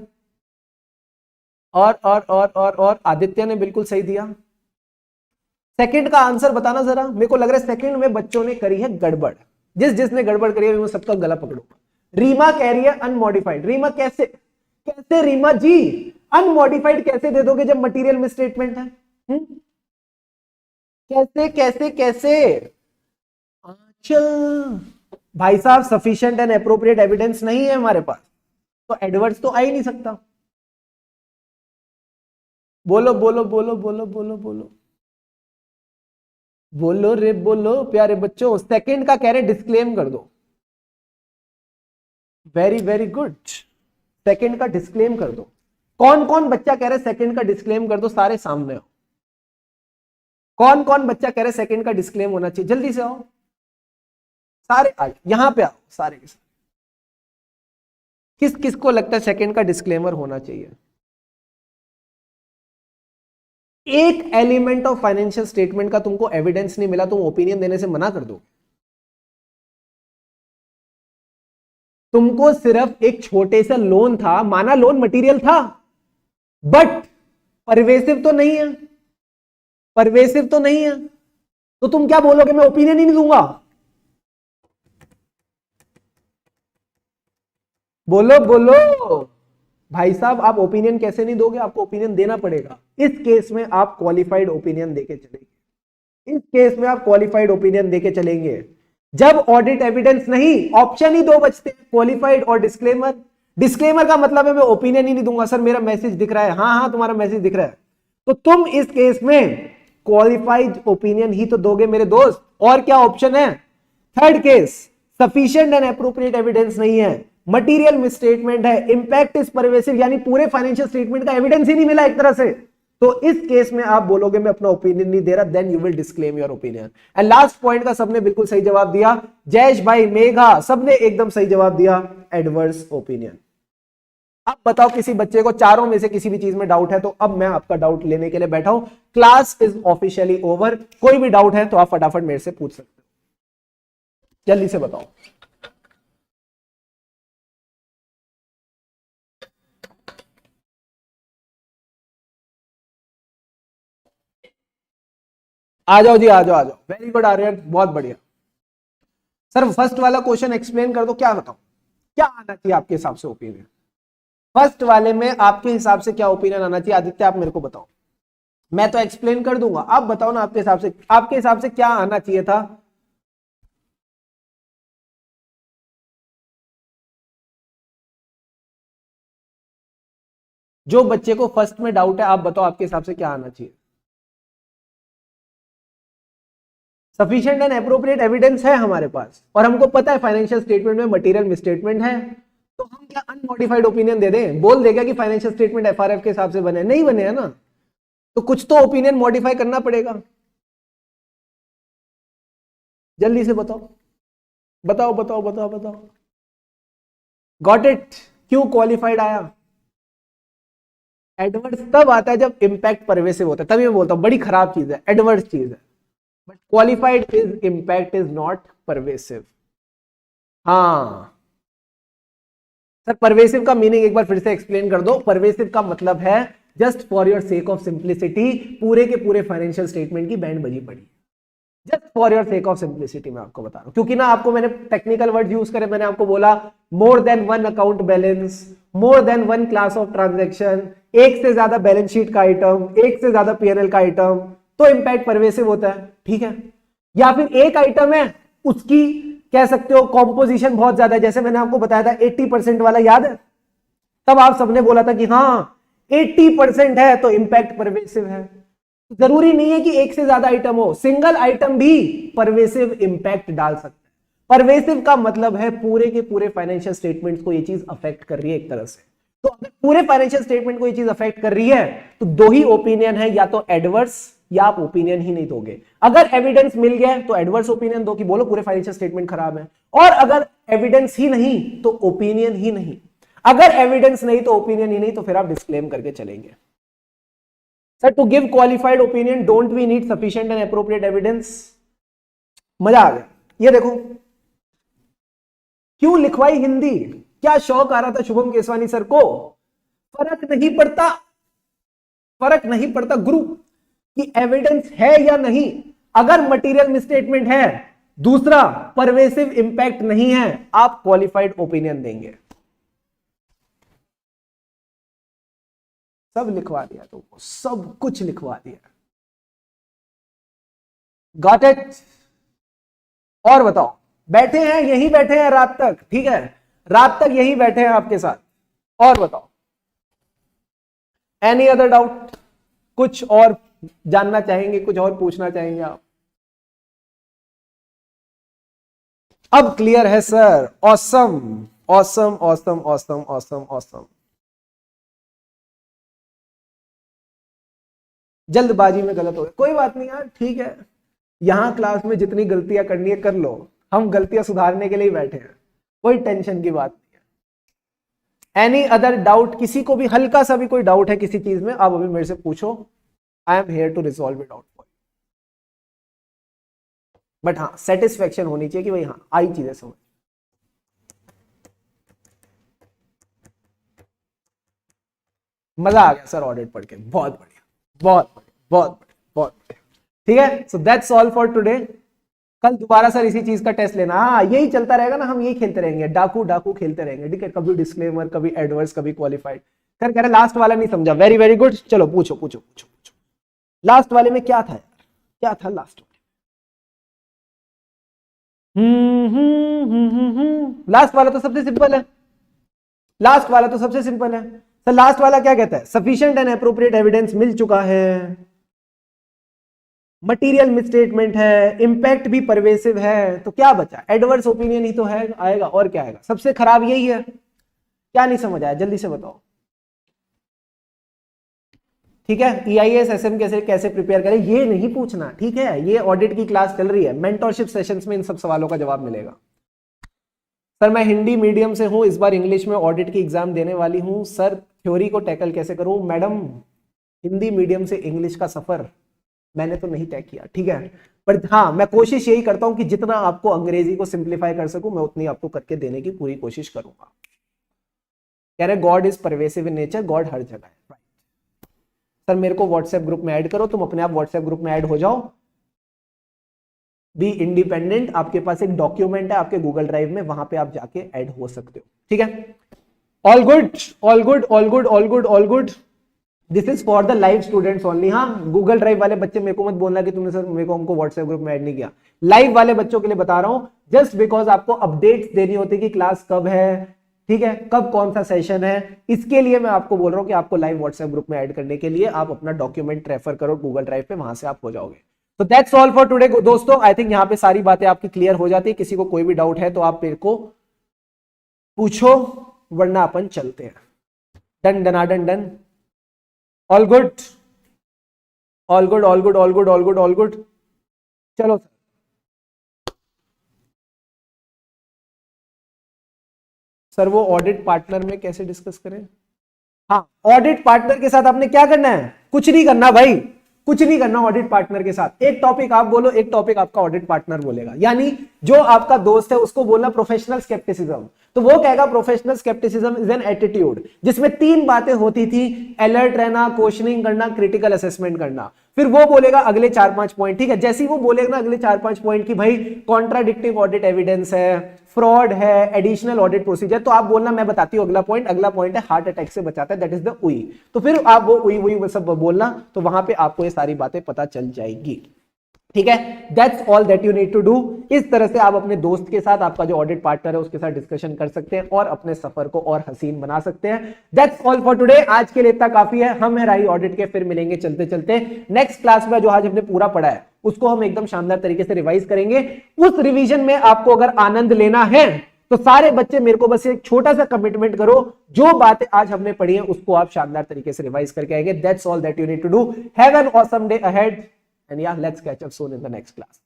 Speaker 1: और आदित्य ने बिल्कुल सही दिया। सेकंड का आंसर बताना जरा, मेरे को लग रहा है सेकंड में बच्चों ने करी है गड़बड़। जिसने गड़बड़ करी है मैं सबका गला पकड़ूंगा। रीमा कह रही है अनमॉडिफाइड। रीमा कैसे कैसे रीमा जी अनमॉडिफाइड कैसे दे दोगे जब मटेरियल मिसस्टेटमेंट है? कैसे कैसे कैसे? चल भाई साहब, सफिशिएंट एंड एप्रोप्रिएट एविडेंस नहीं है हमारे पास, तो एडवर्ड्स तो आ ही नहीं सकता। बोलो बोलो बोलो बोलो बोलो बोलो बोलो रे बोलो प्यारे बच्चों। सेकंड का कह रहे डिस्क्लेम कर दो। वेरी वेरी गुड, सेकंड का डिस्क्लेम कर दो। कौन कौन बच्चा कह रहे सेकंड का डिस्क्लेम कर दो? सारे सामने हो। कौन कौन बच्चा कह रहे सेकंड का डिस्क्लेम होना चाहिए? जल्दी से आओ, सारे आ यहां पे आओ सारे के सारे। किस किस को लगता है सेकंड का डिस्क्लेमर होना चाहिए? एक एलिमेंट ऑफ फाइनेंशियल स्टेटमेंट का तुमको एविडेंस नहीं मिला, तुम ओपिनियन देने से मना कर दो? तुमको सिर्फ एक छोटे सा लोन था, माना लोन मटेरियल था, बट परवेसिव तो नहीं है, परवेसिव तो नहीं है, तो तुम क्या बोलोगे? मैं ओपिनियन ही नहीं दूंगा? बोलो बोलो भाई साहब, आप ओपिनियन कैसे नहीं दोगे? आपको ओपिनियन देना पड़ेगा। इस केस में आप क्वालिफाइड ओपिनियन देके चलेंगे, इस केस में आप क्वालिफाइड ओपिनियन देके चलेंगे। जब ऑडिट एविडेंस नहीं, ऑप्शन ही दो बचते हैं, क्वालिफाइड और डिस्क्लेमर। डिस्क्लेमर का मतलब है मैं ओपिनियन ही नहीं दूंगा। सर मेरा मैसेज दिख रहा है, हाँ हाँ तुम्हारा मैसेज दिख रहा है, तो तुम इस केस में क्वालिफाइड ओपिनियन ही तो दोगे मेरे दोस्त। और क्या ऑप्शन है? Third case, sufficient and appropriate evidence नहीं है, मटेरियल मिसस्टेटमेंट है, इंपैक्ट इज परवेसिव, यानी पूरे फाइनेंशियल स्टेटमेंट का एविडेंस ही नहीं मिला एक तरह से, तो इस केस में आप बोलोगे मैं अपना ओपिनियन नहीं दे रहा, then you will disclaim your opinion. And last point का सबने बिल्कुल सही जवाब दिया, जयेश भाई, मेघा, सबने एकदम सही जवाब दिया, एडवर्स ओपिनियन। अब बताओ किसी बच्चे को चारों में से किसी भी चीज में डाउट है तो अब मैं आपका डाउट लेने के लिए बैठा हूं। Class is officially over. कोई भी डाउट है तो आप फटाफट मेरे से पूछ सकते हो, जल्दी से बताओ। आ जाओ जी, आ जाओ आ जाओ। वेरी गुड आर्यन, बहुत बढ़िया। सर फर्स्ट वाला क्वेश्चन एक्सप्लेन कर दो, क्या बताओ, क्या आना चाहिए आपके हिसाब से ओपिनियन? फर्स्ट वाले में आपके हिसाब से क्या ओपिनियन आना चाहिए? आदित्य आप मेरे को बताओ, मैं तो एक्सप्लेन कर दूंगा, आप बताओ ना आपके हिसाब से क्या आना चाहिए था? जो बच्चे को फर्स्ट में डाउट है, आप बताओ आपके हिसाब से क्या आना चाहिए? सफिशिएंट एंड एप्रोप्रिएट एविडेंस है हमारे पास, और हमको पता है फाइनेंशियल स्टेटमेंट में मटेरियल मिसस्टेटमेंट है, तो हम क्या अनमॉडिफाइड ओपिनियन दे दें? बोल देगा कि फाइनेंशियल स्टेटमेंट एफआरएफ के हिसाब से बने? नहीं बने हैं ना, तो कुछ तो ओपिनियन मॉडिफाई करना पड़ेगा। जल्दी से बताओ बताओ बताओ बताओ बताओ। Got it? क्यों क्वालिफाइड आया? एडवर्स तब आता है जब इंपैक्ट परवेसिव होता है, तभी मैं बोलता हूं बड़ी खराब चीज है, एडवर्स चीज है। But qualified is impact is not pervasive. हाँ सर, परवेसिव का मीनिंग एक बार फिर से एक्सप्लेन कर दो। परवेसिव का मतलब है, just for your sake of simplicity, पूरे के पूरे फाइनेंशियल स्टेटमेंट की बैंड बजी पड़ी। Just for your sake of simplicity मैं आपको बता रहा हूं, क्योंकि ना आपको मैंने टेक्निकल वर्ड यूज करे, मैंने आपको बोला more than one account balance, more than one class of transaction, एक से ज्यादा बैलेंस शीट का आइटम, एक से ज्यादा पीएनएल का आइटम, तो इंपैक्ट परवेसिव होता है, ठीक है? या फिर एक आइटम है, उसकी कह सकते हो कॉम्पोजिशन बहुत ज्यादा है, जैसे मैंने आपको बताया था 80% वाला, याद है? तब आप सबने बोला था कि हाँ 80% है तो इंपैक्ट परवेसिव है। जरूरी नहीं है कि एक से ज्यादा आइटम हो, सिंगल आइटम भी परवेसिव इंपैक्ट डाल सकता है। परवेसिव का मतलब है पूरे के पूरे फाइनेंशियल स्टेटमेंट्स को ये चीज अफेक्ट कर रही है एक तरह से। तो अगर पूरे फाइनेंशियल स्टेटमेंट को ये चीज अफेक्ट कर रही है, तो दो ही ओपिनियन है, या तो एडवर्स या आप ओपिनियन ही नहीं दोगे। अगर एविडेंस मिल गया तो एडवर्स ओपिनियन दो कि बोलो पूरे फाइनेंशियल स्टेटमेंट खराब है, और अगर एविडेंस ही नहीं तो ओपिनियन ही नहीं। अगर एविडेंस नहीं तो ओपिनियन ही नहीं, तो फिर आप डिस्क्लेम करके चलेंगे। Sir to give qualified opinion don't we need sufficient and appropriate evidence? मजा आ गया। ये देखो क्यों लिखवाई हिंदी, क्या शौक आ रहा था शुभम केसवानी सर को। फर्क नहीं पड़ता, फर्क नहीं पड़ता गुरु कि एविडेंस है या नहीं, अगर मटेरियल मिसस्टेटमेंट है, दूसरा परवेसिव इंपैक्ट नहीं है, आप क्वालिफाइड ओपिनियन देंगे। सब लिखवा दिया तुमको, सब कुछ लिखवा दिया। Got it? और बताओ, बैठे हैं यहीं बैठे हैं रात तक, ठीक है, रात तक यहीं बैठे हैं आपके साथ। और बताओ, एनी अदर डाउट? कुछ और जानना चाहेंगे, कुछ और पूछना चाहेंगे आप? अब क्लियर है sir, awesome awesome awesome awesome awesome awesome. जल्दबाजी में गलत हो गया, कोई बात नहीं यार, ठीक है, यहां क्लास में जितनी गलतियां करनी है कर लो, हम गलतियां सुधारने के लिए ही बैठे हैं, कोई टेंशन की बात नहीं है। Any other doubt? किसी को भी हल्का सा भी कोई डाउट है किसी चीज में, आप अभी मेरे से पूछो, I am here to resolve it out for you. But हाँ, सेटिस्फेक्शन होनी चाहिए कि भाई हाँ आई चीजें समझ। मजा आ गया सर ऑडिट पढ़ के, बहुत बढ़िया, बहुत बढ़िया, बहुत बढ़िया, बहुत बढ़िया। ठीक है, so that's all for today. कल दोबारा सर इसी चीज का टेस्ट लेना, हाँ यही चलता रहेगा ना, हम यही खेलते रहेंगे, डाकू डाकू खेलते रहेंगे, ठीक है, कभी डिस्क्लेमर, कभी एडवर्स, कभी क्वालिफाइड। सर कह रहे लास्ट वाला नहीं समझा, वेरी वेरी गुड, चलो पूछो पूछो पूछो पूछो, लास्ट वाले में क्या था यार, क्या था लास्ट लास्ट वाला? तो सबसे सिंपल है, लास्ट वाला तो सबसे सिंपल है सर। लास्ट वाला क्या कहता है? सफिशिएंट एंड एप्रोप्रिएट एविडेंस मिल चुका है, मटेरियल मिसस्टेटमेंट है, इंपैक्ट भी परवेसिव है, तो क्या बचा? एडवर्स ओपिनियन ही तो है आएगा, और क्या आएगा? सबसे खराब यही है। क्या नहीं समझ आया, जल्दी से बताओ। ठीक है, EIS SM कैसे कैसे प्रिपेयर करें ये नहीं पूछना, ठीक है, ये ऑडिट की क्लास चल रही है, मेंटरशिप सेशंस में इन सब सवालों का जवाब मिलेगा। सर मैं हिंदी मीडियम से हूं, इस बार इंग्लिश में ऑडिट की एग्जाम देने वाली हूं, सर थ्योरी को टैकल कैसे करूं? मैडम हिंदी मीडियम से इंग्लिश का सफर मैंने तो नहीं तय किया, ठीक है, पर हाँ मैं कोशिश यही करता हूं कि जितना आपको अंग्रेजी को सिंप्लीफाई कर सकूं मैं उतनी आपको करके देने की पूरी कोशिश करूंगा। कह रहे God is pervasive in nature, God हर जगह है, राइट। सर मेरे को व्हाट्सएप ग्रुप में ऐड करो, तुम अपने आप व्हाट्सएप ग्रुप में ऐड हो जाओ, बी इंडिपेंडेंट, आपके पास एक डॉक्यूमेंट है आपके गूगल ड्राइव में, वहां पे आप जाके ऐड हो सकते हो, ठीक है। All good, all good, all good, all good, all good. This is for the live students only. हाँ, गूगल ड्राइव वाले बच्चे मेरे को मत बोलना कि तुमने सर मेरे को हमको व्हाट्सएप ग्रुप में ऐड नहीं किया। लाइव वाले बच्चों के लिए बता रहा हूं, जस्ट बिकॉज आपको अपडेट्स देनी होती है कि क्लास कब है, ठीक है, कब कौन सा सेशन है, इसके लिए मैं आपको बोल रहा हूं कि आपको लाइव व्हाट्सएप ग्रुप में ऐड करने के लिए आप अपना डॉक्यूमेंट रेफर करो गूगल ड्राइव पे, वहां से आप हो जाओगे। तो दैट्स ऑल फॉर टुडे दोस्तों, आई थिंक यहां पे सारी बातें आपकी क्लियर हो जाती है। किसी को कोई भी डाउट है तो आप मेरे को पूछो, वरना अपन चलते हैं। डन डनाडन done, all good, all good, all good, all good, all good, all good. चलो सर वो ऑडिट पार्टनर में कैसे डिस्कस करें? हाँ, ऑडिट पार्टनर के साथ आपने क्या करना है? कुछ नहीं करना भाई, कुछ नहीं करना ऑडिट पार्टनर के साथ। एक टॉपिक आप बोलो, एक टॉपिक आपका ऑडिट पार्टनर बोलेगा, यानी जो आपका दोस्त है उसको बोलना प्रोफेशनल स्केप्टिसिज्म, तो वो कहेगा professional scepticism is an attitude, जिसमें 3 बातें होती थी, अलर्ट रहना, क्वेश्चनिंग करना, क्रिटिकल असेसमेंट करना। फिर वो बोलेगा अगले 4-5 पॉइंट, ठीक है, जैसे ही वो बोलेगा ना अगले 4-5 पॉइंट की भाई कॉन्ट्राडिक्टिव ऑडिट एविडेंस है, फ्रॉड है, एडिशनल ऑडिट प्रोसीजर, तो आप बोलना मैं बताती हूँ अगला पॉइंट। अगला पॉइंट है हार्ट अटैक से बचाता है, दैट इज द उई। तो फिर आप वो उई सब बोलना, तो वहां पे आपको ये सारी बातें पता चल जाएगी, ठीक है। That's all that you need to do. इस तरह से आप अपने दोस्त के साथ, आपका जो ऑडिट पार्टनर है उसके साथ डिस्कशन कर सकते हैं और अपने सफर को और हसीन बना सकते हैं। दैट्स ऑल फॉर टुडे, आज के लिए इतना काफी है। हम है राही ऑडिट के, फिर मिलेंगे चलते चलते नेक्स्ट क्लास में। जो आज हमने पूरा पढ़ा है उसको हम एकदम शानदार तरीके से रिवाइज करेंगे। उस रिवीजन में आपको अगर आनंद लेना है तो सारे बच्चे मेरे को बस एक छोटा सा कमिटमेंट करो, जो बातें आज हमने पढ़ी है उसको आप शानदार तरीके से रिवाइज करके आएंगे। That's all that you need to do. Have an awesome day ahead and yeah, let's catch up soon in the next class.